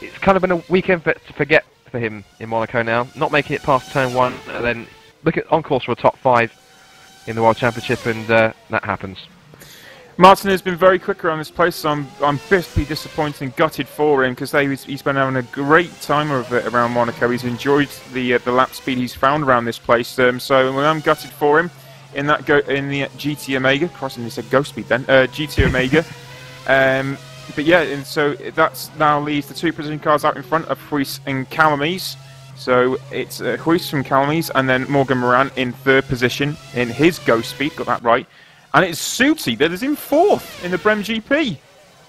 it's kind of been a weekend to forget for him in Monaco now, not making it past turn 1, and then on course for a top 5 in the World Championship, and that happens. Martin has been very quick around this place, so I'm bitterly disappointed and gutted for him because he's been having a great time of it around Monaco. He's enjoyed the lap speed he's found around this place, so I'm gutted for him. In the GT Omega, crossing this said Ghost Speed then, GT Omega. But yeah, and so that now leaves the 2 position cars out in front of Huis and Calamise. So it's Huis from Calamise and then Morgan Moran in 3rd position in his Ghost Speed, got that right. And it's Suti that is in 4th in the Brem GP.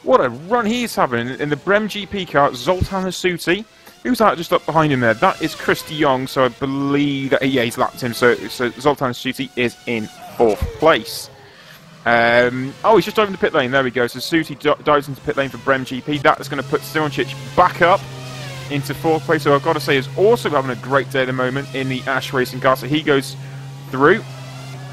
What a run he's having in the Brem GP car, Zoltan Suti. Who's that just up behind him there? That is Chris de Jong, so I believe that, yeah, he's lapped him. So Zoltan Suti is in 4th place. Oh, he's just diving into pit lane. There we go. So Suti dives into pit lane for Brem GP. That is going to put Simoncic back up into 4th place. So I've got to say, is also having a great day at the moment in the AS Racing car. So he goes through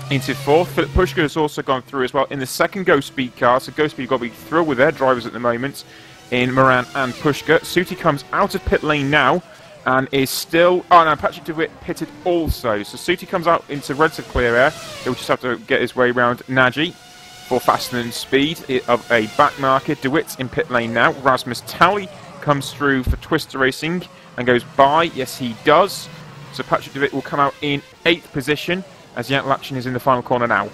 into 4th. Philip Pushka has also gone through as well in the 2nd Ghost Speed car. So Ghost Speed got to be thrilled with their drivers at the moment in Moran and Pushka. Suti comes out of pit lane now and is still... Oh no, Patrick de Wit pitted also. So Suti comes out into relative clear air. He'll just have to get his way around Nagy for faster than speed of a back marker. De Wit's in pit lane now. Rasmus Tally comes through for Twister Racing and goes by. Yes, he does. So Patrick de Wit will come out in 8th position as Yannick Lapchin is in the final corner now.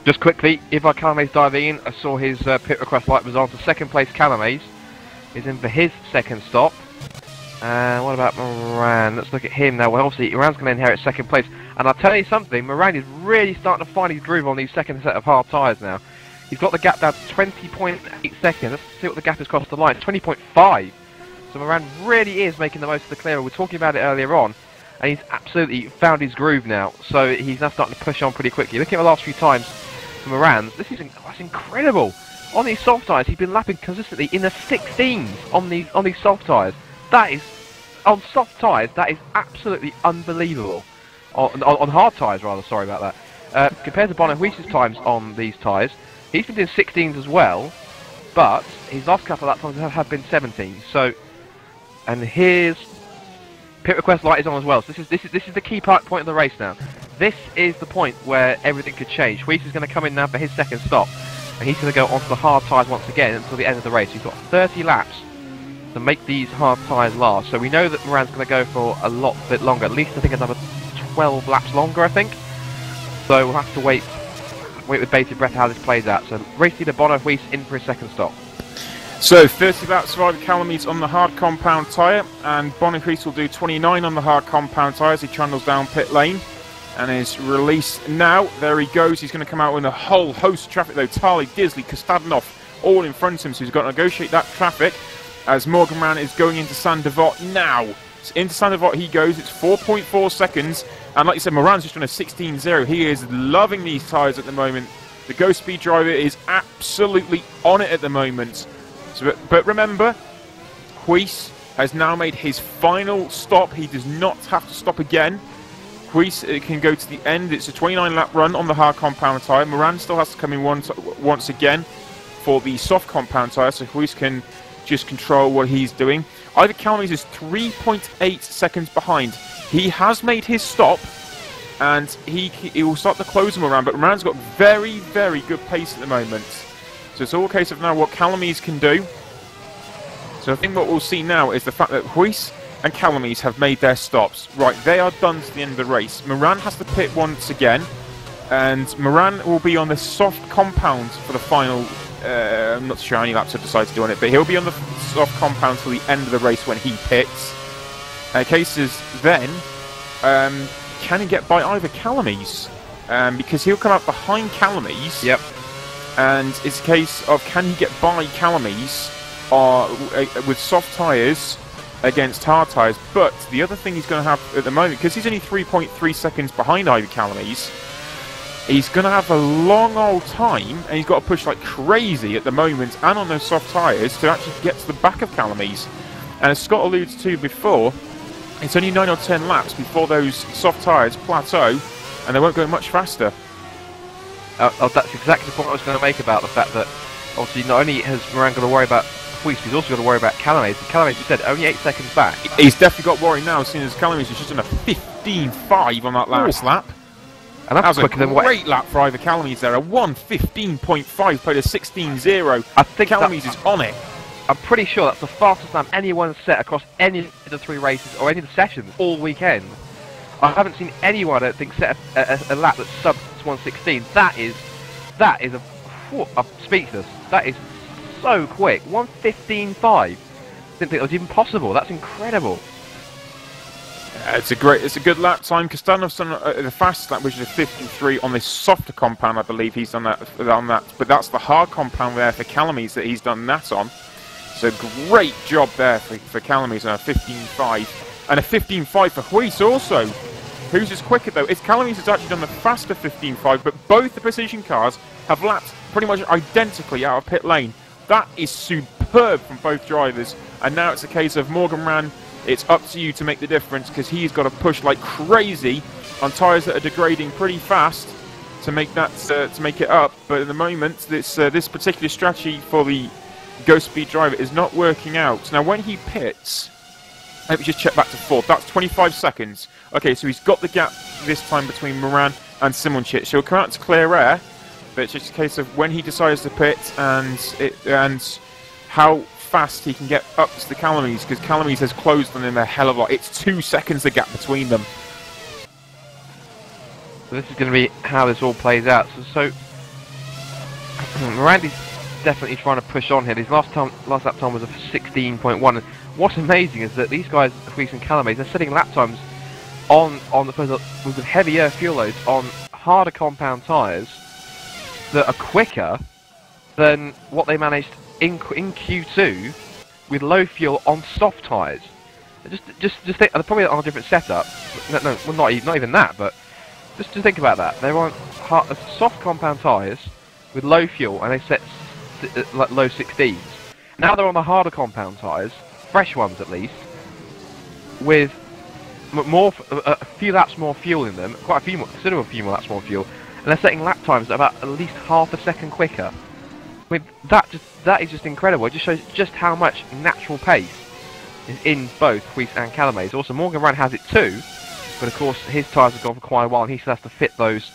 Just quickly, Ivar Calamise diving in. I saw his pit request light was on for 2nd place. Calamise is in for his 2nd stop. And what about Moran? Let's look at him now. Well, obviously, Moran's going to inherit 2nd place. And I'll tell you something, Moran is really starting to find his groove on these 2nd set of hard tyres now. He's got the gap down to 20.8 seconds. Let's see what the gap is across the line. 20.5. So Moran really is making the most of the clear. We were talking about it earlier on. And he's absolutely found his groove now. So he's now starting to push on pretty quickly. Looking at the last few times for Moran, that's incredible. On these soft tyres, he's been lapping consistently in the 16s on these soft tyres. That is, on soft tyres, that is absolutely unbelievable. On hard tyres, rather, sorry about that. Compared to Bono Huis's times on these tyres, he's been doing 16s as well, but his last couple of lap times have been 17s. So, and his pit request light is on as well. So this is the key point of the race now. this is the point where everything could change. Woodwiss is going to come in now for his second stop, and he's going to go onto the hard tyres once again until the end of the race. He's got 30 laps to make these hard tyres last. So we know that Moran's going to go for a lot bit longer. At least I think another 12 laps longer, I think. So we'll have to wait with bated breath how this plays out. So race leader Woodwiss in for his second stop. So 30 laps for Ivor Calamees on the hard compound tyre, and Woodwiss will do 29 on the hard compound tyre as he trundles down pit lane and is released now. There he goes. He's going to come out with a whole host of traffic though. Tarley, Disley, Kostadinov all in front of him, so he's got to negotiate that traffic as Morgan Moran is going into Saint-Devote now. So into Saint-Devote he goes. It's 4.4 seconds, and like you said, Moran's just on a 16.0. He is loving these tyres at the moment. The Ghost Speed driver is absolutely on it at the moment. So, but remember, Woodwiss has now made his final stop. He does not have to stop again. Woodwiss can go to the end. It's a 29-lap run on the hard compound tyre. Moran still has to come in once again for the soft compound tyre, so Woodwiss can just control what he's doing. Ivor Calamees is 3.8 seconds behind. He has made his stop, and he will start to close Moran, but Moran's got very, very good pace at the moment. So it's all a case of now what Calamees can do. So I think what we'll see now is the fact that Woodwiss and Calamees have made their stops. Right, they are done to the end of the race. Moran has to pit once again, and Moran will be on the soft compound for the final. I'm not sure how many laps have decided to do on it, but he'll be on the soft compound till the end of the race when he pits. Case is then, can he get by Ivor Calamees? Because he'll come up behind Calamees. Yep. And it's a case of can he get by Calamees with soft tyres against hard tyres. But the other thing he's going to have at the moment, because he's only 3.3 seconds behind Ivor Calamees, he's going to have a long old time, and he's got to push like crazy at the moment and on those soft tyres to actually get to the back of Calamees. And as Scott alluded to before, it's only 9 or 10 laps before those soft tyres plateau, and they won't go much faster. That's exactly the point I was going to make about the fact that obviously not only has Moran got to worry about Woodwiss, he's also got to worry about Calamees. And Calamees, you said, only 8 seconds back. He's definitely got worry now, seeing as Calamees is just on a 15.5 on that last lap. And that's that quicker than what? Great lap for Ivor Calamees there. A 1:15.5 played a 16.0. I think Calamees is on it. I'm pretty sure that's the fastest time anyone's set across any of the 3 races or any of the sessions all weekend. I haven't seen anyone, I think, set a lap that's sub 1:16. That is I'm speechless. That is so quick. 1:15.5. Didn't think that was even possible. That's incredible. It's a good lap time. Kostanov's done the fastest lap, which is a 53 on this softer compound. I believe he's done that on that, but that's the hard compound there for Calamees that he's done that on. So great job there for Calamees on a 15.5. And a 15.5 for Woodwiss also. Who's is quicker though? It's Calamees has actually done the faster 15.5, but both the precision cars have lapped pretty much identically out of pit lane. That is superb from both drivers. And now it's a case of Morgan Moran. It's up to you to make the difference, because he's got to push like crazy on tyres that are degrading pretty fast to make that to make it up. But at the moment, this particular strategy for the Ghost Speed driver is not working out. Now when he pits, let me just check back to fourth. That's 25 seconds. Okay, so he's got the gap this time between Moran and Simonchich. So he'll come out to clear air, but it's just a case of when he decides to pit and how fast he can get up to the Calamees, because Calamees has closed on him a hell of a lot. It's 2 seconds the gap between them. So this is going to be how this all plays out. So Randy's definitely trying to push on here. His last lap time was a 16.1. And what's amazing is that these guys, Woodwiss and Calamees, they're setting lap times on the with heavier fuel loads on harder compound tyres that are quicker than what they managed in Q2 with low fuel on soft tyres. Just think, they're probably on a different setup. No, well, not even that, but just to think about that. They're on soft compound tyres with low fuel, and they set like low 16s. Now they're on the harder compound tyres, fresh ones at least, with a few laps more fuel in them, quite a few more, considerable few more laps more fuel, and they're setting lap times about at least half a second quicker. I mean, that is just incredible. It just shows just how much natural pace is in both Woodwiss and Calamees. Also, Morgan Moran has it too, but of course his tyres have gone for quite a while and he still has to fit those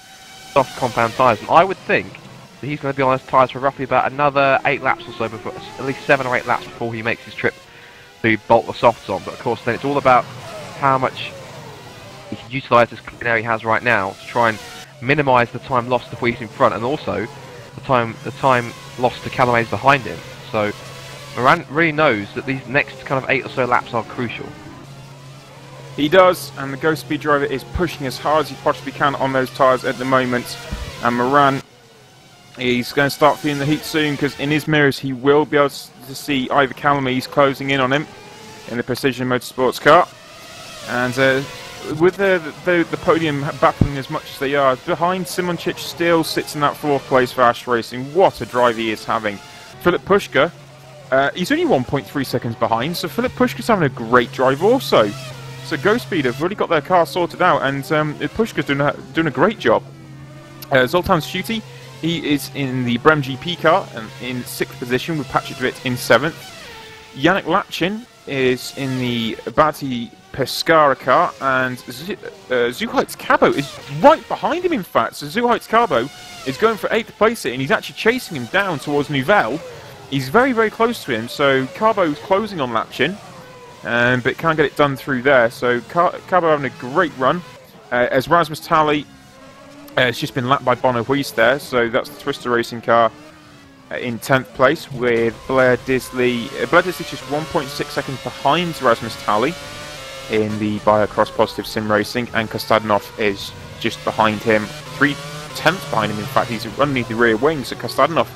soft compound tyres. And I would think that he's going to be on those tyres for roughly about another 8 laps or so, before, at least 7 or 8 laps before he makes his trip to bolt the softs on. But of course then it's all about how much he can utilise this clean air he has right now to try and minimise the time lost to Woodwiss in front, and also the time lost to Callaway's behind him. So Moran really knows that these next kind of 8 or so laps are crucial. He does, and the Ghost Speed driver is pushing as hard as he possibly can on those tyres at the moment. And Moran, he's going to start feeling the heat soon, because in his mirrors he will be able to see Ivor Calamees closing in on him in the Precision Motorsports car. And with the podium battling as much as they are, behind Simončić still sits in that 4th place for Ash Racing. What a drive he is having. Filip Puška, he's only 1.3 seconds behind, so Filip Puška's having a great drive also. So Ghost Speed have really got their car sorted out, and Puška's doing a great job. Zoltan Schuty, he is in the Brem GP car and in 6th position with Patrick de Witt in 7th. Yannick Lachin is in the Bati Pescara car, and Zhuhai Cabo is right behind him, in fact. So Zhuhai Cabo is going for 8th place here, and he's actually chasing him down towards Nouvelle. He's very, very close to him, so Carbo's closing on Lachin, but can't get it done through there. So Carbo having a great run, as Rasmus Tally has just been lapped by Bono Huis there, so that's the Twister Racing car in 10th place, with Blair Disley. Blair Disley's just 1.6 seconds behind Rasmus Tally in the Biocross Positive Sim Racing, and Kostadinov is just behind him, 3/10 behind him. In fact, he's underneath the rear wing, so Kostadinov,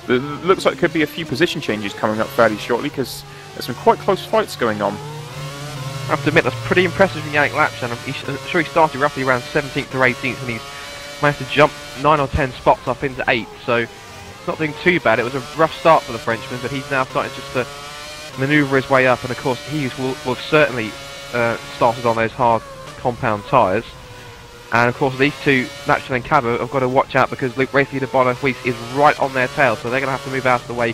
looks like there could be a few position changes coming up fairly shortly, because there's some quite close fights going on. I have to admit, that's pretty impressive from Yannick Lachin. I'm sure he started roughly around 17th or 18th, and he's managed to jump 9 or 10 spots up into 8th, so it's not doing too bad. It was a rough start for the Frenchman, but he's now starting just to manoeuvre his way up, and of course he will have certainly started on those hard compound tyres. And of course these two, Lachin and Cabo, have got to watch out, because race leader Bono Huis is right on their tail, so they're going to have to move out of the way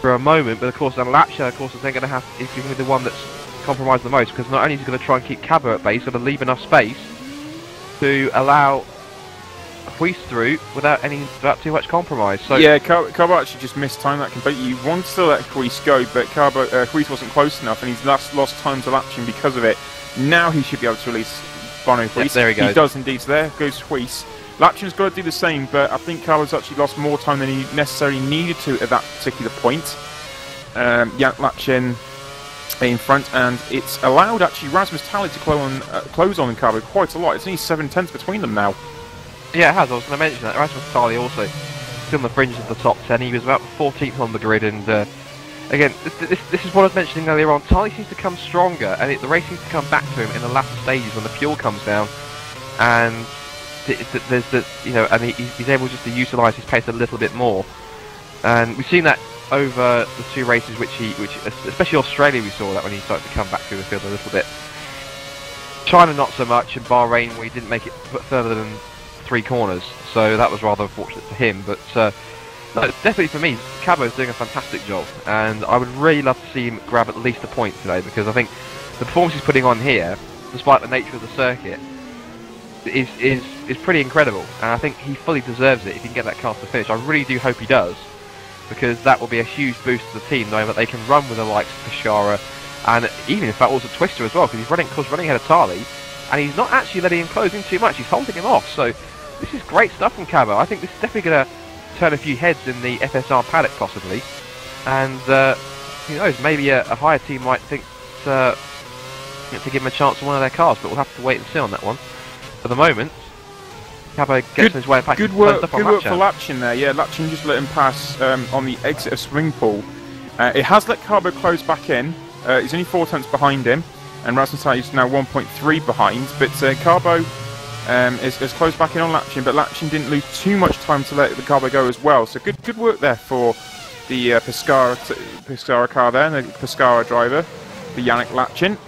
for a moment. But of course, and Lachin, of course, is then going to have is going to be the one that's compromised the most, because not only is he going to try and keep Cabo at bay, he's going to leave enough space to allow Huis through without too much compromise. So yeah, Carbo actually just missed time that completely. He wanted to let Huis go, but Huis wasn't close enough, and he's lost time to Lachin because of it. Now he should be able to release Bono Huis. Yep, there he goes. He does indeed. So there goes Huis. Lachin's got to do the same, but I think Carbo's actually lost more time than he necessarily needed to at that particular point. Yannick Lachin in front, and it's allowed actually Rasmus Tally to close on Carbo quite a lot. It's only 7/10 between them now. yeah, it has. I was going to mention that. Rasmus Tally also still on the fringes of the top 10. He was about 14th on the grid, and again, this is what I was mentioning earlier on. Tally seems to come stronger, and the race seems to come back to him in the latter stages when the fuel comes down, and there's the and he's able just to utilise his pace a little bit more. And we've seen that over the 2 races, which especially Australia, we saw that when he started to come back through the field a little bit. China not so much, and Bahrain where he didn't make it further than 3 corners, so that was rather unfortunate for him. But no, definitely for me, Cabo's doing a fantastic job, and I would really love to see him grab at least a point today, because I think the performance he's putting on here, despite the nature of the circuit, is pretty incredible, and I think he fully deserves it if he can get that car to finish. I really do hope he does, because that will be a huge boost to the team, knowing that they can run with the likes of Pescara, and even in fact also Twister as well, because he's running ahead of Tally, and he's not actually letting him close in too much, he's holding him off. So this is great stuff from Cabo. I think this is definitely going to turn a few heads in the FSR paddock possibly, and who knows, maybe a higher team might think to give him a chance on one of their cars, but we'll have to wait and see on that one. For the moment, Cabo gets his way back. Good work for Lachin there. Yeah, Lachin just let him pass on the exit of swimming pool. It has let Cabo close back in. He's only 4/10 behind him, and Rasmus is now 1.3 behind. But Cabo is close back in on Lachin, but Lachin didn't lose too much time to let the Cabo go as well. So good work there for the Pescara car there, and the Pescara driver, the Yannick Lachin.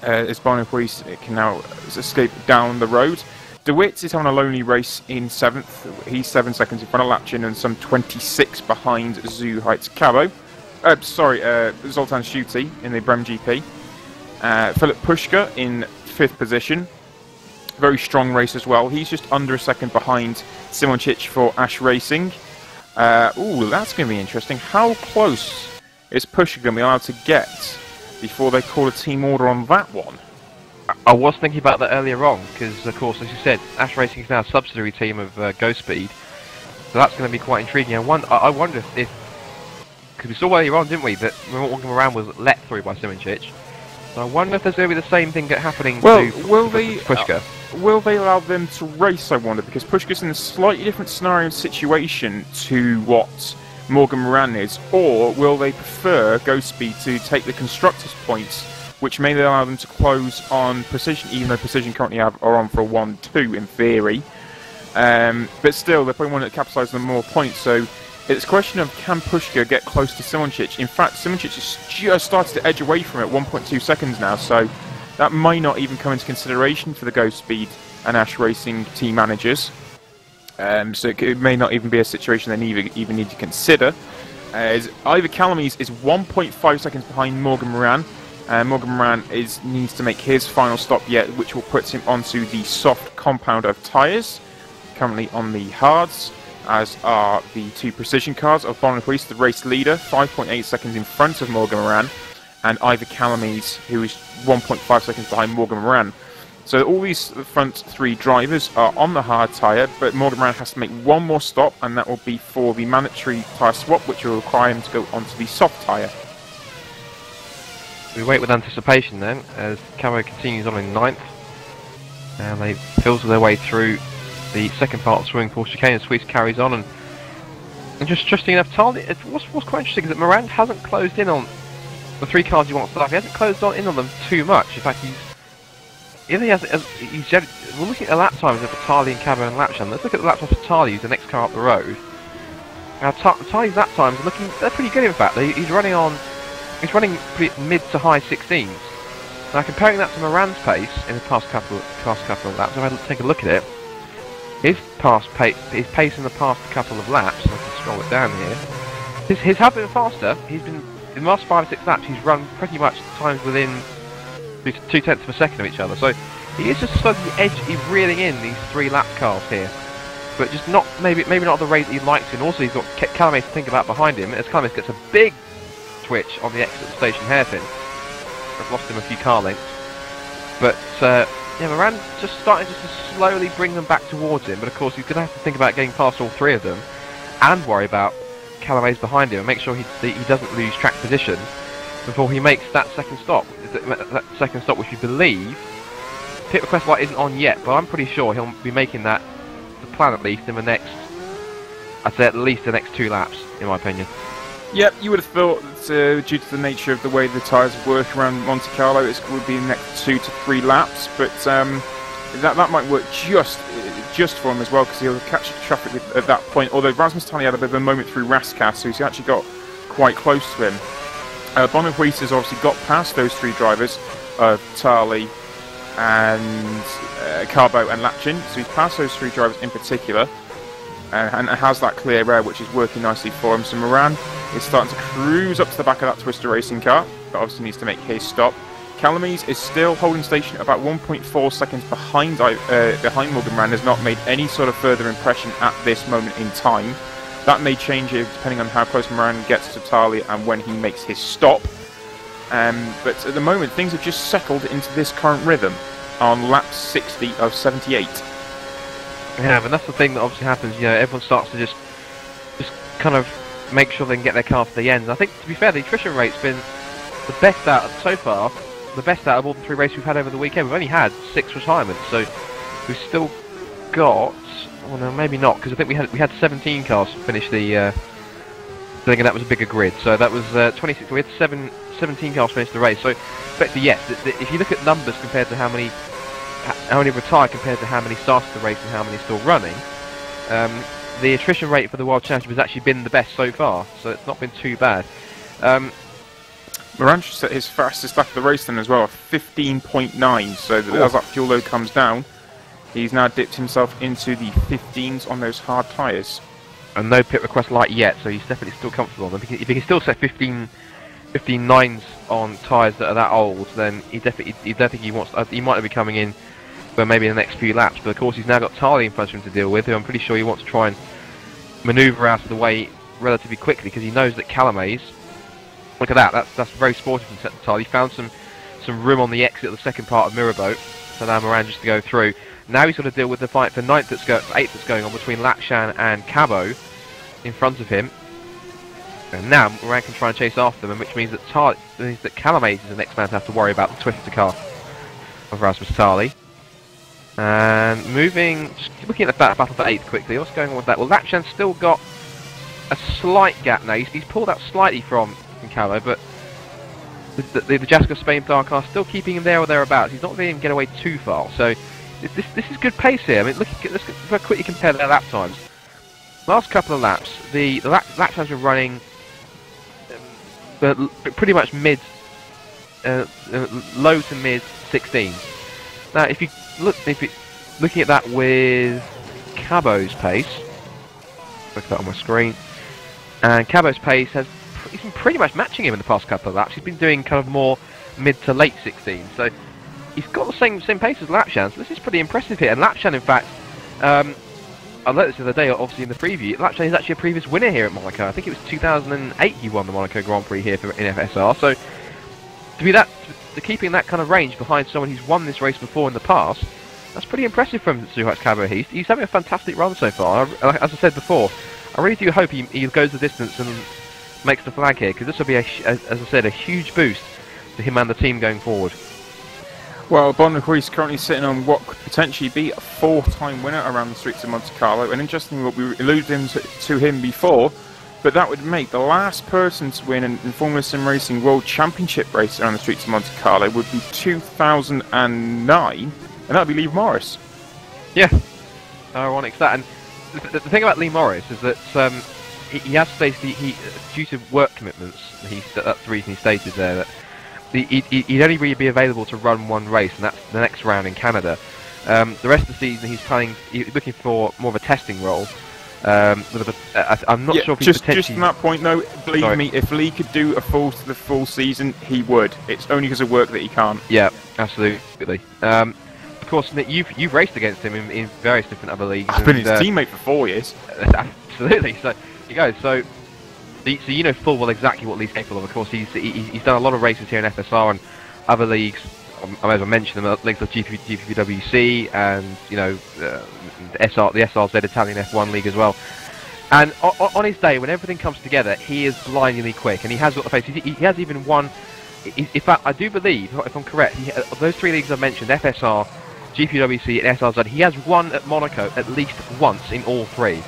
As Bono Huis can now escape down the road. De Witt is having a lonely race in 7th. He's 7 seconds in front of Lachin and some 26 behind Zhuhai Cabo. Zoltan Schuty in the Brem GP. Filip Puška in 5th position. Very strong race as well. He's just under a second behind Simoncic for Ash Racing. Ooh, that's going to be interesting. How close is Pushka going to be allowed to get before they call a team order on that one? I was thinking about that earlier on, because of course, as you said, Ash Racing is now a subsidiary team of Go Speed, so that's going to be quite intriguing. I wonder if because we saw earlier on, didn't we, that walking around was let through by Simoncic. So I wonder if there's going to be the same thing happening to Pushka. Will they allow them to race, I wonder, because Pushka's in a slightly different scenario and situation to what Morgan Moran is, or will they prefer Go Speed to take the constructors' points, which may allow them to close on Precision, even though Precision currently are on for a 1-2 in theory. But still, they probably want to capitalise on more points, so it's a question of can Pushka get close to Simoncic. In fact, Simoncic has just started to edge away from it, 1.2 seconds now, so that might not even come into consideration for the Go Speed and Ash Racing team managers. So it may not even be a situation they even need to consider. Ivor Calamies is 1.5 seconds behind Morgan Moran. Morgan Moran needs to make his final stop yet, which will put him onto the soft compound of tyres, currently on the hards, as are the 2 precision cars of Woodwiss, the race leader, 5.8 seconds in front of Morgan Moran, and Ivor Calamies, who is 1.5 seconds behind Morgan Moran. So all these front 3 drivers are on the hard tyre, but Morgan Moran has to make one more stop, and that will be for the mandatory tyre swap, which will require him to go onto the soft tyre. We wait with anticipation then, as Camo continues on in 9th, and they filter their way through the second part of swimming pool chicane, and Sweets carries on, and just interesting enough, what's quite interesting is that Moran hasn't closed in on the 3 cars he wants to start. He hasn't closed in on them too much. In fact, we're looking at the lap times of Vitali and Cabo and Lapshan. Let's look at the lap times for Vitali, who's the next car up the road. Now, Vitali's lap times are they're pretty good in fact. He's running pretty mid to high 16s. Now, comparing that to Moran's pace in the past couple of laps, if I take a look at it, his pace in the past couple of laps, I can scroll it down here, his have been faster. In the last 5 or 6 laps, he's run pretty much times within 0.2 of a second of each other. So he is just slowly reeling in these 3 lap cars here, but just not maybe not the rate that he'd like to. And also he's got Calames to think about behind him, as Calames gets a big twitch on the exit of the station hairpin. I've lost him a few car lengths, but yeah, Moran just starting to slowly bring them back towards him. But of course he's going to have to think about getting past all 3 of them, and worry about Calames behind him, and make sure he doesn't lose track position before he makes that second stop. That second stop, which we believe pit request light isn't on yet, but I'm pretty sure he'll be making that, the plan at least, in the next, I'd say at least the next 2 laps, in my opinion. Yep, you would have thought that due to the nature of the way the tyres work around Monte-Carlo, it would be the next 2 to 3 laps, but that might work just for him as well, because he'll catch traffic at that point. Although Rasmus Tali had a bit of a moment through Raskas, so he's actually got quite close to him. Woodwiss has obviously got past those 3 drivers of Tali and Carbo and Lapchin, so he's passed those 3 drivers in particular, and has that clear air, which is working nicely for him. So Moran is starting to cruise up to the back of that Twister Racing car, but obviously needs to make his stop. Calamies is still holding station about 1.4 seconds behind Morgan Moran, has not made any sort of further impression at this moment in time. That may change depending on how close Moran gets to Tali and when he makes his stop. But at the moment, things have just settled into this current rhythm on lap 60 of 78. Yeah, but that's the thing that obviously happens. You know, everyone starts to just kind of make sure they can get their car to the end. And I think, to be fair, the attrition rate's been the best out so far. The best out of all the 3 races we've had over the weekend. We've only had 6 retirements, so we've still got. Well, no, maybe not, because I think we had 17 cars finish the thing, and that was a bigger grid. So that was 26. We had 17 cars finish the race. So, effectively, yes. If you look at numbers compared to how many retired compared to how many started the race and how many still running, the attrition rate for the World Championship has actually been the best so far. So it's not been too bad. Moran should set his fastest lap of the race then as well, 15.9. So as that fuel load comes down, he's now dipped himself into the 15s on those hard tyres. And no pit request light yet, so he's definitely still comfortable on them. If he can still set 15 15.9s on tyres that are that old, then he might be coming in for maybe the next few laps. But of course, he's now got Tarly in front of him to deal with, who I'm pretty sure he wants to try and manoeuvre out of the way relatively quickly, because he knows that Calamays. Look at that. That's very sporty from Tarly. He found some room on the exit of the second part of Mirabeau to allow Moran just to go through. Now he's got to deal with the fight for 8th that's going on between Latshan and Cabo in front of him. And now Moran can try and chase after them, which means that Calamays is the next man to have to worry about the Twister car of Rasmus Tarly. And just looking at the battle for 8th quickly, what's going on with that? Well, Latshan's still got a slight gap now. He's pulled out slightly from Cabo, but the Jasco Spain Star car still keeping him there or thereabouts. He's not letting him get away too far. So this is good pace here. I mean, let's quickly compare their lap times. Last couple of laps, the lap times were running pretty much low to mid 16. Now, if you looking at that with Cabo's pace, look at that on my screen, and Cabo's pace he's been pretty much matching him in the past couple of laps. He's been doing kind of more mid to late 16, so he's got the same pace as Latshan. So this is pretty impressive here. And Latshan, in fact, I learned this the other day, obviously in the preview. Latshan is actually a previous winner here at Monaco. I think it was 2008 he won the Monaco Grand Prix here in FSR. So to keeping that kind of range behind someone who's won this race before in the past, that's pretty impressive from Suhats Cabo. He's having a fantastic run so far. As I said before, I really do hope he goes the distance and makes the flag here, because this will be, as I said, a huge boost to him and the team going forward. Well, Bonnequist is currently sitting on what could potentially be a 4-time winner around the streets of Monte-Carlo, and interestingly, what we alluded to him before, but that would make the last person to win in Formula SimRacing World Championship race around the streets of Monte-Carlo would be 2009, and that would be Lee Morris. Yeah, ironic that. And the thing about Lee Morris is that he has stated due to work commitments, that's the reason he stated there that he'd only really be available to run one race, and that's the next round in Canada. The rest of the season he's looking for more of a testing role. I'm not sure if he's potentially... Just on that point though, believe me, if Lee could do the full season, he would. It's only because of work that he can't. Yeah, absolutely. Of course, Nick, you've raced against him in various different other leagues. I've been his teammate for 4 years. Absolutely. So you go. So you know full well exactly what Lee's capable of. Of course, he's done a lot of races here in FSR and other leagues. I may as well mention them, leagues like GPWC and the SRZ Italian F1 league as well. And on his day, when everything comes together, he is blindingly quick, and he has got the pace. He has even won. In fact, I do believe, if I'm correct, those 3 leagues I mentioned, FSR, GPWC, and SRZ, he has won at Monaco at least once in all 3.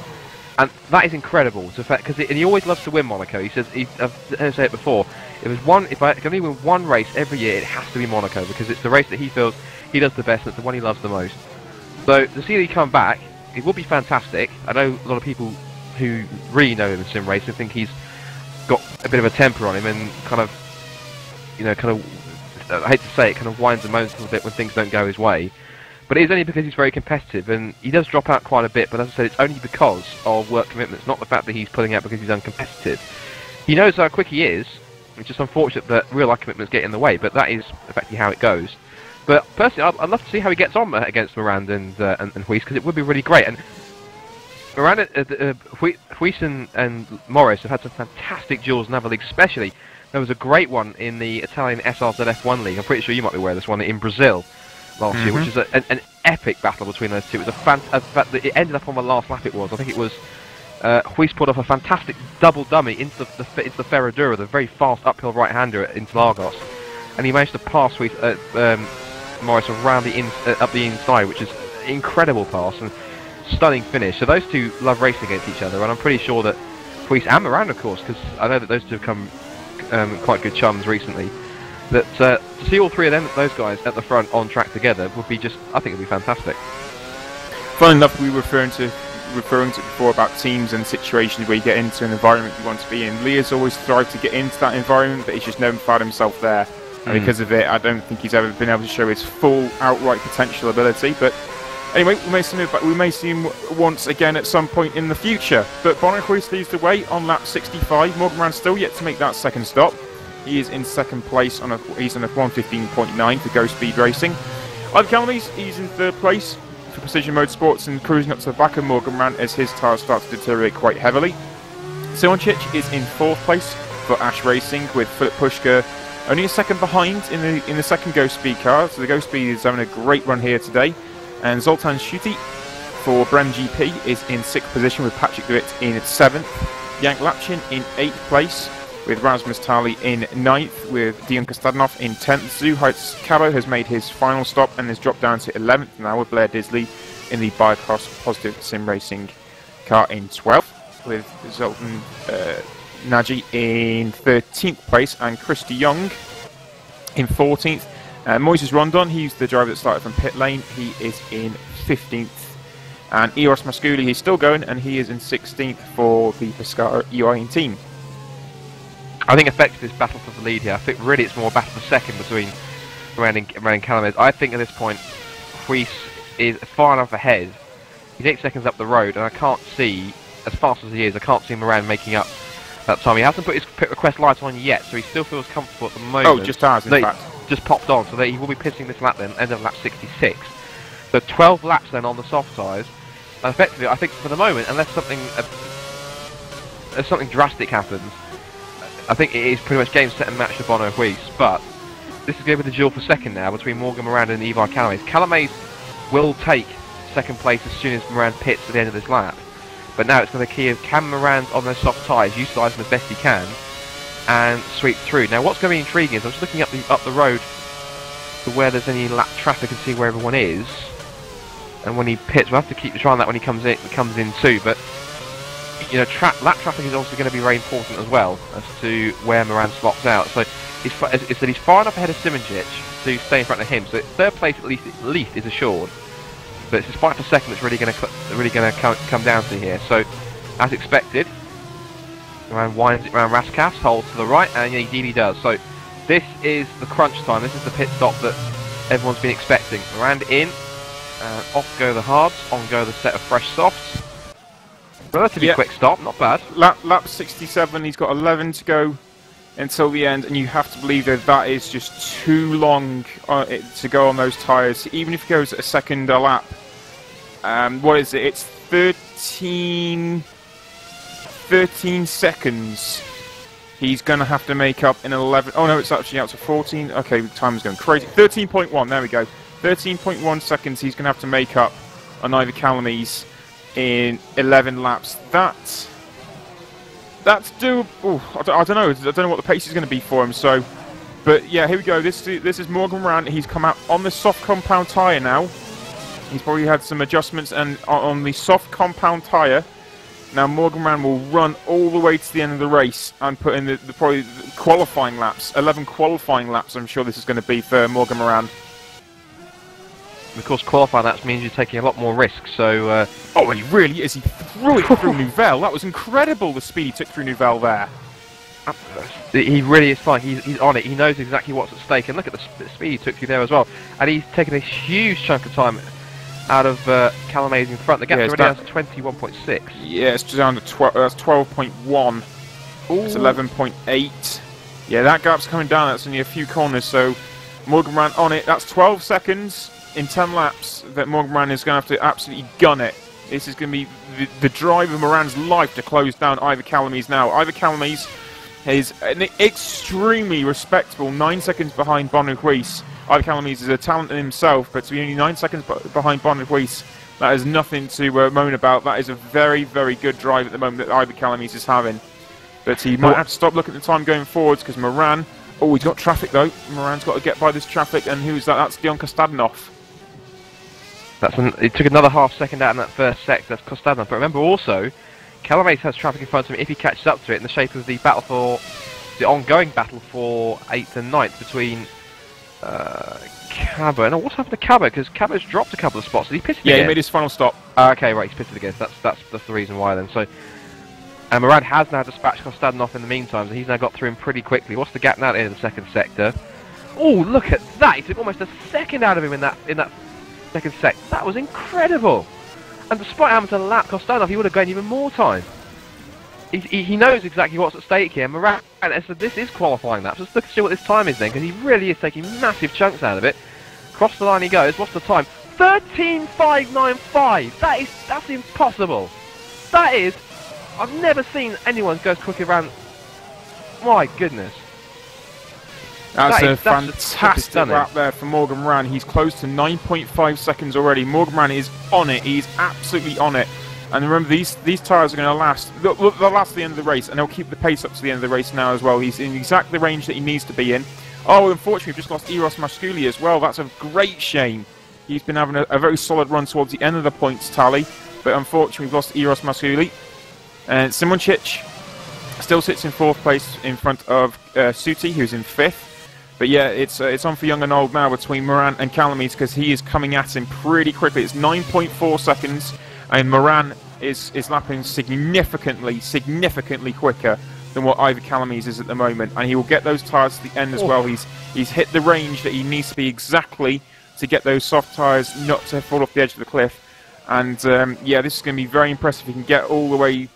And that is incredible, because he always loves to win Monaco. He says, I've said it before, if I can only win one race every year, it has to be Monaco, because it's the race that he feels he does the best, and it's the one he loves the most. So to see that he come back, it will be fantastic. I know a lot of people who really know him in sim racing think he's got a bit of a temper on him, and kind of, I hate to say it, kind of whines and moans a little bit when things don't go his way. But it is only because he's very competitive, and he does drop out quite a bit, but as I said, it's only because of work commitments, not the fact that he's pulling out because he's uncompetitive. He knows how quick he is. It's just unfortunate that real life commitments get in the way, but that is effectively how it goes. But personally, I'd love to see how he gets on against Miranda and Huis, because it would be really great. And Miranda, Huis and Morris have had some fantastic duels in other leagues, especially there was a great one in the Italian SRZ F1 league. I'm pretty sure you might be aware of this one in Brazil last year, which is an epic battle between those two. It was it ended up on the last lap. I think it was Huis pulled off a fantastic double dummy into the Ferradura, the very fast uphill right-hander at Interlagos, and he managed to pass Morris around up the inside, which is an incredible pass and stunning finish. So those two love racing against each other, and I'm pretty sure that Huis and Miranda, of course, because I know that those two have come quite good chums recently. That to see all 3 of those guys at the front on track together would be I think it would be fantastic. Fun enough, we were referring to before about teams and situations where you get into an environment you want to be in. Lee has always tried to get into that environment, but he's just never found himself there. And because of it, I don't think he's ever been able to show his full outright potential ability. But anyway, we may see him once again at some point in the future. But Bonnequist leads the way on lap 65. Morgan Moran still yet to make that second stop. He is in second place he's on a 1:15.9 for Go Speed Racing. Ivan Calames, he's in third place for Precision Motorsports and cruising up to the back of Morgan Rand as his tyres start to deteriorate quite heavily. Simonchich is in fourth place for Ash Racing with Philip Pushka only a second behind in the second Go Speed car. So the Go Speed is having a great run here today. And Zoltan Schutte for Brem GP is in sixth position with Patrick Dewitt in seventh. Yank Lapchin in eighth place with Rasmus Tali in ninth with Dion Kostadinov in 10th. Zuhaitz Cabo has made his final stop and has dropped down to 11th now with Blair Disley in the Biocross Positive Sim Racing car in 12th with Zoltan Nagy in 13th place and Chris de Jong in 14th. Moises Rondon, he's the driver that started from pit lane, he is in 15th. And Eros Masculi, he's still going and he is in 16th for the Pescara EYN team. I think effectively this battle for the lead here. I think really it's more a battle for second between Moran and Calames. I think at this point, Huis is far enough ahead. He's 8 seconds up the road, and I can't see, as fast as he is, I can't see Moran making up that time. He hasn't put his pit request light on yet, so he still feels comfortable at the moment. Oh, just has, in fact. Just popped on, so that he will be pitting this lap then, end of lap 66. So 12 laps then on the soft tyres. And effectively, I think for the moment, unless something drastic happens, I think it is pretty much game, set and match for Bono Huis, but this is going to be the duel for second now between Morgan Moran and Ivar Calames. Calames will take second place as soon as Moran pits at the end of this lap, but now it's going to key of can Moran on those soft tyres utilise them as best he can and sweep through. Now what's going to be intriguing is I'm just looking up the road to where there's any lap traffic and see where everyone is, and when he pits we'll have to keep trying that when he comes in too, but you know, lap traffic is also going to be very important as well as to where Moran slots out. So he's far enough ahead of Simonjic to stay in front of him. So third place at least is assured. But it's his fight for second that's really going to come down to here. So as expected, Moran winds it around Rascaf's, holds to the right, and he really does. So this is the crunch time. This is the pit stop that everyone's been expecting. Moran in, off go the hards, on go the set of fresh softs. Relatively quick stop, not bad. Lap 67, he's got 11 to go until the end, and you have to believe that is just too long to go on those tyres. Even if he goes a second a lap, what is it? It's 13 seconds. He's going to have to make up in 11. Oh no, it's actually out to 14. Okay, time is going crazy. 13.1, there we go. 13.1 seconds he's going to have to make up on Ivar Calames in 11 laps. That's doable. I don't know. I don't know what the pace is going to be for him. So, but yeah, here we go. This is Morgan Moran. He's come out on the soft compound tyre now. He's probably had some adjustments, and on the soft compound tyre, now Morgan Moran will run all the way to the end of the race and put in probably the qualifying laps. 11 qualifying laps. I'm sure this is going to be for Morgan Moran. Of course, qualifying laps means you're taking a lot more risks, so... Oh, he really is. He threw it through Nouvelle. That was incredible, the speed he took through Nouvelle there. He really is fine. He's on it. He knows exactly what's at stake. And look at the speed he took through there as well. And he's taken a huge chunk of time out of Calames in front. The gap's already down to 21.6. Yeah, it's down to 12. That's 12.1. It's 11.8. Yeah, that gap's coming down. That's only a few corners, so Morgan Moran on it. That's 12 seconds in 10 laps that Morgan Moran is going to have to absolutely gun it. This is going to be the drive of Moran's life to close down Ivar Calames now. Ivar Calames is an extremely respectable 9 seconds behind Bono Huis. Ivar Calames is a talent in himself, but to be only 9 seconds behind Bono Huis, that is nothing to moan about. That is a very, very good drive at the moment that Ivar Calames is having. But he might have to stop looking at the time going forwards because Moran... Oh, he's got traffic though. Moran's got to get by this traffic, and who's that? That's Dion Kostadinov. It took another half second out in that first sector. That's Kostadinov. But remember also, Calames has traffic in front of him if he catches up to it in the shape of the ongoing battle for 8th and 9th between Cabo. Now, what's happened to Cabo? Because Cabo's dropped a couple of spots. Did he pitted again? Yeah, he made his final stop. Okay, right, he's pitted again. That's the reason why then. So, and Moran has now dispatched Kostadinov in the meantime, so he's now got through him pretty quickly. What's the gap now in the second sector? Oh, look at that! He took almost a second out of him in that second sec. That was incredible. And despite having to lap Kostadinov, he would have gained even more time. he knows exactly what's at stake here. Moran, so this is qualifying laps. Let's look and see what this time is then, because he really is taking massive chunks out of it. Across the line he goes. What's the time? 13.595. That's impossible. That is. I've never seen anyone go as quick around. My goodness. That's a fantastic lap there for Morgan Moran. He's close to 9.5 seconds already. Morgan Moran is on it. He's absolutely on it. And remember, these tyres are going to last. They'll last to the end of the race, and they'll keep the pace up to the end of the race now as well. He's in exactly the range that he needs to be in. Oh, unfortunately, we've just lost Eros Masculi as well. That's a great shame. He's been having a very solid run towards the end of the points tally, but unfortunately, we've lost Eros Masculi. And Simončić still sits in 4th place in front of Suti, who's in 5th. But yeah, it's on for young and old now between Moran and Calamise, because he is coming at him pretty quickly. It's 9.4 seconds, and Moran is lapping significantly quicker than what Ivor Calamise is at the moment, and he will get those tyres to the end as well. He's hit the range that he needs to be exactly to get those soft tyres not to fall off the edge of the cliff. And yeah, this is going to be very impressive if he can get all the way,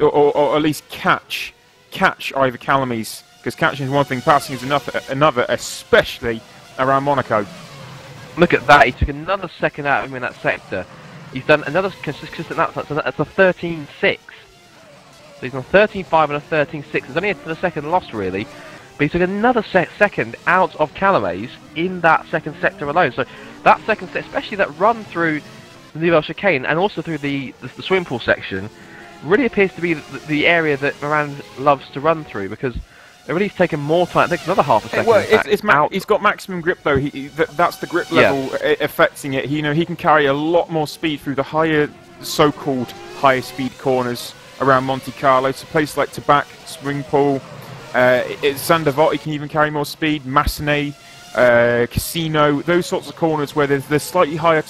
or at least catch Ivor Calamise, because catching is one thing, passing is another, especially around Monaco. Look at that, he took another second out of him in that sector. He's done another consistent lap, so that's a 13.6. So he's on a 13.5 and a 13.6. It's only a second loss, really. But he took another second out of Calamise in that second sector alone. So that second sector, especially that run through the Nouvelle Chicane and also through the swimming pool section, really appears to be the area that Moran loves to run through, because it really has taken more time. I think another half a second. Well, he's got maximum grip though. That's the grip level affecting it. He can carry a lot more speed through the higher, so-called higher speed corners around Monte-Carlo. So places like Tabac, Springpool, Sandoval, he can even carry more speed. Massenet, Casino, those sorts of corners where there's slightly higher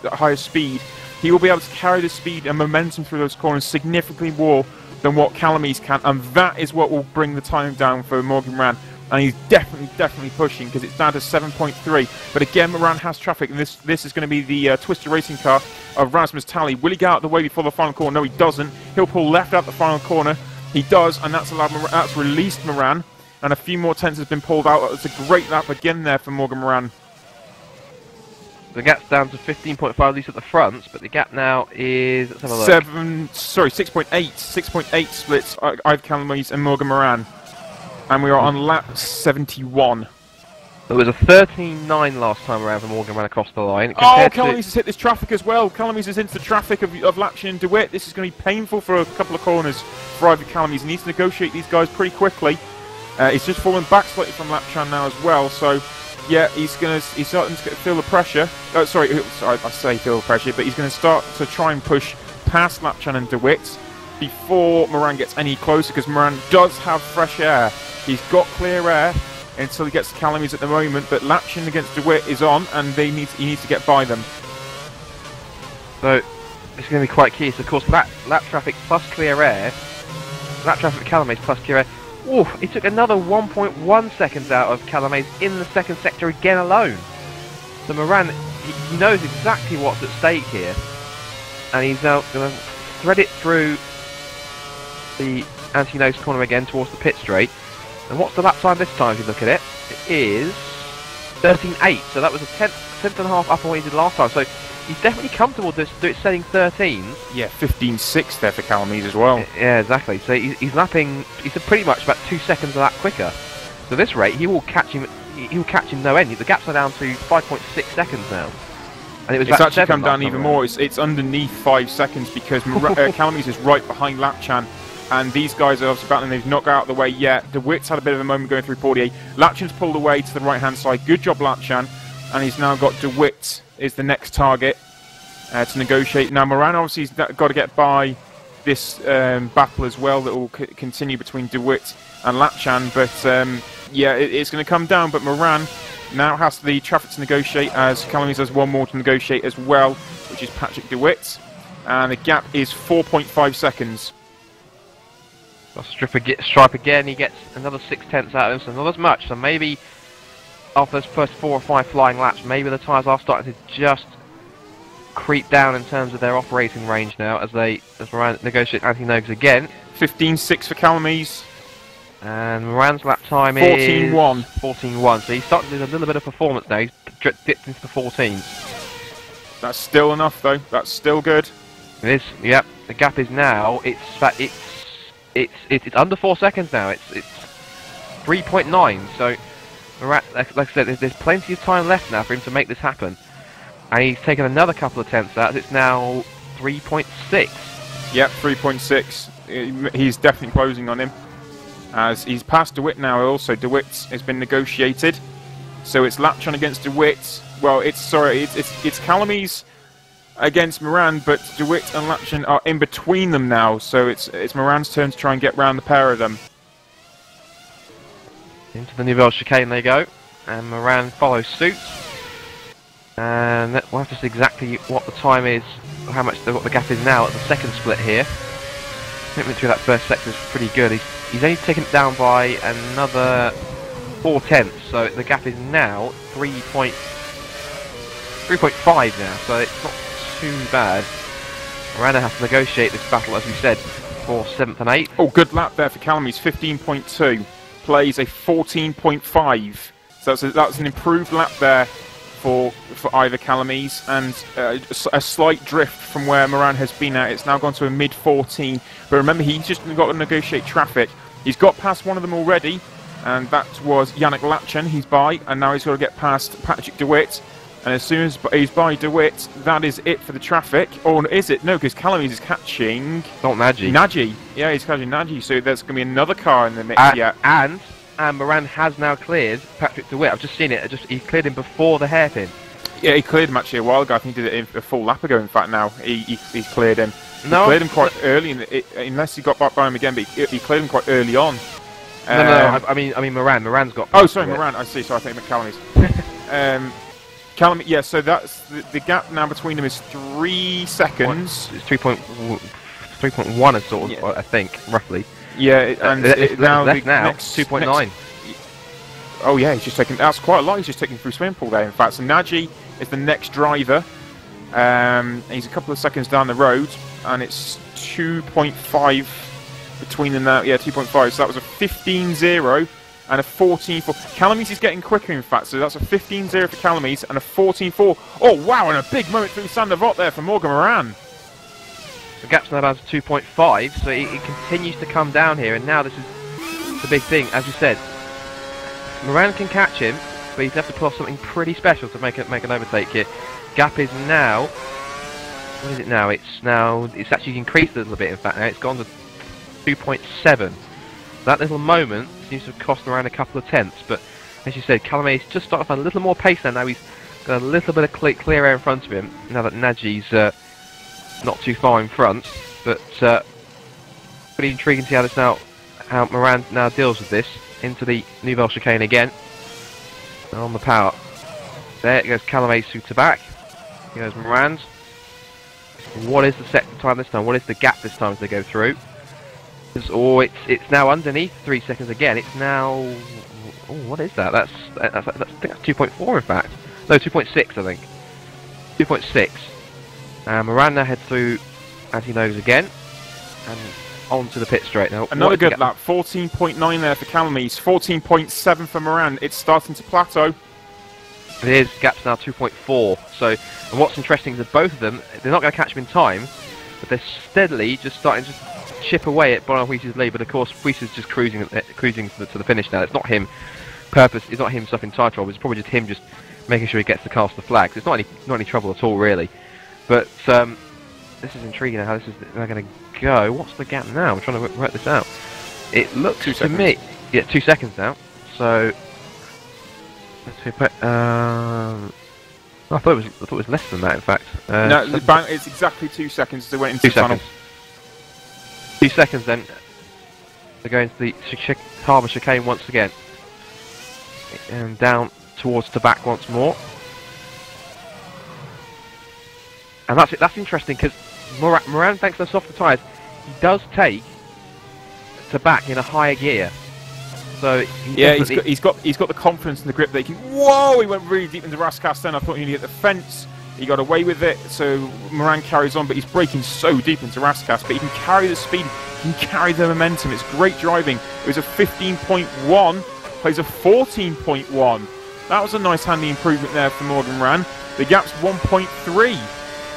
higher speed. He will be able to carry the speed and momentum through those corners significantly more than what Calamise can, and that is what will bring the time down for Morgan Moran. And he's definitely pushing, because it's down to 7.3. But again, Moran has traffic, and this is going to be the Twister racing car of Rasmus Tally. Will he get out of the way before the final corner? No, he doesn't. He'll pull left out the final corner. He does, and that's released Moran, and a few more tenths has been pulled out. It's a great lap again there for Morgan Moran. The gap's down to 15.5 at least at the front, but the gap now is, let's have a look. 6.8. 6.8 splits Ivor Calamise and Morgan Moran. And we are on lap 71. There was a 13.9 last time around for Morgan Moran across the line. Oh, Calamise has hit this traffic as well. Calamise is into the traffic of Lapchin and DeWitt. This is going to be painful for a couple of corners for Ivor Calamise. He needs to negotiate these guys pretty quickly. He's just fallen back slightly from Lapchan now as well, so yeah, he's starting to feel the pressure. Sorry, I say feel the pressure, but he's going to start to try and push past Lapchan and DeWitt before Moran gets any closer, because Moran does have fresh air. He's got clear air until he gets to Calamise at the moment, but Lapchan against DeWitt is on, and he needs to get by them. So it's going to be quite key. So of course, lap traffic plus clear air, lap traffic Calamise plus clear air. Ooh, he took another 1.1 seconds out of Calamise in the second sector again alone. So Moran, he knows exactly what's at stake here, and he's now going to thread it through the anti-nose corner again towards the pit straight. And what's the lap time this time if you look at it? It is 13.8, so that was a tenth and a half up on what he did last time. So he's definitely comfortable with this, setting 13. Yeah, 15.6 there for Calamise as well. Yeah, exactly. So he's lapping, he's pretty much about 2 seconds of that quicker. So this rate, he will catch him no end. The gaps are down to 5.6 seconds now. And it's actually come down even more. It's underneath 5 seconds, because Calamise is right behind Lapchan. And these guys are obviously battling. They've not got out of the way yet. DeWitt's had a bit of a moment going through Portier. Lapchan's pulled away to the right-hand side. Good job, Lapchan. And he's now got DeWitt is the next target to negotiate. Now, Moran obviously has got to get by this battle as well that will continue between DeWitt and Lapchan. But, yeah, it's going to come down. But Moran now has the traffic to negotiate, as Calamise has one more to negotiate as well, which is Patrick DeWitt. And the gap is 4.5 seconds. Stripe again, he gets another 6/10 out of him, so not as much. So maybe after those first 4 or 5 flying laps, maybe the tyres are starting to just creep down in terms of their operating range now as Moran negotiate anti-nogs again. 15.6 for Calamise. And Moran's lap time 14.1. is 14.1. So he's starting to do a little bit of performance now. He's dipped into the 14s. That's still enough, though. That's still good. It is. Yep. The gap is now. It's under 4 seconds now. It's 3.9. So, Moran, like I said, there's plenty of time left now for him to make this happen. And he's taken another couple of tenths out. It's now 3.6. Yep, 3.6. He's definitely closing on him. As he's passed DeWitt now. Also, DeWitt has been negotiated. So it's Lapchon against DeWitt. Well, it's Calamise against Moran, but DeWitt and Lapchon are in between them now. So it's Moran's turn to try and get round the pair of them. Into the Nouvelle chicane they go, and Moran follows suit. And we'll have to see exactly what the time is, or what the gap is now at the second split here. Commitment through that first sector is pretty good. He's only taken it down by another 4 tenths, so the gap is now 3.5 now, so it's not too bad. Miranda has to negotiate this battle, as we said, for 7th and 8th. Oh, good lap there for Calamise, 15.2. Plays a 14.5. So that's an improved lap there for either Calamise, and a slight drift from where Moran has been at. It's now gone to a mid-14. But remember, he's just got to negotiate traffic. He's got past one of them already, and that was Yannick Lapchon. He's by, and now he's got to get past Patrick DeWitt. And as soon as he's by DeWitt, that is it for the traffic. Or is it? No, because Calamise is catching... Not Nagy. Nagy. Yeah, he's catching Nagy, so there's going to be another car in the mix yet. And Moran has now cleared Patrick DeWitt. I've just seen it. He cleared him before the hairpin. Yeah, he cleared him actually a while ago. I think he did it a full lap ago, in fact, now. He cleared him. He cleared him quite early, unless he got back by him again, but he cleared him quite early on. No, I mean Moran. Moran's got... Oh, sorry, Moran. I see. So I think Calamise. Calamise, yeah, so that's the gap now between them is 3 seconds. It's 3.1 is sort of, yeah. I think, roughly. Yeah, and now left now 2.9. Oh yeah, he's just taking. That's quite a lot. He's just taking through swimming pool there. In fact, so Nagy is the next driver. He's a couple of seconds down the road, and it's 2.5 between them now. Yeah, 2.5. So that was a 15.0 and a 14.4. Calamise is getting quicker, in fact. So that's a 15.0 for Calamise and a 14.4. Oh wow! And a big moment through Saint-Devote there for Morgan Moran. The gap's now down to 2.5, so it continues to come down here, and now this is the big thing. As you said, Moran can catch him, but he'd have to pull off something pretty special to make an overtake here. Gap is now... What is it now? It's actually increased a little bit, in fact, now. It's gone to 2.7. That little moment seems to have cost around a couple of tenths, but as you said, Calamise just started off a little more pace now. Now he's got a little bit of clear air in front of him, now that Nagy's not too far in front, but pretty intriguing to see how Moran now deals with this. Into the Nouvelle chicane again, on the power. There goes Calamise to back. Here goes Moran's. What is the sector time this time? What is the gap this time as they go through? It's now underneath 3 seconds again. It's now... Oh, what is that? I think that's 2.4 in fact. No, 2.6 I think. 2.6. Moran now heads through as he knows again, and onto the pit straight now. Another good lap, 14.9 there for Calamise, 14.7 for Moran. It's starting to plateau. It is, gap's now 2.4. So, and what's interesting is that both of them, they're not going to catch him in time, but they're steadily just starting to chip away at Bonawhee's lead. But of course, Weiss is just cruising to the finish now. It's not him it's not him suffering tyre trouble. It's probably just him just making sure he gets to cast the flag. So it's not any trouble at all, really. But this is intriguing how this is going to go. What's the gap now? I'm trying to work this out. It looks to me, yeah, 2 seconds now. So I thought it was less than that. In fact, no, it's exactly 2 seconds. They went into the tunnel. 2 seconds then. They're going to the harbour chicane once again, and down towards the back once more. And that's interesting because Moran, thanks to the softer tyres, he does take to back in a higher gear. So yeah, he's got the confidence and the grip that he can. Whoa! He went really deep into Rascas. Then I thought he needed the fence. He got away with it. So Moran carries on, but he's braking so deep into Rascas. But he can carry the speed. can carry the momentum. It's great driving. It was a 15.1, plays a 14.1. That was a nice handy improvement there for Morgan Moran. The gap's 1.3.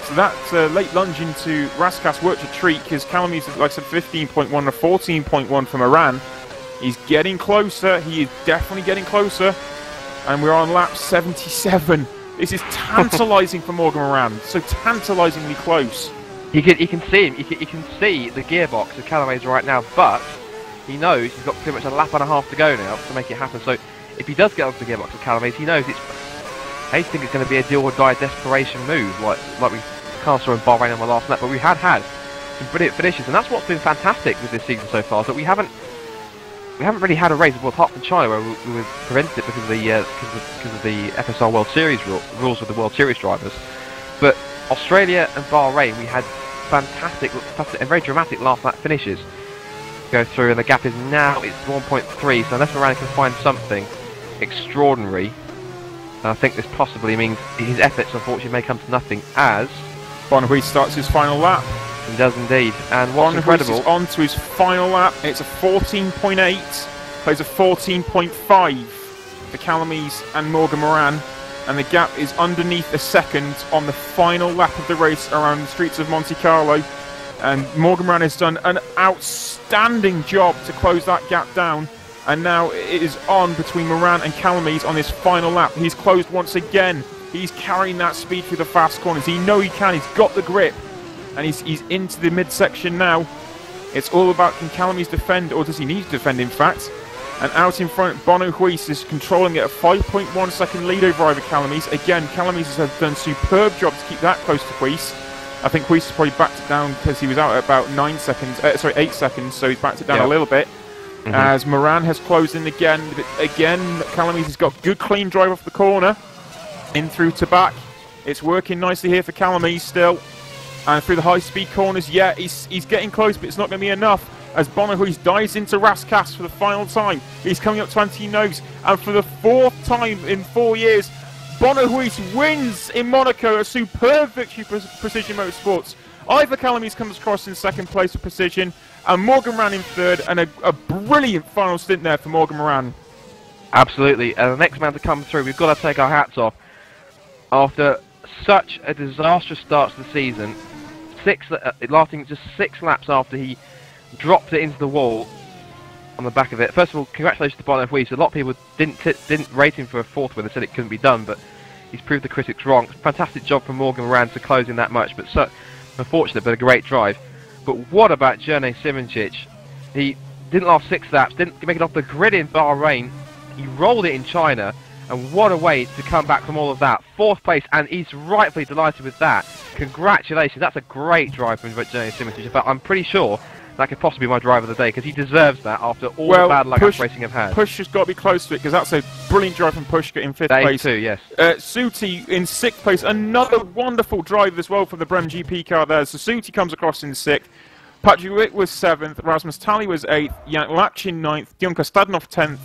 So that late lunge into Raskas worked a treat because Calamy's, like I said, 15.1 to 14.1 for Moran. He's getting closer. He is definitely getting closer. And we're on lap 77. This is tantalising for Morgan Moran. So tantalisingly close. You can see him. You can see the gearbox of Calamy's right now, but he knows he's got pretty much a lap and a half to go now to make it happen. So if he does get onto the gearbox of Calamy's, he knows it's. I think it's going to be a deal or die desperation move, like we can't saw in Bahrain on the last lap. But we had some brilliant finishes, and that's what's been fantastic with this season so far. Is that we haven't really had a race, well, apart from China, where we were prevented it because of the FSR World Series rules with the World Series drivers. But Australia and Bahrain, we had fantastic and very dramatic last lap finishes go through, and the gap is now it's 1.3. So unless Moran can find something extraordinary, I think this possibly means his efforts unfortunately may come to nothing as Woodwiss starts his final lap. He does indeed, and what's incredible is on to his final lap. It's a 14.8, plays a 14.5 for Calamy's and Morgan Moran, and the gap is underneath a second on the final lap of the race around the streets of Monte-Carlo. And Morgan Moran has done an outstanding job to close that gap down. And now it is on between Moran and Calamy's on this final lap. He's closed once again. He's carrying that speed through the fast corners. He knows he can. He's got the grip. And he's into the midsection now. It's all about, can Calamy's defend, or does he need to defend, in fact? And out in front, Woodwiss is controlling it, a 5.1 second lead over Ivor Calamy's. Again, Calamy's has done a superb job to keep that close to Weiss. I think Weiss has probably backed it down because he was out at about 8 seconds, so he's backed it down a little bit. As Moran has closed in again. Again, Calamy's has got good clean drive off the corner. In through to back. It's working nicely here for Calamy's still. And through the high-speed corners, yeah, he's getting close, but it's not going to be enough. As Woodwiss dives into Raskas for the final time. He's coming up 20 nose. And for the 4th time in 4 years, Woodwiss wins in Monaco. A superb victory for Precision Motorsports. Ivor Calamy's comes across in 2nd place for Precision. And Morgan Moran in 3rd, and a brilliant final stint there for Morgan Moran. Absolutely, and the next man to come through, we've got to take our hats off. After such a disastrous start to the season, lasting just 6 laps after he dropped it into the wall on the back of it. First of all, congratulations to Woodwiss. A lot of people didn't rate him for a 4th win. They said it couldn't be done, but he's proved the critics wrong. Fantastic job from Morgan Moran to close in that much, but so unfortunate, but a great drive. But what about Jurne Simoncic? He didn't last 6 laps, didn't make it off the grid in Bahrain. He rolled it in China, and what a way to come back from all of that. 4th place, and he's rightfully delighted with that. Congratulations, that's a great drive from Jurne Simoncic. In fact, I'm pretty sure that could possibly be my driver of the day, because he deserves that after all the bad luck racing have had. Push has got to be close to it, because that's a brilliant drive from Pushka in 5th place. Too, yes. Suti in 6th place, another wonderful drive as well for the Brem GP car there. So Suti comes across in 6th. Patrick Witt was 7th, Rasmus Tally was 8th, Jan Lach in 9th, Dionka Stadnov 10th,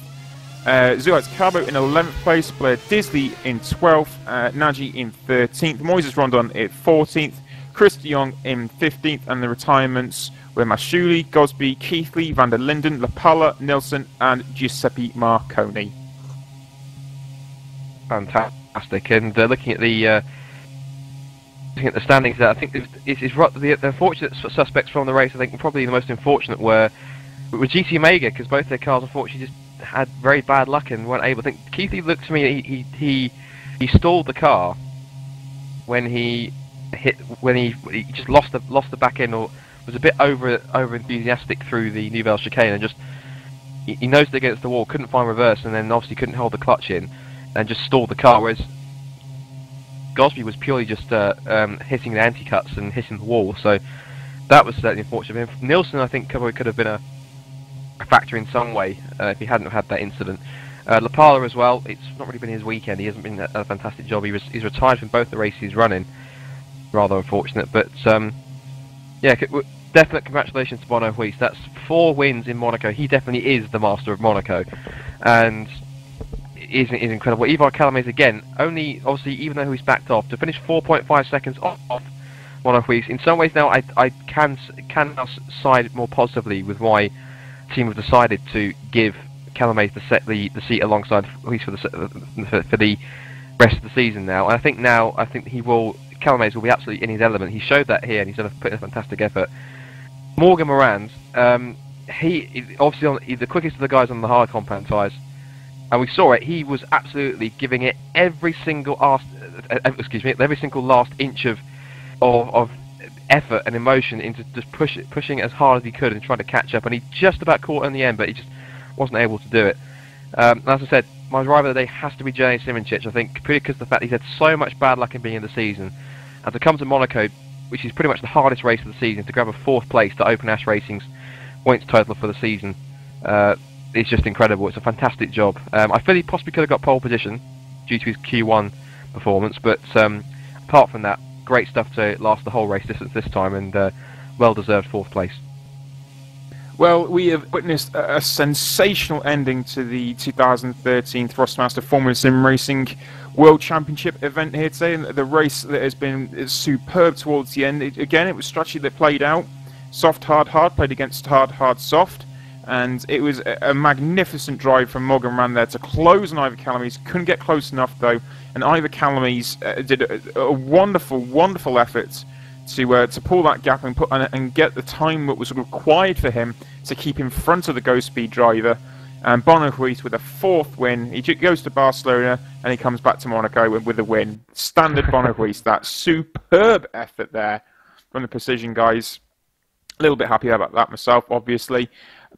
Zuat Cabo in 11th place, Blair Disley in 12th, Nagy in 13th, Moises Rondon in 14th, Chris de Jong in 15th, and the retirements were Mashuli, Gosby, Keithley, Van der Linden, Lapalla, Nilsson, and Giuseppe Marconi. Fantastic, and looking at the standings there, I think it's right. The unfortunate suspects from the race, I think probably the most unfortunate were GT Omega, because both their cars unfortunately just had very bad luck and weren't able. I think Keithley looked to me, he stalled the car when he just lost the back end, or was a bit over enthusiastic through the Nouvelle chicane, and just he nosed it against the wall, couldn't find reverse, and then obviously couldn't hold the clutch in, and just stalled the car. Whereas Gosby was purely just hitting the anti-cuts and hitting the wall, so that was certainly unfortunate. Nilsson, I think, probably could have been a factor in some way if he hadn't had that incident. Lapala as well, it's not really been his weekend. He hasn't been a fantastic job. He's retired from both the races he's running. Rather unfortunate, but yeah, definite congratulations to Woodwiss. That's 4 wins in Monaco. He definitely is the master of Monaco, and is incredible. Ivor Calamy's again, only obviously, even though he's backed off, to finish 4.5 seconds off Monaco. In some ways now, I can now side more positively with why the team have decided to give Calames the seat alongside Ruiz for the rest of the season now. And I think Calames will be absolutely in his element. He showed that here, and he's put in a fantastic effort. Morgan Morand, he obviously the quickest of the guys on the hard compound tyres, and we saw it. He was absolutely giving it every single last inch of effort and emotion into just pushing as hard as he could and trying to catch up. And he just about caught in the end, but he just wasn't able to do it. As I said, my driver of the day has to be Journey Simoncic. I think purely because of the fact he's had so much bad luck in being in the season, and to come to Monaco, which is pretty much the hardest race of the season, to grab a 4th place to Open Ash Racing's points total for the season, it's just incredible. It's a fantastic job. I feel he possibly could have got pole position due to his Q1 performance, but apart from that, great stuff to last the whole race distance this time, and well-deserved 4th place. Well, we have witnessed a sensational ending to the 2013 Thrustmaster Formula Sim Racing World Championship event here today, and the race that has been superb towards the end. Again, it was strategy that played out. Soft, hard, hard, played against hard, hard, soft. And it was a magnificent drive from Morgan Rand there to close on Ivor Calames. Couldn't get close enough, though. And Ivor Calames did a wonderful, wonderful effort to pull that gap and get the time that was required for him to keep in front of the Go Speed driver. And Bono Ruiz with a 4th win. He goes to Barcelona and he comes back to Monaco with a win. Standard Bono Ruiz. That superb effort there from the Precision guys. A little bit happy about that myself, obviously.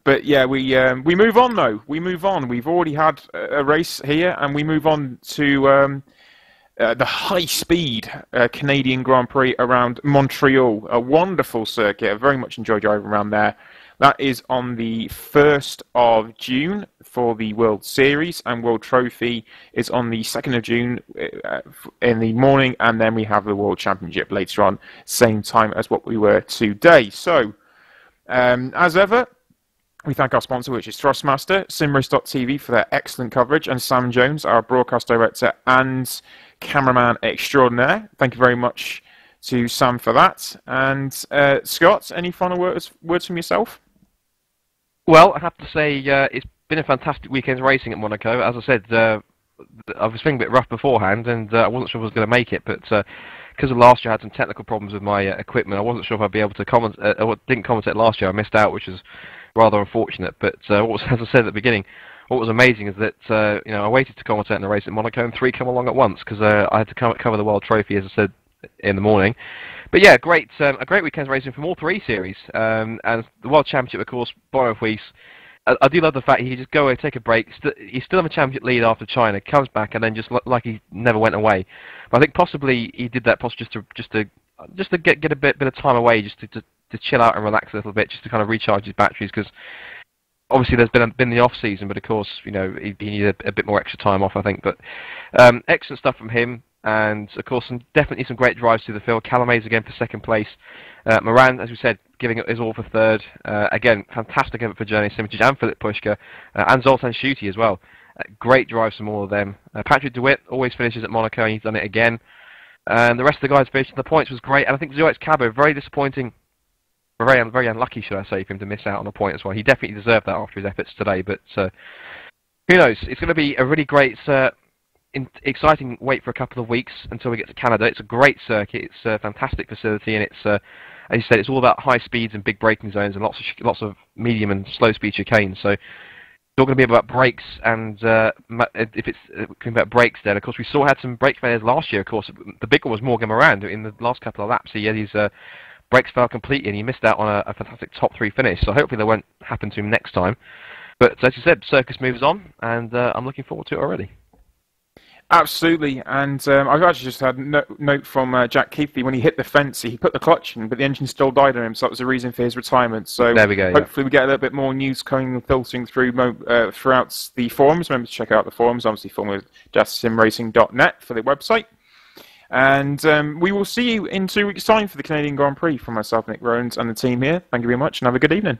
But yeah, we move on though. We move on. We've already had a race here, and we move on to the high-speed Canadian Grand Prix around Montreal. A wonderful circuit. I very much enjoyed driving around there. That is on the 1st of June for the World Series, and World Trophy is on the 2nd of June in the morning, and then we have the World Championship later on, same time as what we were today. So, as ever, we thank our sponsor, which is Thrustmaster, SimRace.tv for their excellent coverage, and Sam Jones, our broadcast director and cameraman extraordinaire. Thank you very much to Sam for that. And Scott, any final words from yourself? Well, I have to say it's been a fantastic weekend's racing at Monaco. As I said, I was feeling a bit rough beforehand, and I wasn't sure if I was going to make it, but because of last year I had some technical problems with my equipment, I wasn't sure if I'd be able to comment. I didn't commentate last year. I missed out, which was rather unfortunate. But as I said at the beginning, what was amazing is that I waited to commentate in the race at Monaco, and 3 come along at once because I had to cover the World Trophy, as I said, in the morning. But yeah, a great weekend's racing from all 3 series, and the World Championship, of course, Bono Ruiz. I do love the fact he just go away, take a break. He still have a championship lead after China, comes back, and then just like he never went away. But I think possibly he did that just to get a bit of time away, just to chill out and relax a little bit, just to kind of recharge his batteries, because obviously there's been the off season, but of course he needed a bit more extra time off, I think. But excellent stuff from him, and of course definitely some great drives through the field. Calames again for 2nd place. Moran, as we said, giving it his all for 3rd. Again, fantastic effort for Journey Simoncic and Philip Pushka, and Zoltan Schutte as well. Great drives from all of them. Patrick DeWitt always finishes at Monaco, and he's done it again. And the rest of the guys finishing the points was great. And I think Zoex Cabo, very disappointing, very unlucky, should I say, for him to miss out on a point as well. He definitely deserved that after his efforts today. But who knows? It's going to be a really great, exciting wait for a couple of weeks until we get to Canada. It's a great circuit. It's a fantastic facility, and it's, as you said, it's all about high speeds and big braking zones and lots of medium and slow speed chicanes. So it's all going to be about brakes, and if it's about brakes, then of course we had some brake failures last year. Of course, the big one was Morgan Moran in the last couple of laps. He had his brakes failed completely, and he missed out on a fantastic top 3 finish. So hopefully that won't happen to him next time. But as you said, circus moves on, and I'm looking forward to it already. Absolutely, and I've actually just had a note from Jack Keithley. When he hit the fence, he put the clutch in, but the engine still died on him, so that was the reason for his retirement. So there we go. Hopefully we get a little bit more news coming and filtering through throughout the forums. Remember to check out the forums, obviously simracing.net for the website. And we will see you in 2 weeks' time for the Canadian Grand Prix. From myself, Nick Rowland, and the team here, thank you very much, and have a good evening.